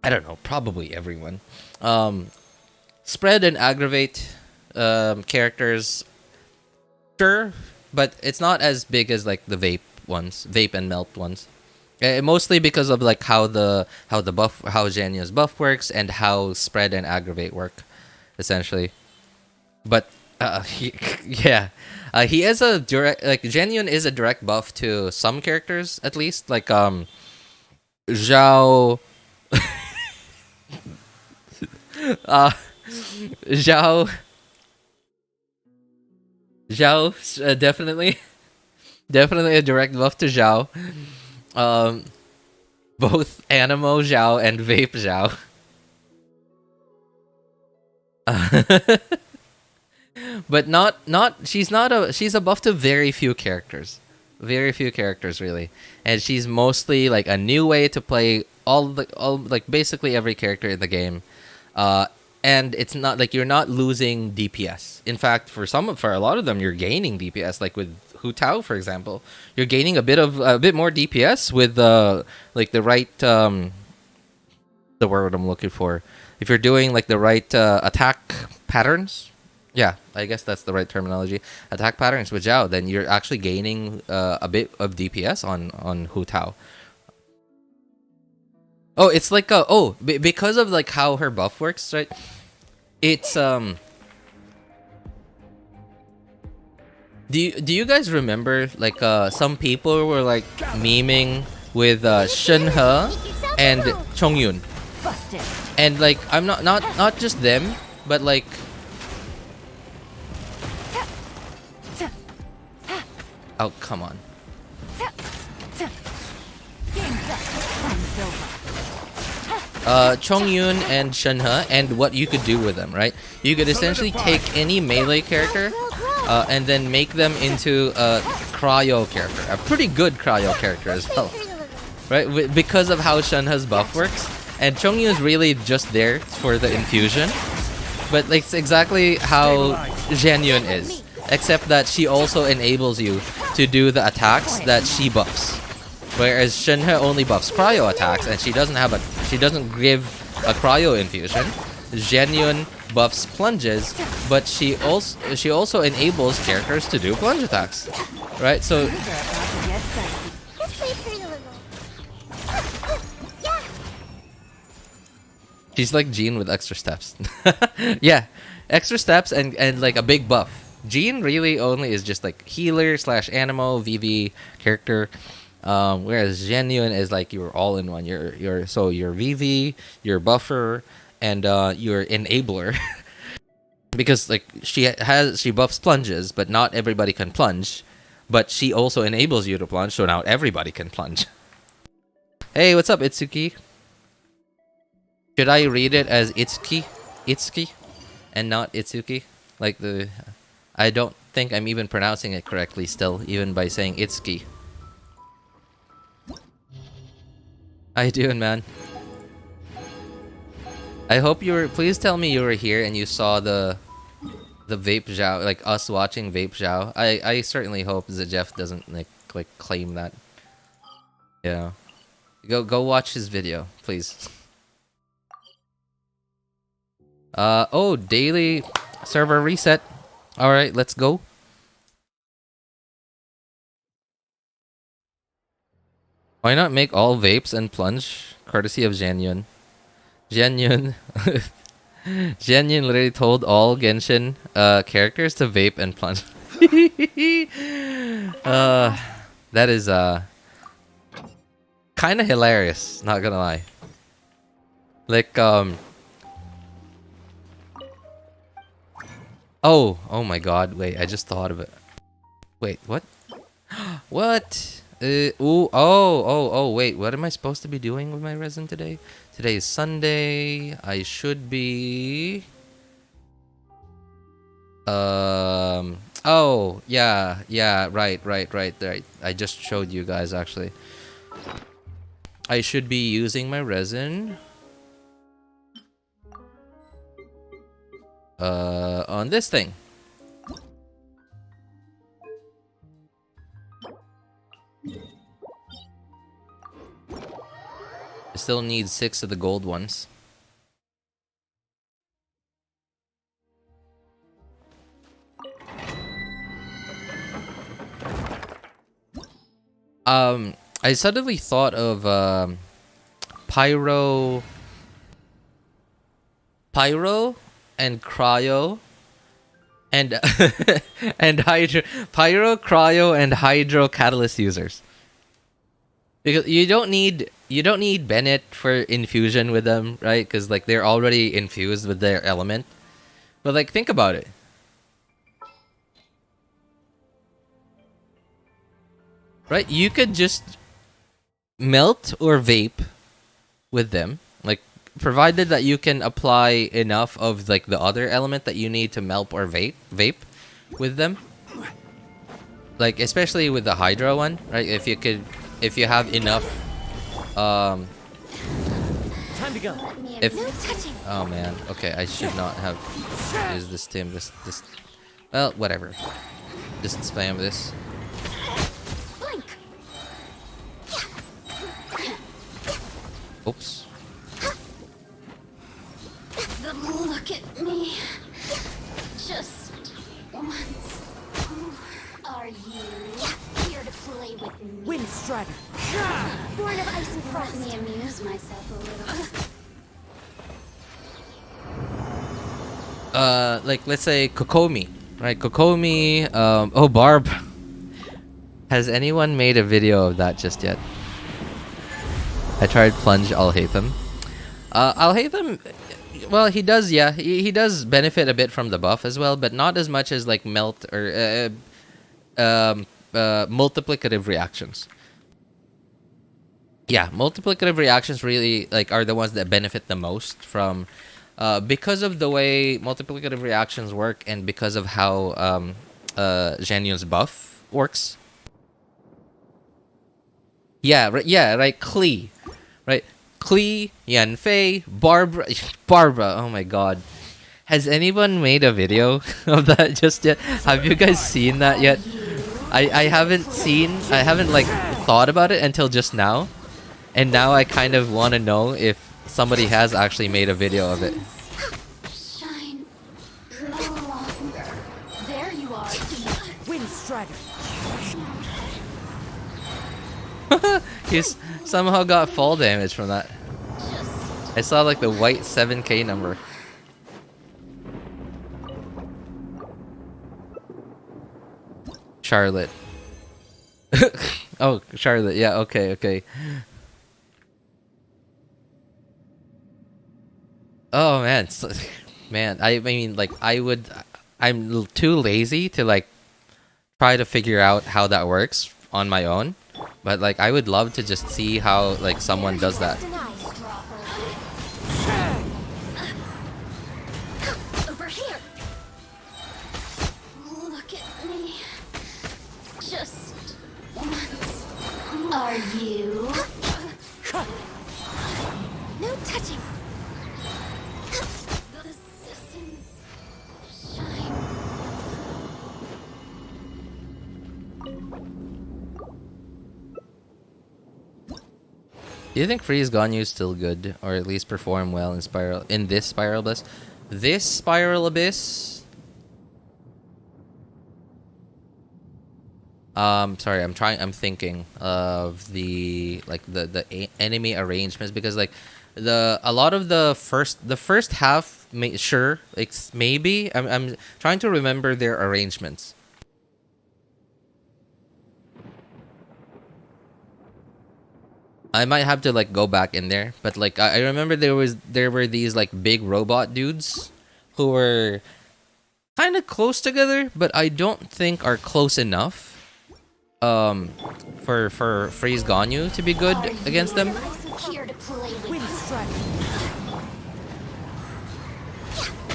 I don't know, probably everyone. Spread and aggravate characters, sure, but it's not as big as like the vape and melt ones. Mostly because of like how Xianyun's buff works and how spread and aggravate work, essentially. But he is a direct, like Xianyun is a direct buff to some characters at least, like Xiao. Xiao, definitely a direct buff to Xiao. Both Animo Xiao and Vape Xiao. But she's a buff to very few characters. Very few characters really. And she's mostly like a new way to play all like basically every character in the game. And it's not like you're not losing DPS. In fact, for a lot of them you're gaining DPS, like with Hu Tao, for example. You're gaining a bit more DPS with like the right the word I'm looking for. If you're doing like the right attack patterns, yeah, I guess that's the right terminology. Attack patterns with Zhao, then you're actually gaining a bit of DPS on Hu Tao. Oh, it's like because of like how her buff works, right? It's Do you guys remember like some people were like memeing with Shenhe and Chongyun, Busted. and like I'm not just them, but like oh come on. Chongyun and Shenhe, and what you could do with them, right? You could essentially take any melee character and then make them into a cryo character, a pretty good cryo character as well, right? Because of how Shenhe's buff works, and Chongyun is really just there for the infusion, but like, it's exactly how Xianyun is, except that she also enables you to do the attacks that she buffs. Whereas Shenhe only buffs cryo attacks, and she doesn't give a cryo infusion. Xianyun buffs plunges, but she also enables characters to do plunge attacks, right? So Just wait for you a little. Yeah. she's like Jean with extra steps. Yeah, extra steps and like a big buff. Jean really only is just like healer / animal VV character. Whereas Xianyun is like you're all in one. You're VV, your buffer, and your enabler. Because like she buffs plunges, but not everybody can plunge. But she also enables you to plunge, so now everybody can plunge. Hey, what's up, Itsuki? Should I read it as Itsuki, and not Itsuki? Like I don't think I'm even pronouncing it correctly still, even by saying Itsuki. How you doing, man? I hope you were. Please tell me you were here and you saw the vape Zhao, like us watching vape Zhao. I certainly hope that Jeff doesn't like claim that. Yeah, go watch his video, please. Oh, daily server reset. All right, let's go. Why not make all vapes and plunge? Courtesy of Xianyun. Xianyun literally told all Genshin characters to vape and plunge. That is kind of hilarious, not gonna lie. Like oh my god, wait, I just thought of it. Wait, what? What? Wait, what am I supposed to be doing with my resin today? Today is Sunday. I should be oh, yeah, right. I just showed you guys actually. I should be using my resin on this thing. I still need 6 of the gold ones. I suddenly thought of pyro and cryo and and cryo and hydro catalyst users. Because you don't need Bennett for infusion with them, right? Because like they're already infused with their element. But like think about it. Right? You could just melt or vape with them. Like provided that you can apply enough of like the other element that you need to melt or vape with them. Like especially with the Hydra one, right? If you have enough, Time to go. if oh man, okay, I should not have used this Tim. This well, whatever. Just spam this. Blink. Oops. Look at me. Just once. Are you here to play with me? Wind Strider. Born of ice and frost. Let me amuse myself a little. Like let's say Kokomi, right? Kokomi. Oh, Barb. Has anyone made a video of that just yet? I tried plunge. I'll hate them. I'll hate them. Well, he does. Yeah, he does benefit a bit from the buff as well, but not as much as like melt or multiplicative reactions. Yeah, multiplicative reactions really like are the ones that benefit the most from because of the way multiplicative reactions work and because of how Xianyun's buff works. Yeah, right. Yeah, right. Klee, right. Klee, Yanfei, Barbara. Oh my god. Has anyone made a video of that just yet? Have you guys seen that yet? I haven't like thought about it until just now. And now I kind of want to know if somebody has actually made a video of it. Shine no longer. There you are. Wind Strider. He's somehow got fall damage from that. I saw like the white 7k number. Charlotte. Oh, Charlotte. Yeah, okay. Oh man, man. I mean, like, I'm too lazy to like try to figure out how that works on my own. But like, I would love to just see how like someone does that. Over here. Look at me. Just once. Are you? No touching. The systems shine. Do you think Freeze Ganyu is still good, or at least perform well in this Spiral Abyss? This Spiral Abyss. Sorry, I'm thinking of the enemy arrangements because like a lot of the first half sure it's maybe I'm trying to remember their arrangements. I might have to like go back in there, but like I remember there were these like big robot dudes who were kind of close together, but I don't think are close enough for Freeze Ganyu to be good against them. Here to play with. Wind Strider.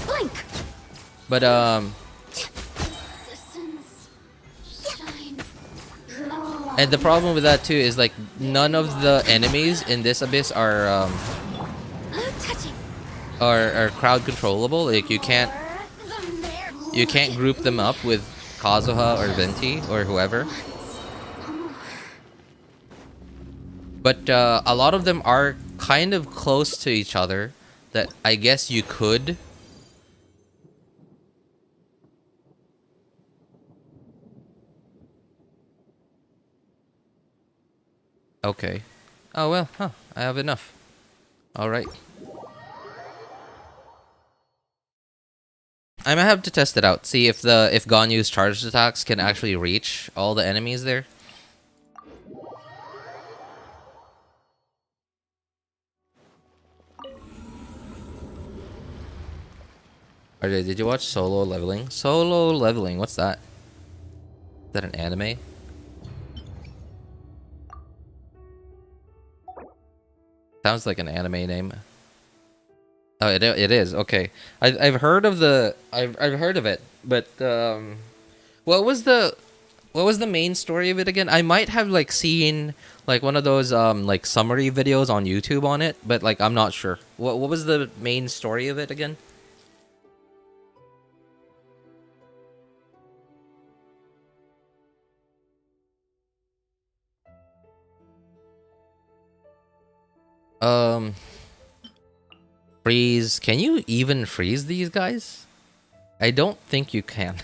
Blink. But Systems shine. No. and the problem with that too is like none of the enemies in this abyss are No touching. are crowd controllable. Like you can't group them up with Kazuha or Venti or whoever. But a lot of them are kind of close to each other that I guess you could. Okay. Oh well, huh. I have enough. Alright. I might have to test it out. See if Ganyu's charged attacks can actually reach all the enemies there. Okay, did you watch Solo Leveling? Solo Leveling, what's that? Is that an anime? Sounds like an anime name. Oh, it is. Okay. I've heard of the I've heard of it, but what was the main story of it again? I might have like seen like one of those like summary videos on YouTube on it, but like I'm not sure. What was the main story of it again? Um Freeze. Can you even freeze these guys? I don't think you can.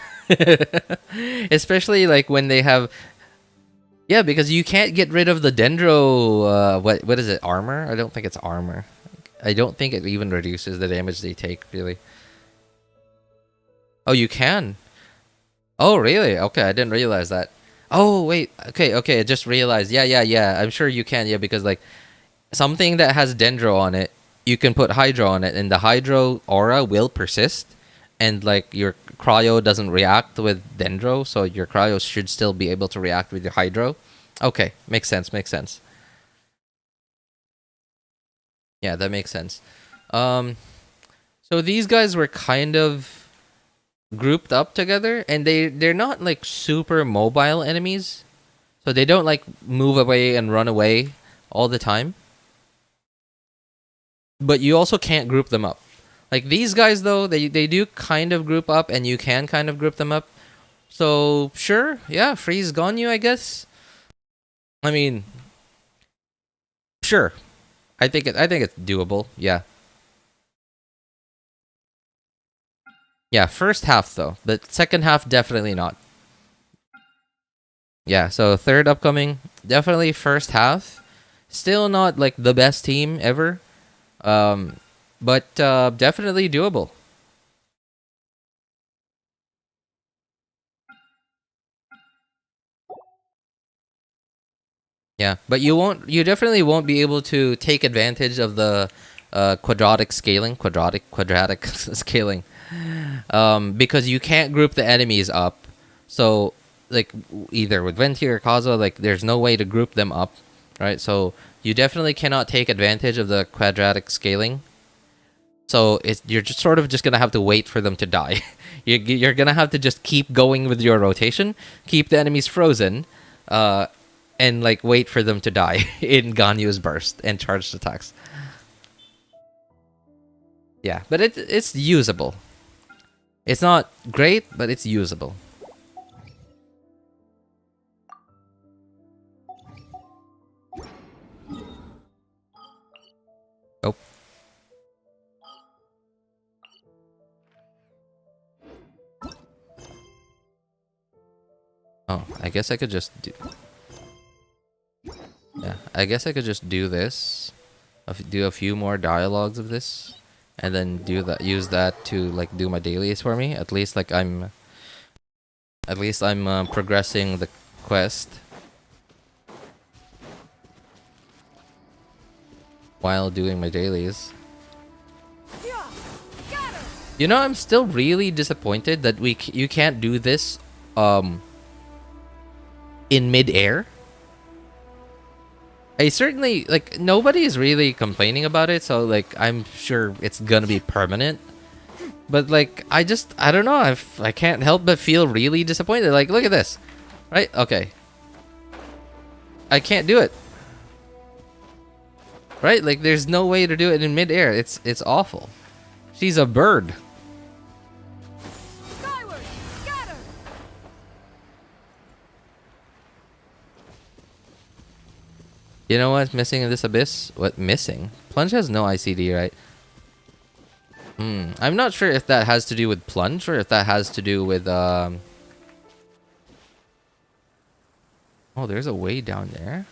Especially like when they have. Yeah, because you can't get rid of the dendro what is it? Armor? I don't think it's armor. I don't think it even reduces the damage they take, really. Oh, you can. Oh, really? Okay, I didn't realize that. Oh, wait. Okay, I just realized. Yeah. I'm sure you can. Yeah, because like something that has dendro on it, you can put hydro on it, and the hydro aura will persist, and like your cryo doesn't react with dendro, so your cryo should still be able to react with your hydro. Okay, makes sense. Yeah, that makes sense. So these guys were kind of grouped up together, and they're not like super mobile enemies, so they don't like move away and run away all the time. But you also can't group them up. Like these guys though, they do kind of group up, and you can kind of group them up. So sure, yeah, freeze Ganyu, I guess. I mean, sure. I think it's doable. Yeah. Yeah, first half though, but second half definitely not. Yeah, so third upcoming, definitely first half. Still not like the best team ever. But definitely doable. Yeah, but you definitely won't be able to take advantage of the quadratic scaling, because you can't group the enemies up. So like either with Venti or Kazuha, like there's no way to group them up, right? So you definitely cannot take advantage of the quadratic scaling. So you're just sort of just gonna have to wait for them to die. You're gonna have to just keep going with your rotation, keep the enemies frozen, and like wait for them to die in Ganyu's burst and charged attacks. Yeah, but it's usable. It's not great, but it's usable. Oh. Oh, I guess I could just do... Yeah, I guess I could just do this. Do a few more dialogues of this. And then use that to like do my dailies for me. At least like I'm progressing the quest while doing my dailies. You know, I'm still really disappointed that you can't do this in mid-air. I certainly like nobody is really complaining about it, so like I'm sure it's gonna be permanent. But like I don't know, I can't help but feel really disappointed. Like look at this, right? Okay, I can't do it. Right? Like there's no way to do it in midair. It's awful. She's a bird. Skyward, scatter! You know what's missing in this abyss? What missing? Plunge has no ICD, right? I'm not sure if that has to do with Plunge or if that has to do with Oh, there's a way down there.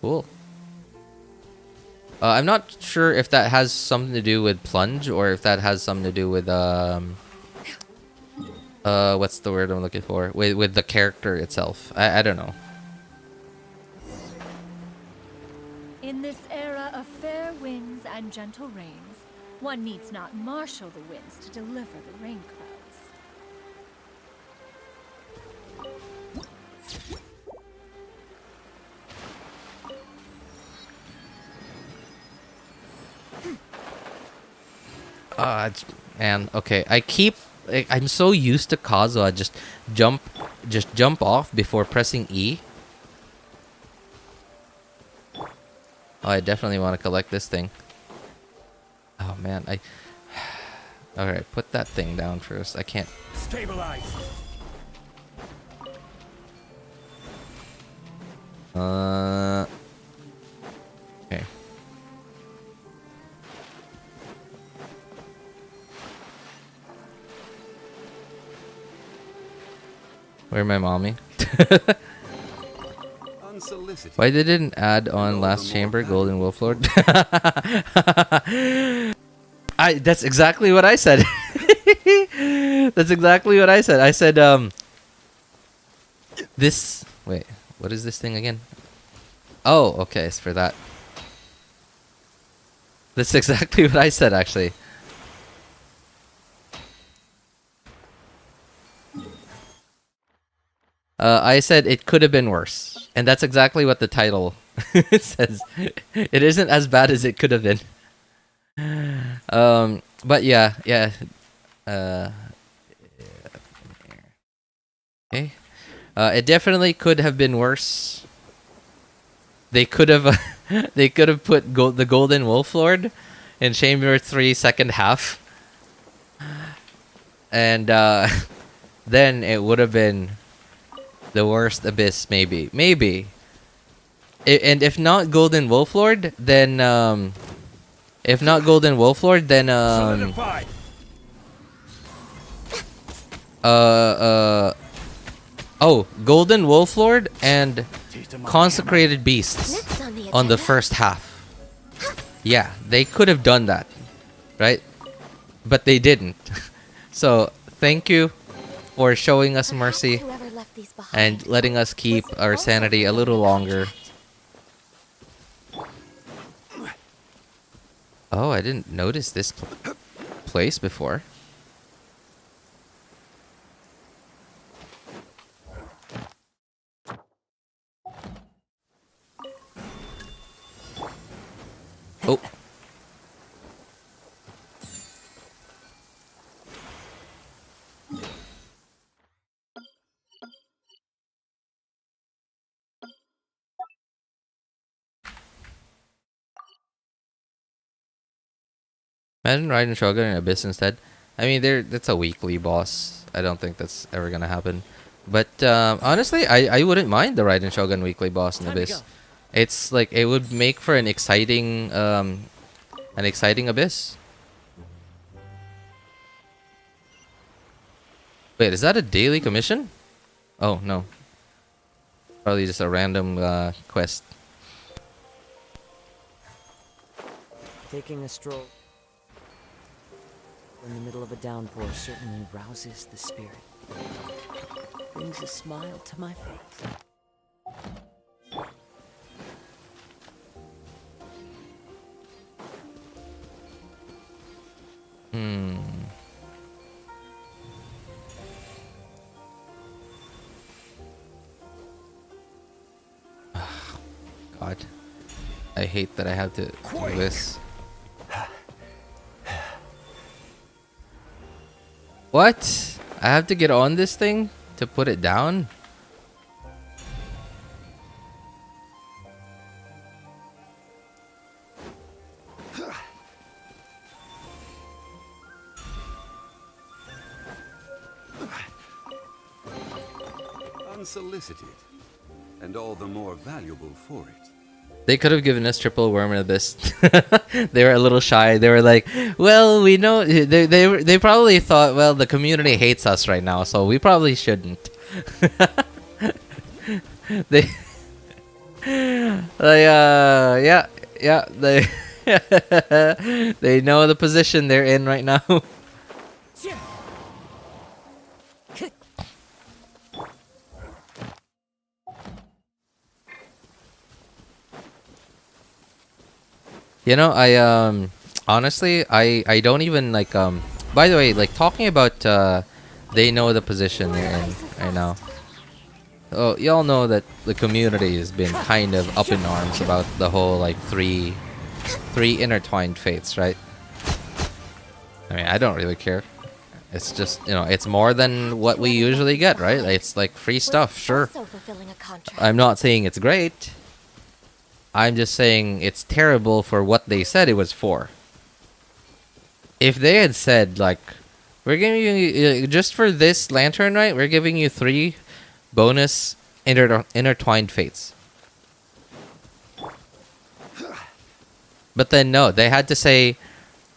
Cool. I'm not sure if that has something to do with Plunge or if that has something to do with what's the word I'm looking for? With the character itself. I don't know. In this era of fair winds and gentle rains, one needs not marshal the winds to deliver the rain clouds. Man, okay. I'm so used to Kazuha just jump off before pressing E. Oh, I definitely want to collect this thing. Oh man, Alright, put that thing down first. I can't. Stabilize. Okay. Where my mommy? Unsolicited. Why they didn't add on last chamber Golden Wolf Lord? That's exactly what I said. That's exactly what I said. I said this. Wait, what is this thing again? Oh, okay, it's for that. That's exactly what I said, actually. I said it could have been worse, and that's exactly what the title says. It isn't as bad as it could have been. But yeah. Okay. It definitely could have been worse. They could have, they could have put the Golden Wolf Lord in Chamber 3 second half, and then it would have been the worst abyss, maybe. And if not Golden Wolf Lord, then Solidify. oh, Golden Wolf Lord and Taste of my Consecrated Beasts Next on the on the agenda. first half. Yeah, they could have done that, right? But they didn't. So thank you for showing us mercy Whoever left these behind. and letting us keep our sanity a little longer. Oh, I didn't notice this place before. Oh. Imagine riding Shogun in Abyss instead. I mean, that's a weekly boss. I don't think that's ever gonna happen. But honestly, I wouldn't mind the Raiden Shogun weekly boss in Abyss. It's like it would make for an exciting Abyss. Wait, is that a daily commission? Oh no, probably just a random quest. Taking a stroll in the middle of a downpour certainly rouses the spirit. Brings a smile to my face. God, I hate that I have to do this. What? I have to get on this thing to put it down? Unsolicited, and all the more valuable for it. They could have given us triple worm in Abyss. They were a little shy. They were like, "Well, we know." They probably thought, "Well, the community hates us right now, so we probably shouldn't." They, yeah, they, they know the position they're in right now. You know, I honestly I don't even like by the way, like talking about they know the position they're in right now. Oh, y'all know that the community has been kind of up in arms about the whole like three intertwined fates, right? I mean, I don't really care. It's just, you know, it's more than what we usually get, right? It's like free stuff, sure. Also fulfilling a contract. I'm not saying it's great. I'm just saying it's terrible for what they said it was for. If they had said, like, we're giving you, just for this lantern, right? We're giving you 3 bonus intertwined fates. But then, no, they had to say,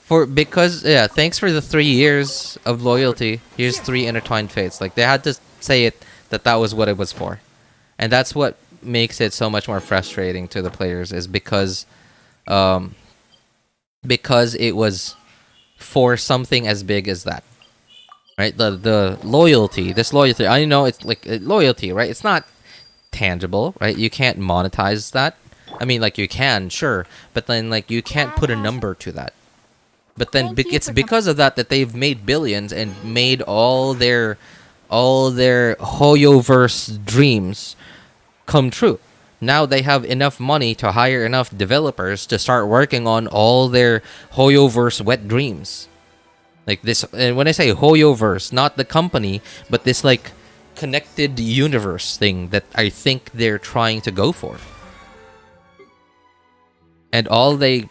thanks for the 3 years of loyalty. Here's 3 intertwined fates. Like, they had to say it that was what it was for. And that's what makes it so much more frustrating to the players, is because it was for something as big as that. Right? The loyalty, this loyalty, I know it's like loyalty, right? It's not tangible, right? You can't monetize that. I mean, like, you can, sure, but then, like, you can't put a number to that. But then it's because of that they've made billions and made all their HOYO-verse dreams come true. Now they have enough money to hire enough developers to start working on all their HOYO-verse wet dreams. Like this, and when I say HOYO-verse, not the company, but this like connected universe thing that I think they're trying to go for. And all they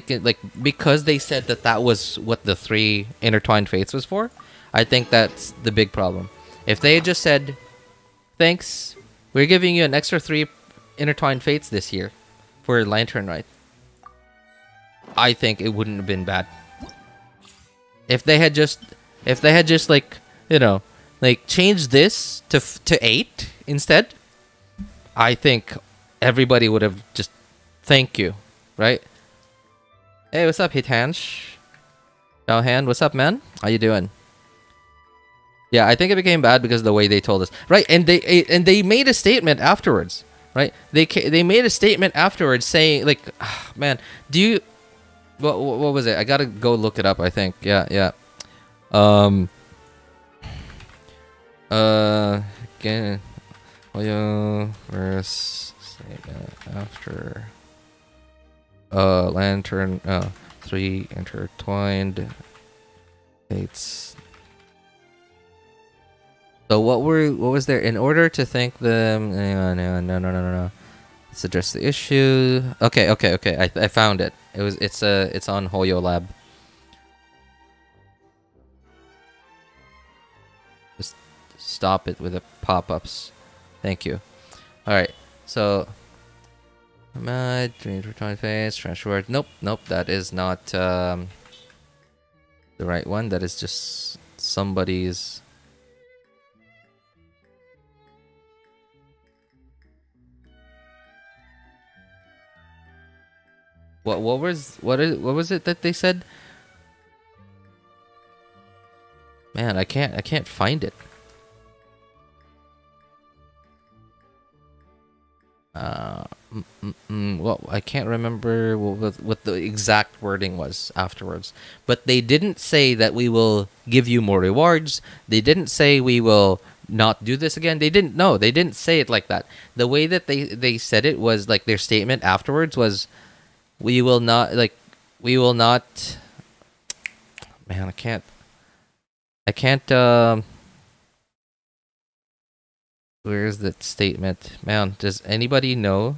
can, like, because they said that was what the 3 intertwined fates was for, I think that's the big problem. If they had just said, thanks, we're giving you an extra 3 intertwined fates this year for Lantern Rite, I think it wouldn't have been bad. If they had just like, you know, like, changed this to 8 instead, I think everybody would have just thank you, right? Hey, what's up, Hitansh? Xiaohan, what's up, man? How you doing? Yeah, I think it became bad because of the way they told us, right? And they made a statement afterwards, right? They made a statement afterwards saying, like, man, do you? What was it? I gotta go look it up. I think, yeah. Again, HOYO-verse statement after. Lantern, 3 intertwined fates. So what was there? In order to thank them, no. Let's address the issue. Okay. I found it. It's on HOYO Lab. Just stop it with the pop-ups. Thank you. All right. So. Dream return phase, transfer. Nope, that is not the right one. That is just somebody's. What was it that they said? Man, I can't find it. Well, I can't remember what the exact wording was afterwards. But they didn't say that we will give you more rewards. They didn't say we will not do this again. They didn't say it like that. The way that they said it was, like, their statement afterwards was, we will not. Man, I can't. Where's that statement? Man, does anybody know?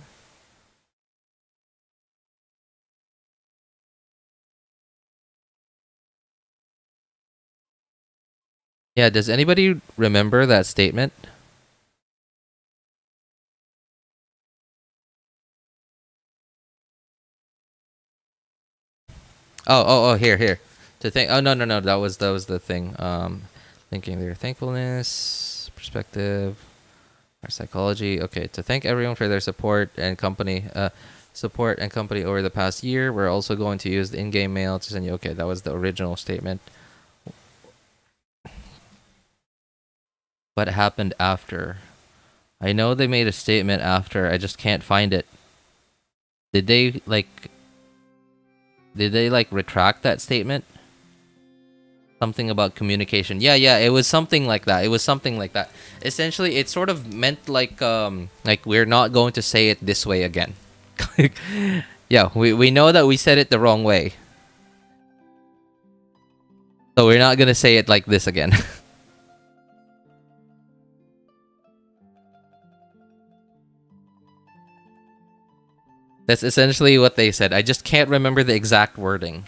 Yeah, does anybody remember that statement? Oh, here. To think. Oh, no. That was the thing. Thinking their thankfulness, perspective, our psychology. Okay, to thank everyone for their support and company over the past year. We're also going to use the in-game mail to send you. Okay, that was the original statement. What happened after? I know they made a statement after. I just can't find it. Did they retract that statement? Something about communication. Yeah, it was something like that. Essentially, it sort of meant like we're not going to say it this way again. Yeah, we know that we said it the wrong way. So we're not gonna say it like this again. That's essentially what they said. I just can't remember the exact wording.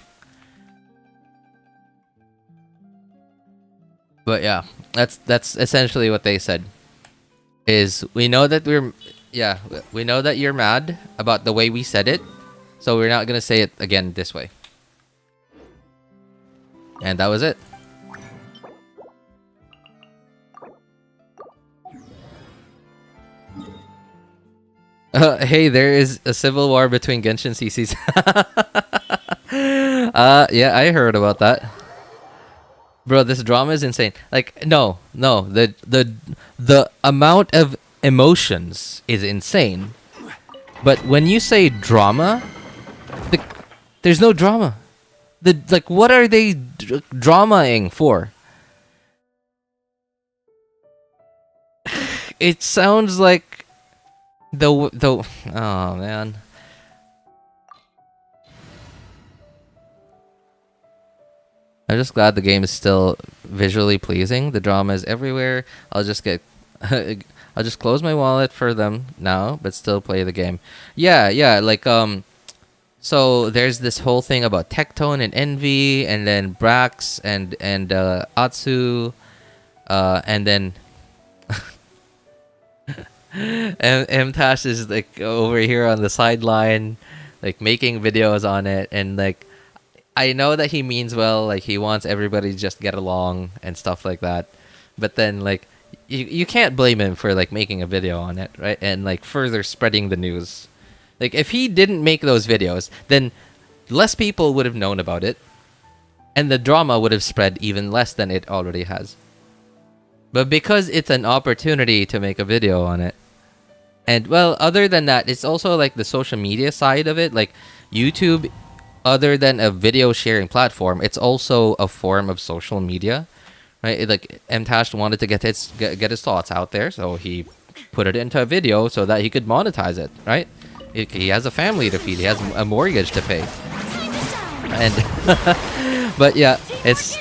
But yeah, that's essentially what they said. Is we know that we know that you're mad about the way we said it, so we're not gonna say it again this way. And that was it. Hey, there is a civil war between Genshin CCs. Yeah, I heard about that. Bro, this drama is insane. Like, no, the amount of emotions is insane. But when you say drama, there's no drama. Like, what are they dramaing for? It sounds like oh man. I'm just glad the game is still visually pleasing. The drama is everywhere. I'll just close my wallet for them now, but still play the game. Yeah, like so there's this whole thing about Tectone and Envy, and then Brax and Atsu, and then Mtash is like over here on the sideline, like making videos on it, and like I know that he means well, like he wants everybody to just get along and stuff like that. But then like you can't blame him for like making a video on it, right? And like further spreading the news. Like if he didn't make those videos, then less people would have known about it, and the drama would have spread even less than it already has. But because it's an opportunity to make a video on it, and well, other than that, it's also like the social media side of it, like YouTube. Other than a video sharing platform, it's also a form of social media, right? Like Mtash wanted to get his thoughts out there, so he put it into a video so that he could monetize it, right? He has a family to feed, he has a mortgage to pay, and but yeah, it's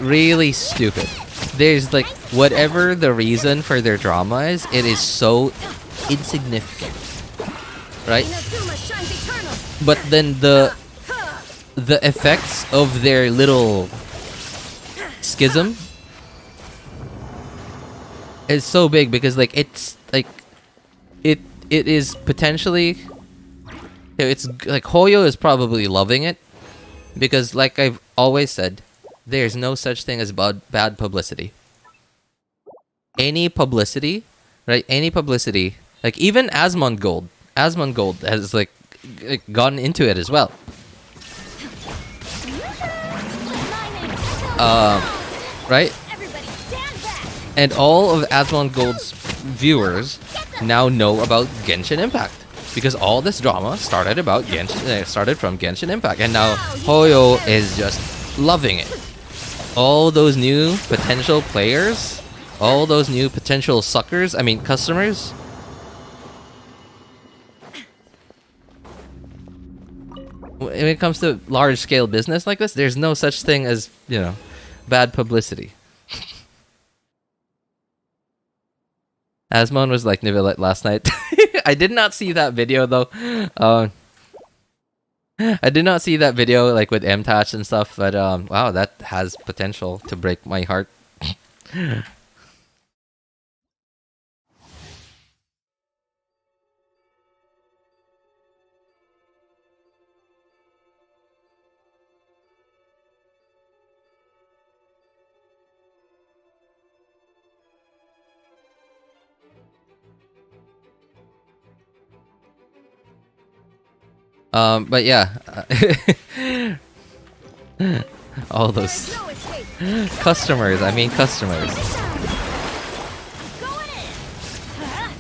really stupid. There's like whatever the reason for their drama is, it is so insignificant, right? But then the effects of their little schism is so big, because like it's like it is potentially, it's like Hoyo is probably loving it, because like I've always said, there's no such thing as bad publicity. Any publicity, right? Any publicity, like even Asmongold has like gotten into it as well. Right? And all of Asmongold's viewers now know about Genshin Impact, because all this drama started from Genshin Impact, and now Hoyo is just loving it. All those new potential players, all those new potential customers. When it comes to large-scale business like this, there's no such thing as, bad publicity. Asmon was like Nivellette last night. I did not see that video, though. I did not see that video, like, with Mtash and stuff, but, wow, that has potential to break my heart. But yeah, all those customers.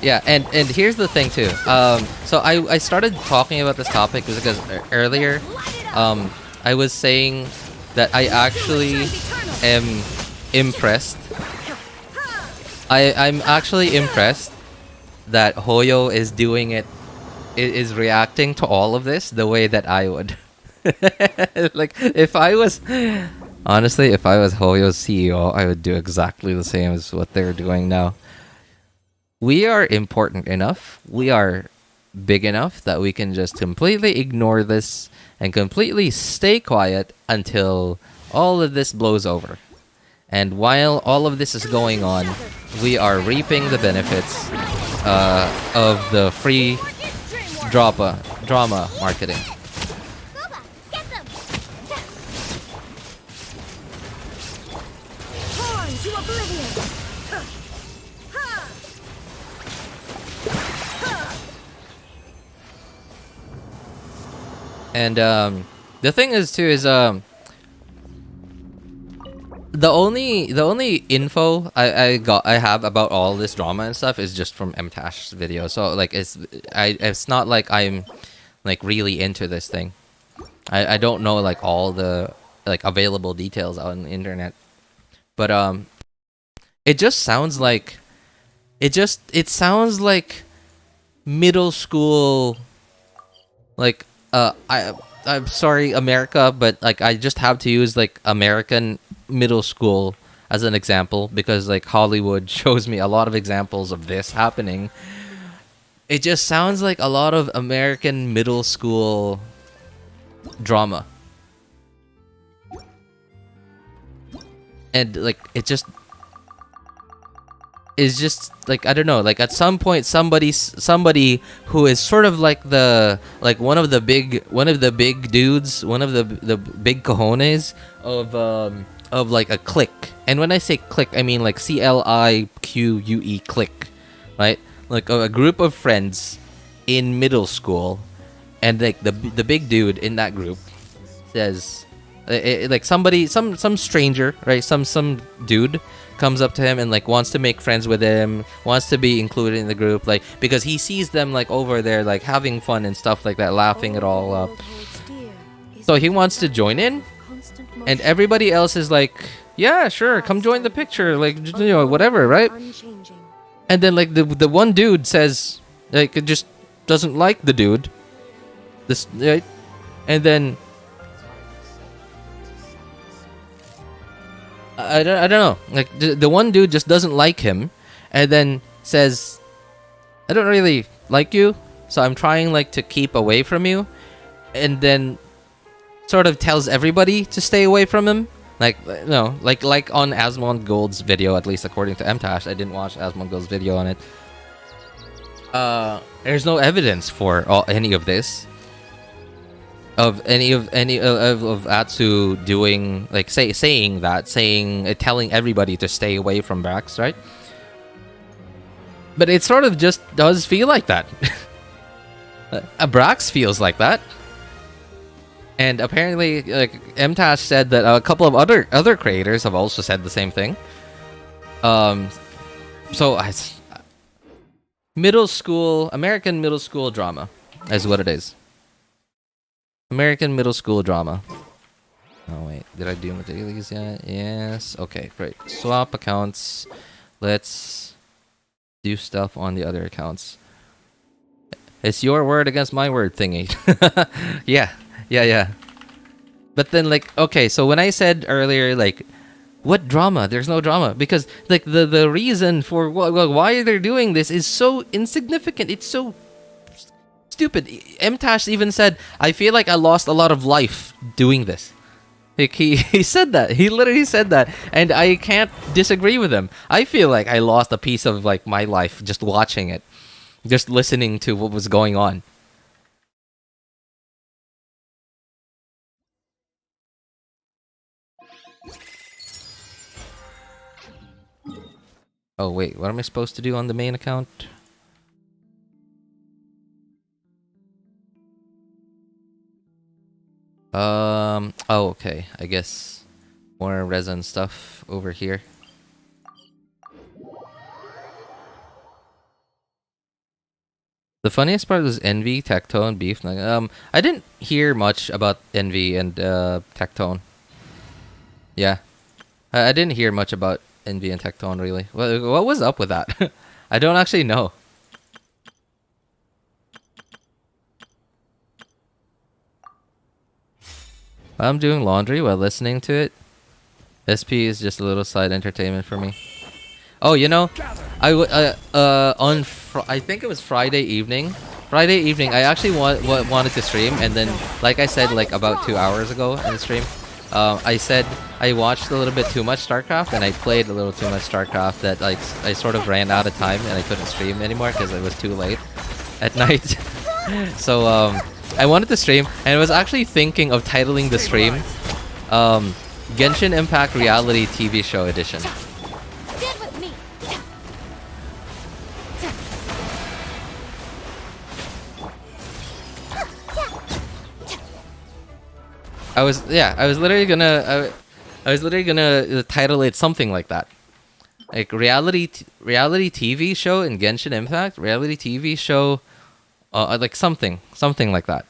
Yeah, and here's the thing too. So I started talking about this topic because earlier, I was saying that I actually am impressed. I'm actually impressed that Hoyo is doing it. Is reacting to all of this the way that I would. Like if I was Honestly, if I was Hoyo's CEO, I would do exactly the same as what they're doing now. We are important enough. We are big enough that we can just completely ignore this and completely stay quiet until all of this blows over. And while all of this is going on, we are reaping the benefits of the free drama marketing. Goba, get them! Torn to oblivion! And the thing is too is the only info I have about all this drama and stuff is just from MTash's video. So like it's not like I'm like really into this thing. I don't know like all the like available details on the internet. But it just sounds like it sounds like middle school, like I'm sorry America, but like I just have to use like American middle school as an example because like Hollywood shows me a lot of examples of this happening. It just sounds like a lot of American middle school drama. And like it just is just like I don't know, like at some point somebody who is sort of like the like one of the big dudes, one of the big cojones of like a clique. And when I say clique, I mean like CLIQUE clique, right? Like a group of friends in middle school, and like the big dude in that group says like somebody, some stranger, right? Some dude comes up to him and like wants to make friends with him, wants to be included in the group, like because he sees them like over there like having fun and stuff like that, laughing it all up. So he wants to join in, and everybody else is like, yeah, sure, come join the picture, like, you know, whatever, right? And then like the one dude says like it just doesn't like the dude, this, right? And then I don't know. Like the one dude just doesn't like him, and then says, "I don't really like you, so I'm trying like to keep away from you," and then sort of tells everybody to stay away from him. Like no, like on Asmond Gold's video, at least according to MTash. I didn't watch Asmond Gold's video on it. There's no evidence for any of this. Of any of Atsu doing like telling everybody to stay away from Brax, right? But it sort of just does feel like that. Brax feels like that, and apparently, like MTash said that a couple of other creators have also said the same thing. So middle school, American middle school drama is what it is. American middle school drama. Oh wait, did I do my dailies yet? Yes. Okay, great. Swap accounts. Let's do stuff on the other accounts. It's your word against my word thingy. Yeah. But then like, okay, so when I said earlier like, what drama? There's no drama because like the reason for why they're doing this is so insignificant. It's so stupid. MTash even said, I feel like I lost a lot of life doing this. Like he said that. He literally said that. And I can't disagree with him. I feel like I lost a piece of like my life just watching it. Just listening to what was going on. Oh wait, what am I supposed to do on the main account? Oh, okay. I guess more resin stuff over here. The funniest part was Envy, Tectone, Beef. I didn't hear much about Envy and Tectone. Yeah, I didn't hear much about Envy and Tectone really. What was up with that? I don't actually know. I'm doing laundry while listening to it. SP is just a little side entertainment for me. Oh, you know, I think it was Friday evening. I actually wanted to stream, and then, like I said, like about 2 hours ago in the stream, I said I watched a little bit too much StarCraft, and I played a little too much StarCraft that like I sort of ran out of time, and I couldn't stream anymore because it was too late at night. So I wanted to stream, and I was actually thinking of titling the stream Genshin Impact Reality TV Show Edition. Get with me. I was literally gonna title it something like that, like reality TV show in Genshin Impact, reality TV show, like something like that.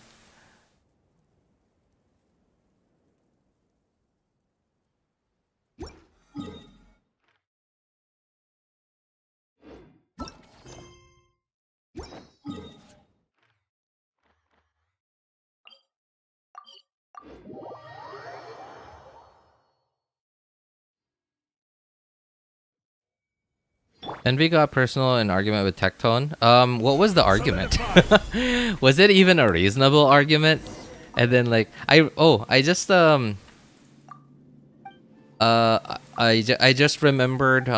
Envy got personal in argument with Tectone. What was the argument? Was it even a reasonable argument? And then like I just remembered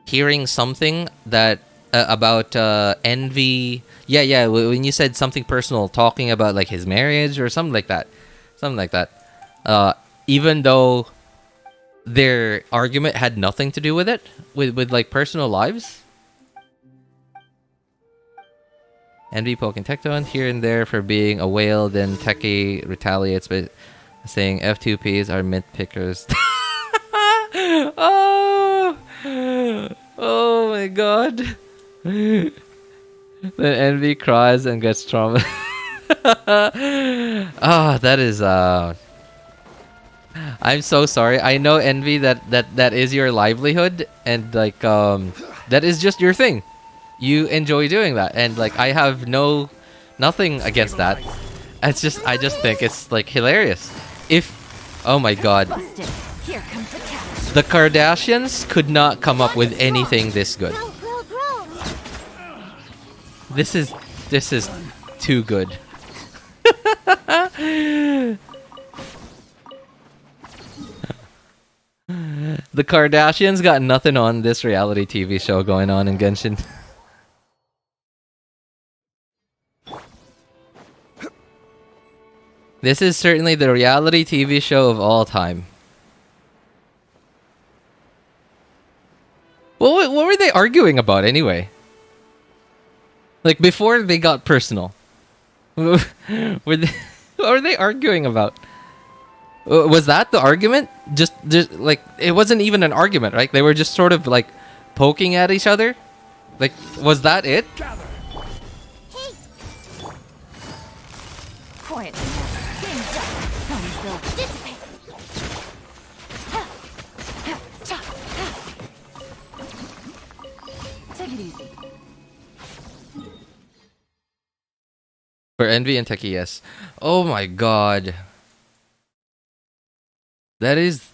hearing something that about Envy. Yeah. When you said something personal, talking about like his marriage or something like that. Even though their argument had nothing to do with it, with like personal lives. Envy poking Tectone here and there for being a whale, then Techie retaliates by saying F2Ps are mint pickers. Oh my god. Then Envy cries and gets trauma. That is I'm so sorry. I know, Envy, that is your livelihood, and like that is just your thing. You enjoy doing that, and like I have nothing against that. I just think it's like hilarious. Oh my god, Busted. Here comes the catch. the Kardashians could not come up with anything this good. Grow. This is too good. The Kardashians got nothing on this reality TV show going on in Genshin. This is certainly the reality TV show of all time. What were they arguing about anyway? Like before they got personal. What were they arguing about? Was that the argument? Just like it wasn't even an argument, right? They were just sort of like poking at each other. Like, was that it? Hey. Quiet. Game's up. Thumbs will dissipate. Take it easy. For Envy and Techie, yes. Oh my god. That is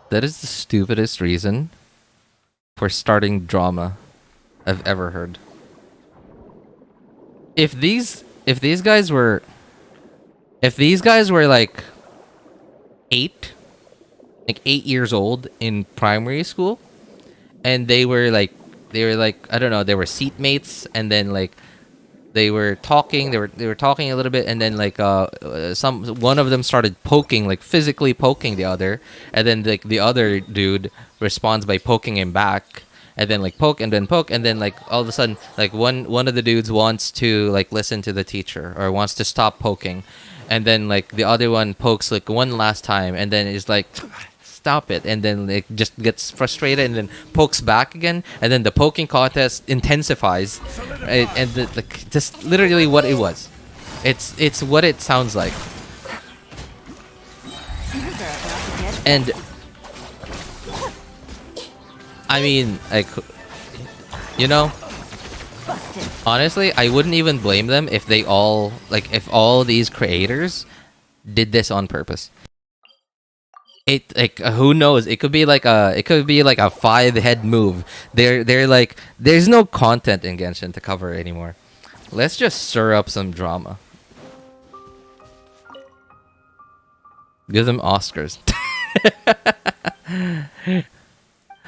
the stupidest reason for starting drama I've ever heard. If these guys were like 8 years old in primary school, and they were like I don't know, they were seatmates, and then like they were talking a little bit, and then like one of them started poking, like physically poking the other, and then like the other dude responds by poking him back, and then like poke, and then like all of a sudden like one of the dudes wants to like listen to the teacher or wants to stop poking, and then like the other one pokes like one last time, and then is like stop it, and then it just gets frustrated and then pokes back again, and then the poking contest intensifies, and just literally what it was. It's what it sounds like. And I mean, like, you know, honestly, I wouldn't even blame them if all these creators did this on purpose. It like who knows? It could be like a 5-head move. They're like there's no content in Genshin to cover anymore. Let's just stir up some drama. Give them Oscars.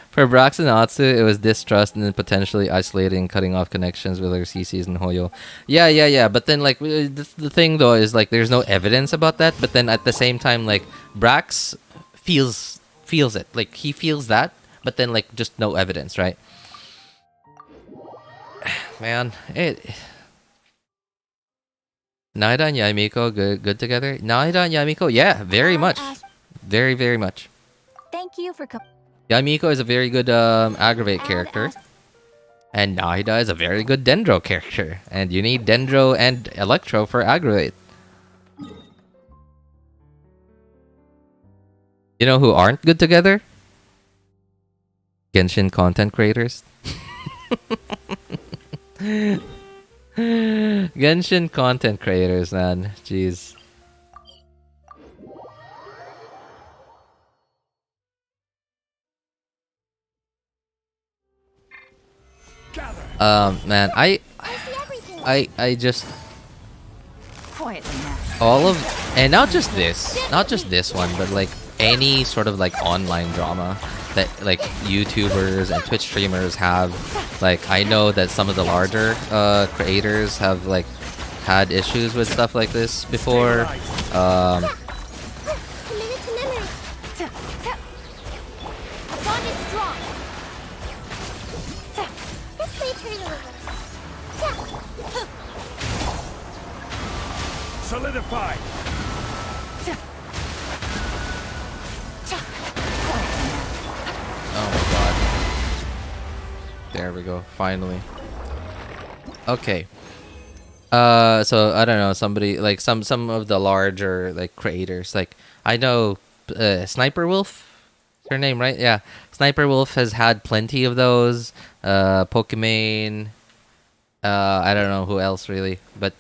For Brax and Atsu, it was distrust and then potentially isolating, cutting off connections with their CCs and Hoyo. Yeah. But then, like, the thing though is like there's no evidence about that. But then at the same time, like Brax feels it. Like he feels that, but then like just no evidence, right? Man, Nahida and Yae Miko good together. Nahida and Yae Miko, yeah, very much, very much. Thank you for Yae Miko is a very good aggravate character, and Nahida is a very good Dendro character. And you need Dendro and Electro for aggravate. You know who aren't good together? Genshin content creators. Genshin content creators, man. Jeez. Man, I just quietly now. all of and not just this one, but like any sort of like online drama that like YouTubers and Twitch streamers have. Like I know that some of the larger creators have like had issues with stuff like this before. Commit to memory. A bond is strong. This way turn a little. Solidified. Oh my god. There we go. Finally. Okay. So I don't know, somebody like some of the larger like creators, like I know Sniper Wolf, is her name, right? Yeah. Sniper Wolf has had plenty of those. Pokimane, I don't know who else really, but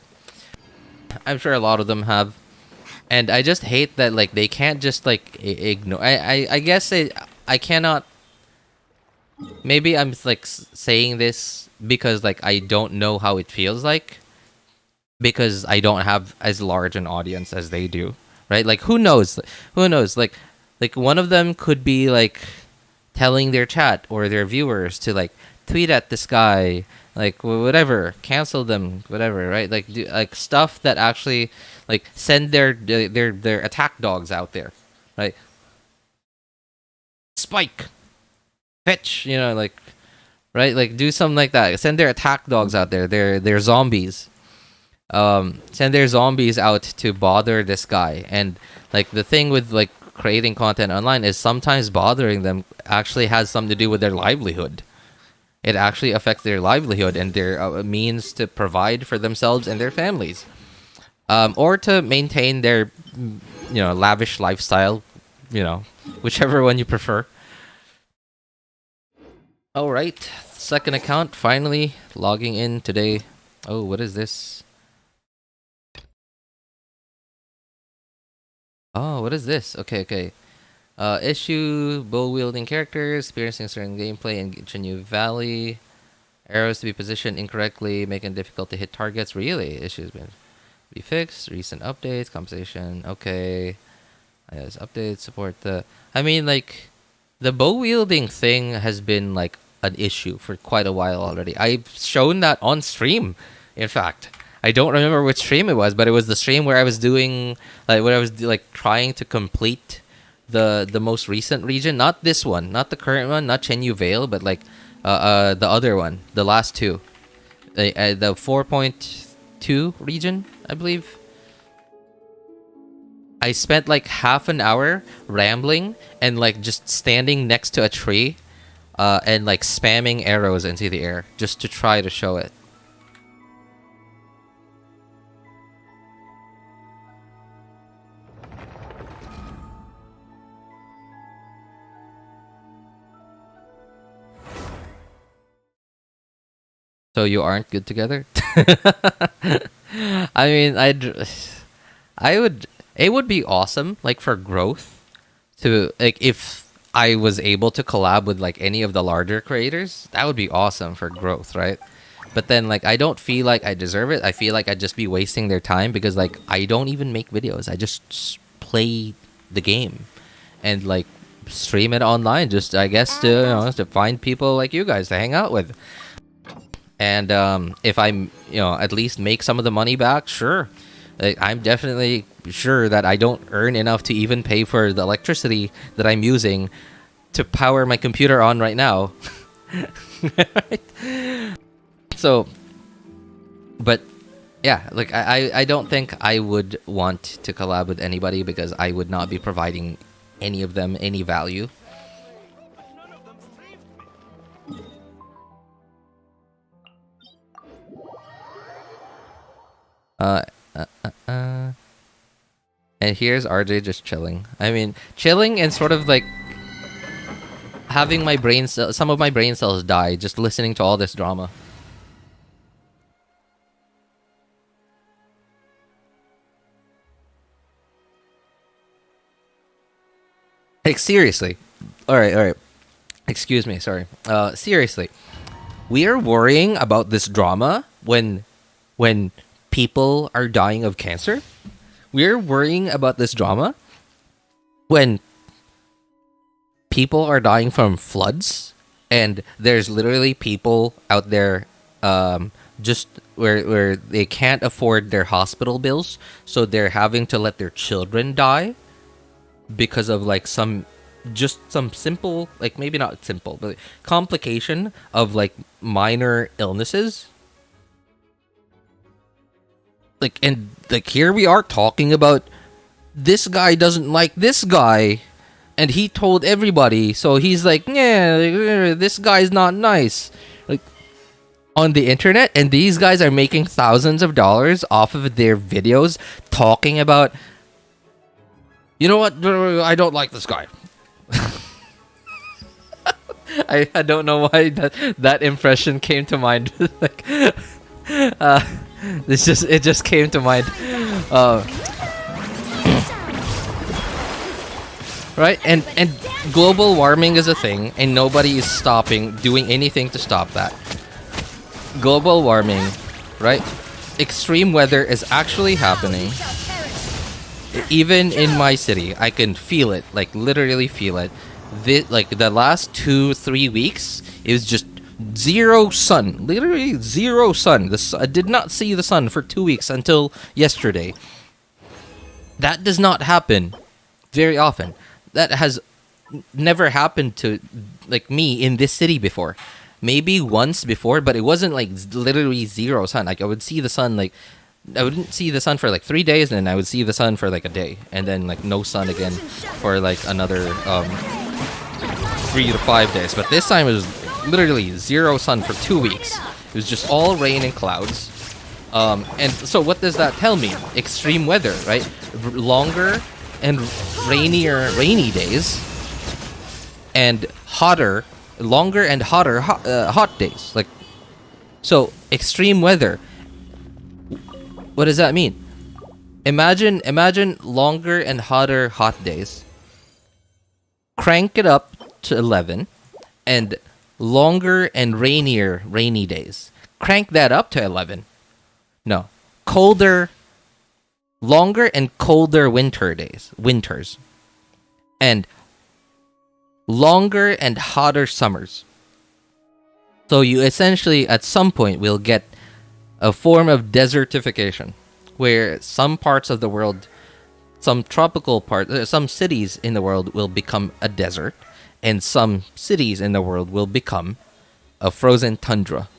I'm sure a lot of them have. And I just hate that like they can't just like ignore. I guess I cannot. Maybe I'm like saying this because like I don't know how it feels like, because I don't have as large an audience as they do, right? Like who knows? Like one of them could be like telling their chat or their viewers to like tweet at this guy, like whatever, cancel them, whatever, right? Like do like stuff that actually like send their attack dogs out there, right? Spike, fetch, you know, like, right? Like do something like that. Send their attack dogs out there. They're zombies. Send their zombies out to bother this guy. And like the thing with like creating content online is sometimes bothering them actually has something to do with their livelihood. It actually affects their livelihood and their means to provide for themselves and their families, or to maintain their, you know, lavish lifestyle, you know, whichever one you prefer. All right, second account finally logging in today. Oh, what is this? Oh, what is this? Okay. Issue, bow-wielding characters, experiencing certain gameplay in Chenyu Valley. Arrows to be positioned incorrectly, making it difficult to hit targets. Really? Issues been be fixed. Recent updates, compensation. Okay. Yes, updates, support the... I mean, like, the bow-wielding thing has been, like, an issue for quite a while already. I've shown that on stream, in fact. I don't remember which stream it was, but it was the stream where I was doing, like, where I was, like, trying to complete the most recent region, not this one, not the current one, not Chenyu Vale, but like the other one, the last two, the 4.2 region, I believe. I spent like half an hour rambling and like just standing next to a tree, and like spamming arrows into the air just to try to show it. So you aren't good together? I mean, I would, It would be awesome, like for growth, to like if I was able to collab with like any of the larger creators, that would be awesome for growth, right? But then like I don't feel like I deserve it. I feel like I'd just be wasting their time because like I don't even make videos. I just play the game and like stream it online, just I guess to to find people like you guys to hang out with. And if I'm at least make some of the money back, sure. Like, I'm definitely sure that I don't earn enough to even pay for the electricity that I'm using to power my computer on right now. So, but yeah, like I don't think I would want to collab with anybody because I would not be providing any of them any value. And here's RJ just chilling. I mean, chilling and sort of like having my some of my brain cells die just listening to all this drama. Like seriously. All right. Excuse me, sorry. Seriously. We are worrying about this drama when people are dying of cancer. We're worrying about this drama when people are dying from floods and there's literally people out there just where they can't afford their hospital bills, so they're having to let their children die because of like some simple, like maybe not simple, but complication of like minor illnesses. Like, and like here we are talking about this guy doesn't like this guy and he told everybody, so he's like, yeah, this guy's not nice, like on the internet, and these guys are making thousands of dollars off of their videos talking about, you know what, I don't like this guy. I don't know why that impression came to mind. Like it just came to mind. Right? And global warming is a thing and nobody is doing anything to stop that. Global warming, right? Extreme weather is actually happening. Even in my city, I can feel it, like literally feel it. Like the last 2-3 weeks, it was just zero sun, literally zero sun. I did not see the sun for 2 weeks until yesterday. That does not happen very often. That has never happened to like me in this city before. Maybe once before, but it wasn't like literally zero sun. Like I would see the sun, like I wouldn't see the sun for like 3 days, and then I would see the sun for like a day, and then like no sun again for like another 3 to 5 days. But this time it was literally zero sun for 2 weeks. It was just all rain and clouds. And so what does that tell me? Extreme weather, right? Longer and rainy days, and longer and hotter hot days. Like, so extreme weather. What does that mean? Imagine longer and hotter hot days. Crank it up to 11, and longer and rainier rainy days. Crank that up to 11. No, longer and colder winters, and longer and hotter summers. So you essentially at some point will get a form of desertification, where some parts of the world, some tropical parts, some cities in the world will become a desert, and some cities in the world will become a frozen tundra.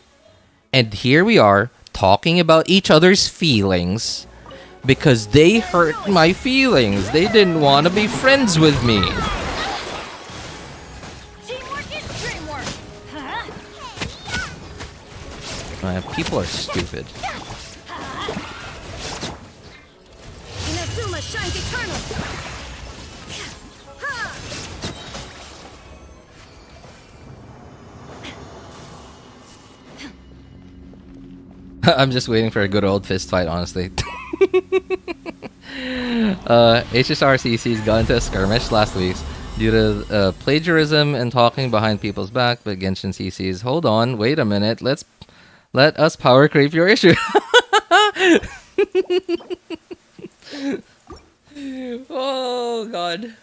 And here we are talking about each other's feelings because they hurt my feelings. They didn't want to be friends with me. Teamwork is dreamwork. Huh? People are stupid. Inazuma shines eternal. I'm just waiting for a good old fist fight, honestly. HSRCC's got into a skirmish last week due to plagiarism and talking behind people's back, but Genshin CC's, hold on, wait a minute, let us power creep your issue. Oh god.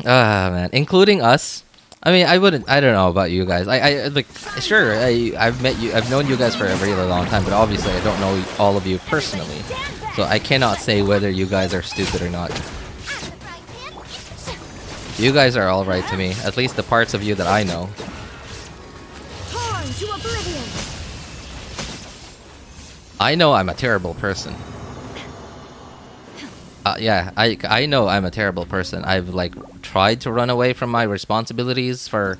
Ah man, including us. I mean, I don't know about you guys. I like, sure, I've known you guys for a really long time, but obviously I don't know all of you personally. So I cannot say whether you guys are stupid or not. You guys are alright to me, at least the parts of you that I know. Torn to oblivion. I know I'm a terrible person. Yeah, I know I'm a terrible person. I've like tried to run away from my responsibilities for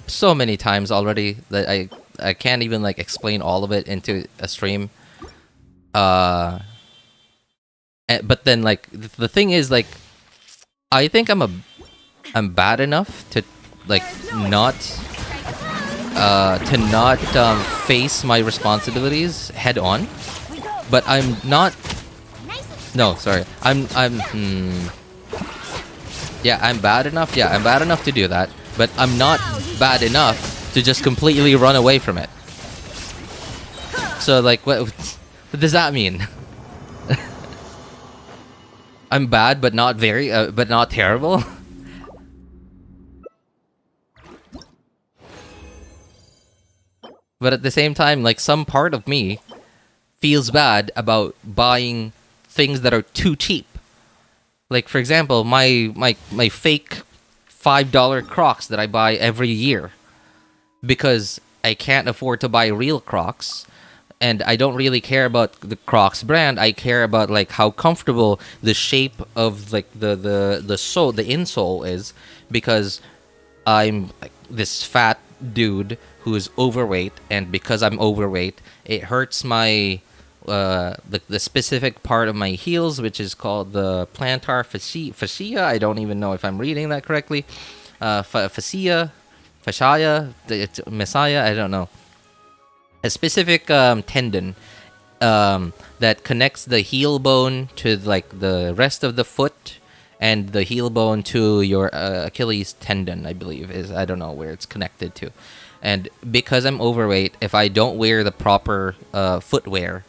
so many times already that I can't even like explain all of it into a stream. But then like the thing is, like, I think I'm bad enough to like not face my responsibilities head on, but I'm not. No, sorry. Yeah, I'm bad enough. Yeah, I'm bad enough to do that, but I'm not bad enough to just completely run away from it. So like, what does that mean? I'm bad, but not very, but not terrible. But at the same time, like, some part of me feels bad about buying things that are too cheap. Like, for example, my fake $5 Crocs that I buy every year because I can't afford to buy real Crocs, and I don't really care about the Crocs brand. I care about like how comfortable the shape of like the sole, the insole is, because I'm like this fat dude who is overweight, and because I'm overweight, it hurts my the specific part of my heels, which is called the plantar fascia. I don't even know if I'm reading that correctly. Fascia, messiah. I don't know. A specific tendon that connects the heel bone to like the rest of the foot, and the heel bone to your Achilles tendon, I believe is. I don't know where it's connected to. And because I'm overweight, if I don't wear the proper footwear,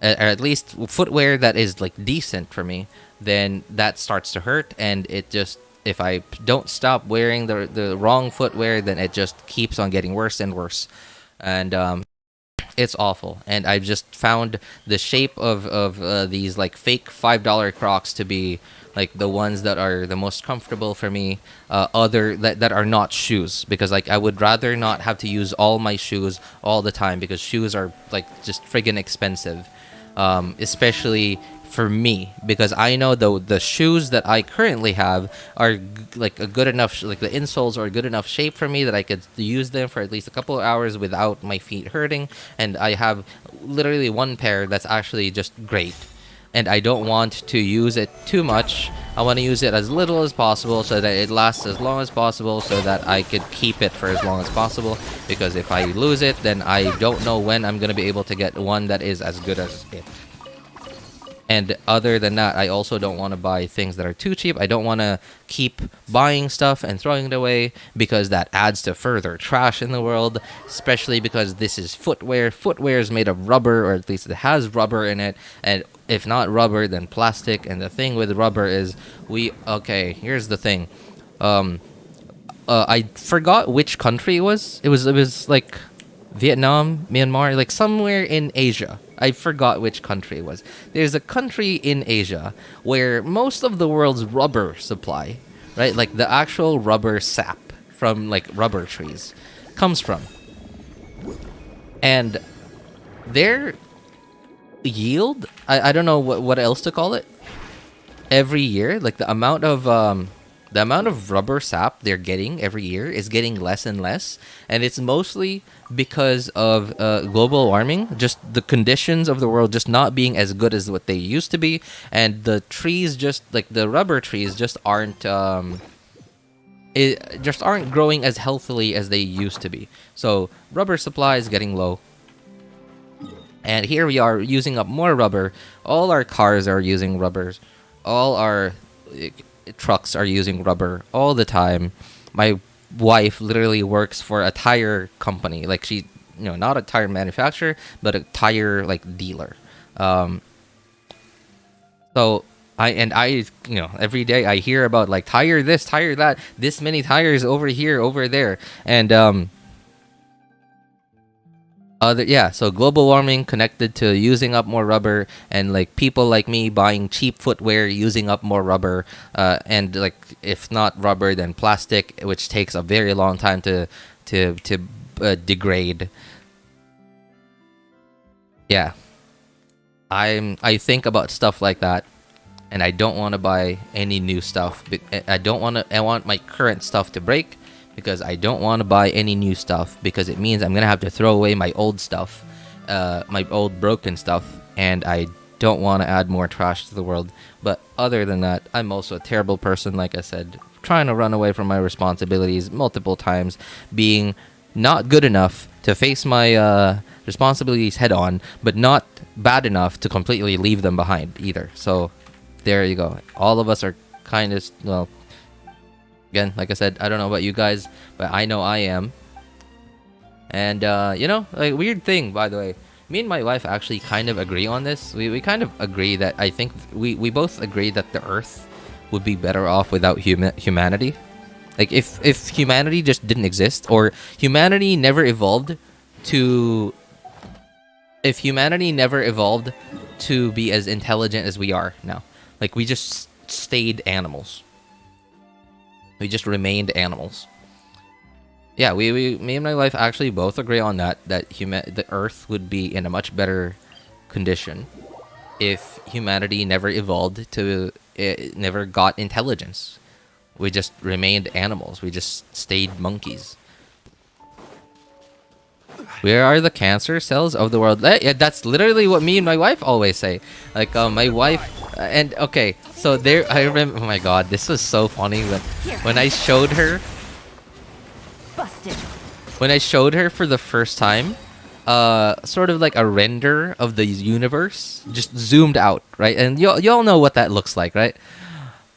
or at least footwear that is like decent for me, then that starts to hurt, and it just, if I don't stop wearing the wrong footwear, then it just keeps on getting worse and worse, and it's awful. And I've just found the shape of these like fake $5 Crocs to be like the ones that are the most comfortable for me, that are not shoes, because like I would rather not have to use all my shoes all the time, because shoes are like just friggin' expensive. Especially for me, because I know the shoes that I currently have are like a good enough, like the insoles are a good enough shape for me that I could use them for at least a couple of hours without my feet hurting. And I have literally one pair that's actually just great, and I don't want to use it too much. I want to use it as little as possible so that it lasts as long as possible, so that I could keep it for as long as possible, because if I lose it, then I don't know when I'm going to be able to get one that is as good as it. And other than that, I also don't want to buy things that are too cheap. I don't want to keep buying stuff and throwing it away, because that adds to further trash in the world, especially because this is footwear. Footwear is made of rubber, or at least it has rubber in it, and if not rubber, then plastic. And the thing with rubber is, okay, here's the thing. I forgot which country it was. It was like Vietnam, Myanmar, like somewhere in Asia. I forgot which country it was. There's a country in Asia where most of the world's rubber supply, right, like the actual rubber sap from like rubber trees, comes from. And their yield, I don't know what else to call it, every year, like the amount of rubber sap they're getting every year is getting less and less, and it's mostly because of global warming, just the conditions of the world just not being as good as what they used to be, and the trees, just like the rubber trees, just aren't growing as healthily as they used to be. So rubber supply is getting low, And here we are using up more rubber. All our cars are using rubbers. All our trucks are using rubber all the time. My wife literally works for a tire company. Like she, not a tire manufacturer, but a tire like dealer. So I every day I hear about like tire this, tire that, this many tires over here, over there, and so global warming connected to using up more rubber, and like people like me buying cheap footwear using up more rubber, and like if not rubber then plastic, which takes a very long time to degrade. Yeah, I think about stuff like that, and I don't want to buy any new stuff. I want my current stuff to break, because I don't want to buy any new stuff, because it means I'm gonna have to throw away my old stuff, my old broken stuff, and I don't want to add more trash to the world. But other than that, I'm also a terrible person, like I said, trying to run away from my responsibilities multiple times, being not good enough to face my responsibilities head on, but not bad enough to completely leave them behind either. So there you go. All of us are kind of, well, again, like I said, I don't know about you guys, but I know I am. And like, weird thing, by the way, me and my wife actually kind of agree on this. We kind of agree that I think we both agree that the Earth would be better off without humanity. Like if humanity just didn't exist, or humanity never evolved to be as intelligent as we are now. Like we just stayed animals. We just remained animals. Yeah, me and my wife actually both agree on that the Earth would be in a much better condition if humanity never evolved to never got intelligence. We just remained animals. We just stayed monkeys. Where are the cancer cells of the world? Yeah, that's literally what me and my wife always say. Like my wife and okay, so there I remember. Oh my god, this was so funny when I showed her. Busted. When I showed her for the first time, sort of like a render of the universe, just zoomed out, right? And y'all know what that looks like, right?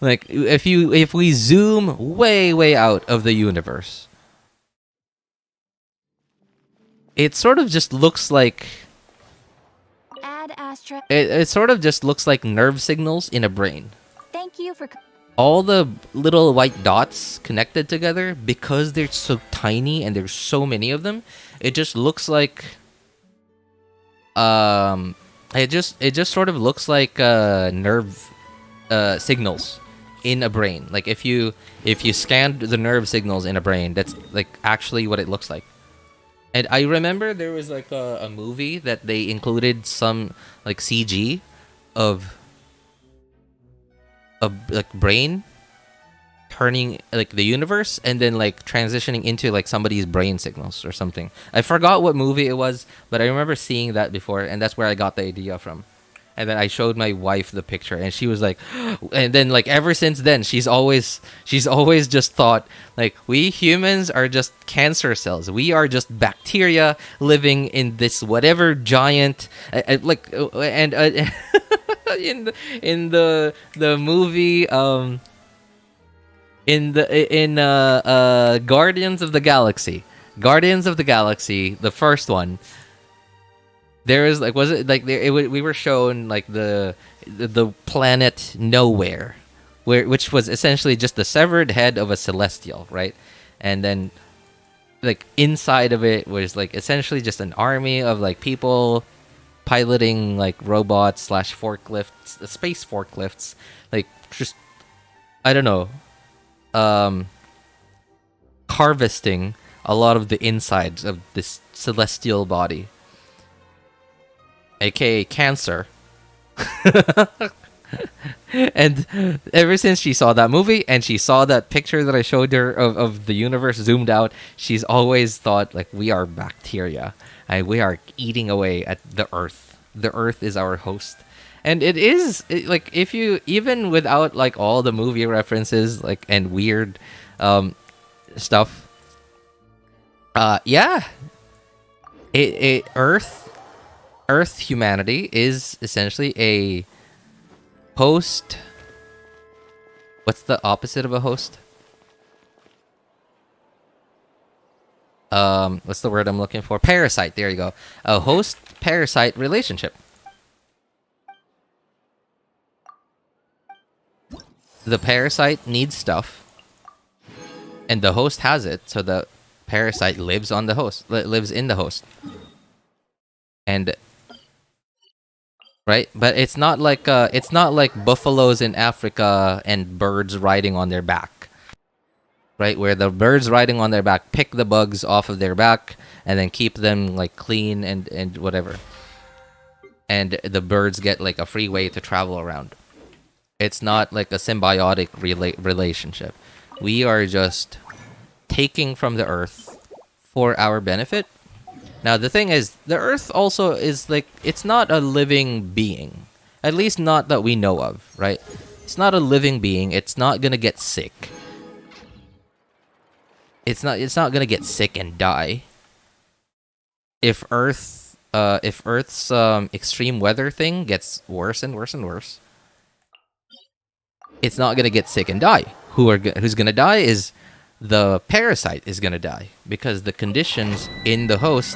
Like if we zoom way out of the universe, it sort of just looks like it sort of just looks like nerve signals in a brain. Thank you for All the little white dots connected together, because they're so tiny and there's so many of them, it just looks like it just sort of looks like nerve signals in a brain. Like if you scanned the nerve signals in a brain, that's like actually what it looks like. And I remember there was like a movie that they included some like CG of a like brain turning like the universe and then like transitioning into like somebody's brain signals or something. I forgot what movie it was, but I remember seeing that before, and that's where I got the idea from. And then I showed my wife the picture, and she was like, and then like ever since then, she's always just thought like, we humans are just cancer cells. We are just bacteria living in this whatever giant in the movie in Guardians of the Galaxy, the first one. There is like, was it like we were shown like the planet Nowhere, which was essentially just the severed head of a celestial, right? And then like inside of it was like essentially just an army of like people piloting like robots / forklifts, space forklifts, like just I don't know, harvesting a lot of the insides of this celestial body, aka cancer. And ever since she saw that movie and she saw that picture that I showed her of the universe zoomed out, she's always thought like, we are bacteria and we are eating away at the Earth. The Earth is our host. And it is like, if you, even without like all the movie references like and weird stuff, yeah, Earth Earth humanity is essentially a host. What's the opposite of a host? What's the word I'm looking for? Parasite. There you go. A host-parasite relationship. The parasite needs stuff, and the host has it, so the parasite lives on the host, lives in the host. And right, but it's not like buffaloes in Africa and birds riding on their back. Right, where the birds riding on their back pick the bugs off of their back and then keep them like clean and whatever. And the birds get like a free way to travel around. It's not like a symbiotic relationship. We are just taking from the earth for our benefit. Now the thing is, the earth also is like, it's not a living being. At least not that we know of, right? It's not a living being. It's not gonna get sick. It's not gonna get sick and die. If Earth's extreme weather thing gets worse and worse and worse, it's not gonna get sick and die. Who's gonna die is the parasite is gonna die because the conditions in the host.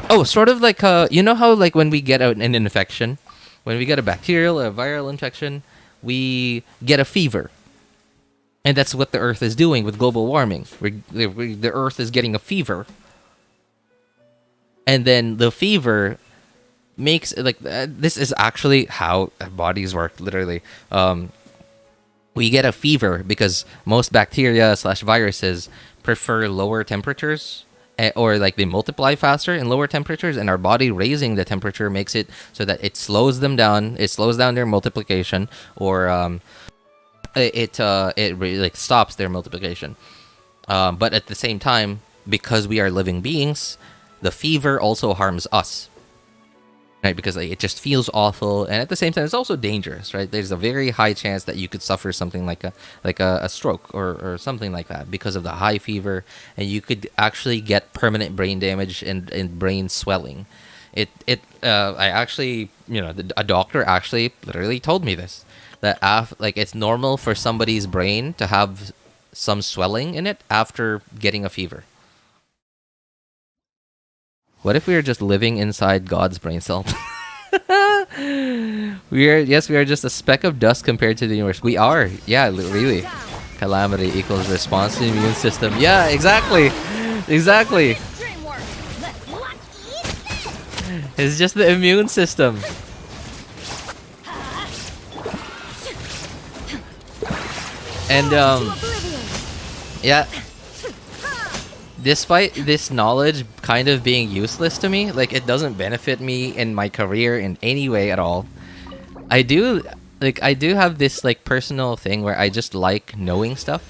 Oh, sort of like you know how like when we get an infection, when we get a bacterial or a viral infection, we get a fever. And that's what the Earth is doing with global warming. The Earth is getting a fever. And then the fever makes, like, this is actually how bodies work, literally. We get a fever because most bacteria/viruses prefer lower temperatures. Or, like, they multiply faster in lower temperatures. And our body raising the temperature makes it so that it slows them down. It slows down their multiplication. Or, it really like stops their multiplication, but at the same time, because we are living beings, the fever also harms us, right? Because like, it just feels awful, and at the same time, it's also dangerous, right? There's a very high chance that you could suffer something like a stroke or something like that because of the high fever, and you could actually get permanent brain damage and brain swelling. I actually, a doctor actually literally told me this. That like it's normal for somebody's brain to have some swelling in it after getting a fever. What if we are just living inside God's brain cell? we are just a speck of dust compared to the universe. We are, yeah, really. Calamity equals response to the immune system. Yeah, exactly. It's just the immune system. And yeah, despite this knowledge kind of being useless to me, like it doesn't benefit me in my career in any way at all. I do have this like personal thing where I just like knowing stuff,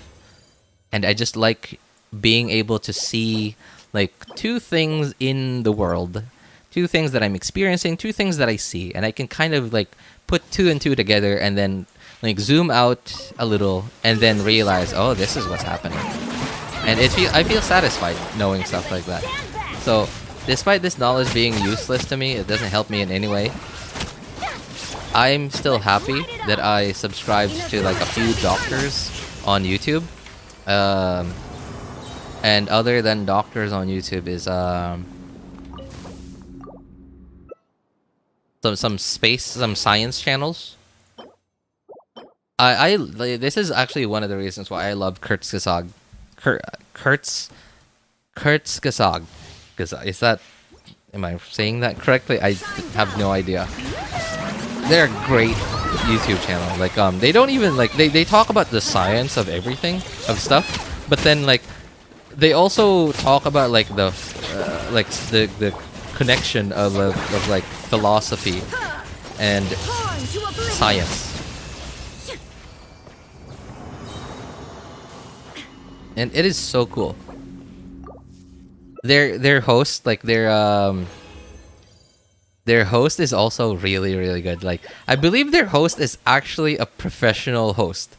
and I just like being able to see like two things in the world, two things that I'm experiencing, two things that I see, and I can kind of like put two and two together and then like zoom out a little and then realize, oh, this is what's happening. And I feel satisfied knowing stuff like that. So despite this knowledge being useless to me, it doesn't help me in any way. I'm still happy that I subscribed to like a few doctors on YouTube. And other than doctors on YouTube is some science channels. This is actually one of the reasons why I love Kurzgesagt. Kurzgesagt. Is that? Am I saying that correctly? I have no idea. They're a great YouTube channel. Like they don't even like they talk about the science of everything of stuff, but then like they also talk about like the connection of like philosophy and science. And it is so cool. Their host, like their host is also really, really good. Like I believe their host is actually a professional host.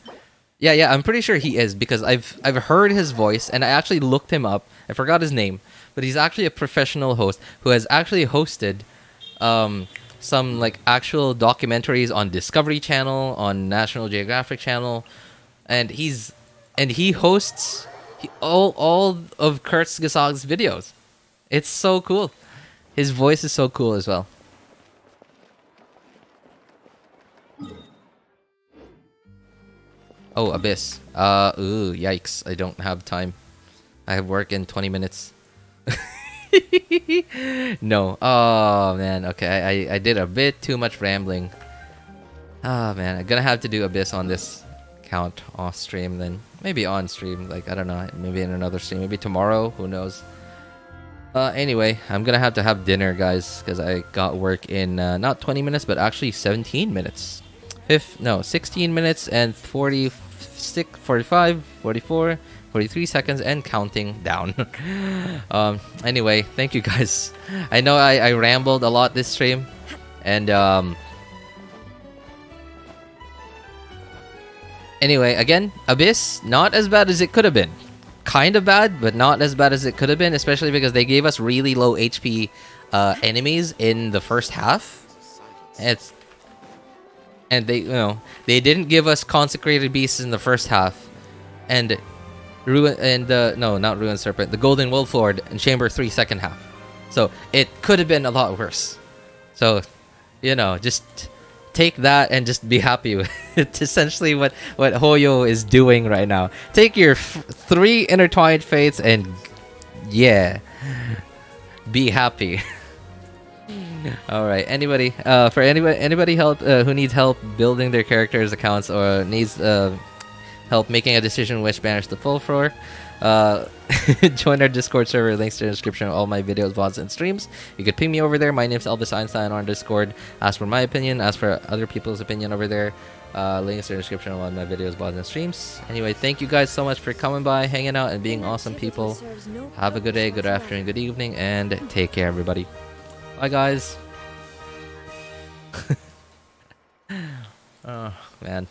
Yeah, I'm pretty sure he is because I've heard his voice and I actually looked him up. I forgot his name, but he's actually a professional host who has actually hosted some like actual documentaries on Discovery Channel, on National Geographic Channel, and he hosts all of Kurtz Gasog's videos. It's so cool. His voice is so cool as well. Oh, Abyss. Ooh, yikes. I don't have time. I have work in 20 minutes. No. Oh, man. Okay, I did a bit too much rambling. Oh, man. I'm gonna have to do Abyss on this count off stream then. Maybe on stream. Like, I don't know. Maybe in another stream. Maybe tomorrow. Who knows? Anyway, I'm gonna have to have dinner, guys, because I got work in not 20 minutes, but actually 17 minutes. 16 minutes and 46, 45, 44, 43 seconds and counting down. Anyway, thank you guys. I know I rambled a lot this stream, and anyway, again, Abyss, not as bad as it could have been. Kind of bad, but not as bad as it could have been, especially because they gave us really low HP enemies in the first half. And they, they didn't give us consecrated beasts in the first half, and not Ruined Serpent, the Golden Wolf Lord in Chamber 3 second half. So it could have been a lot worse. So, just take that and just be happy with it. Essentially what Hoyo is doing right now. Take your 3 intertwined fates and be happy. All right. Anybody help who needs help building their characters' accounts or needs help making a decision which banners to pull for, join our Discord server. Links to the description of all my videos, VODs, and streams. You could ping me over there. My name's Elvis Einstein on Discord. Ask for my opinion. Ask for other people's opinion over there. Links to the description of all my videos, VODs, and streams. Anyway, thank you guys so much for coming by, hanging out, and being awesome people. Have a good day, good afternoon, good evening, and take care, everybody. Bye, guys. Oh, man.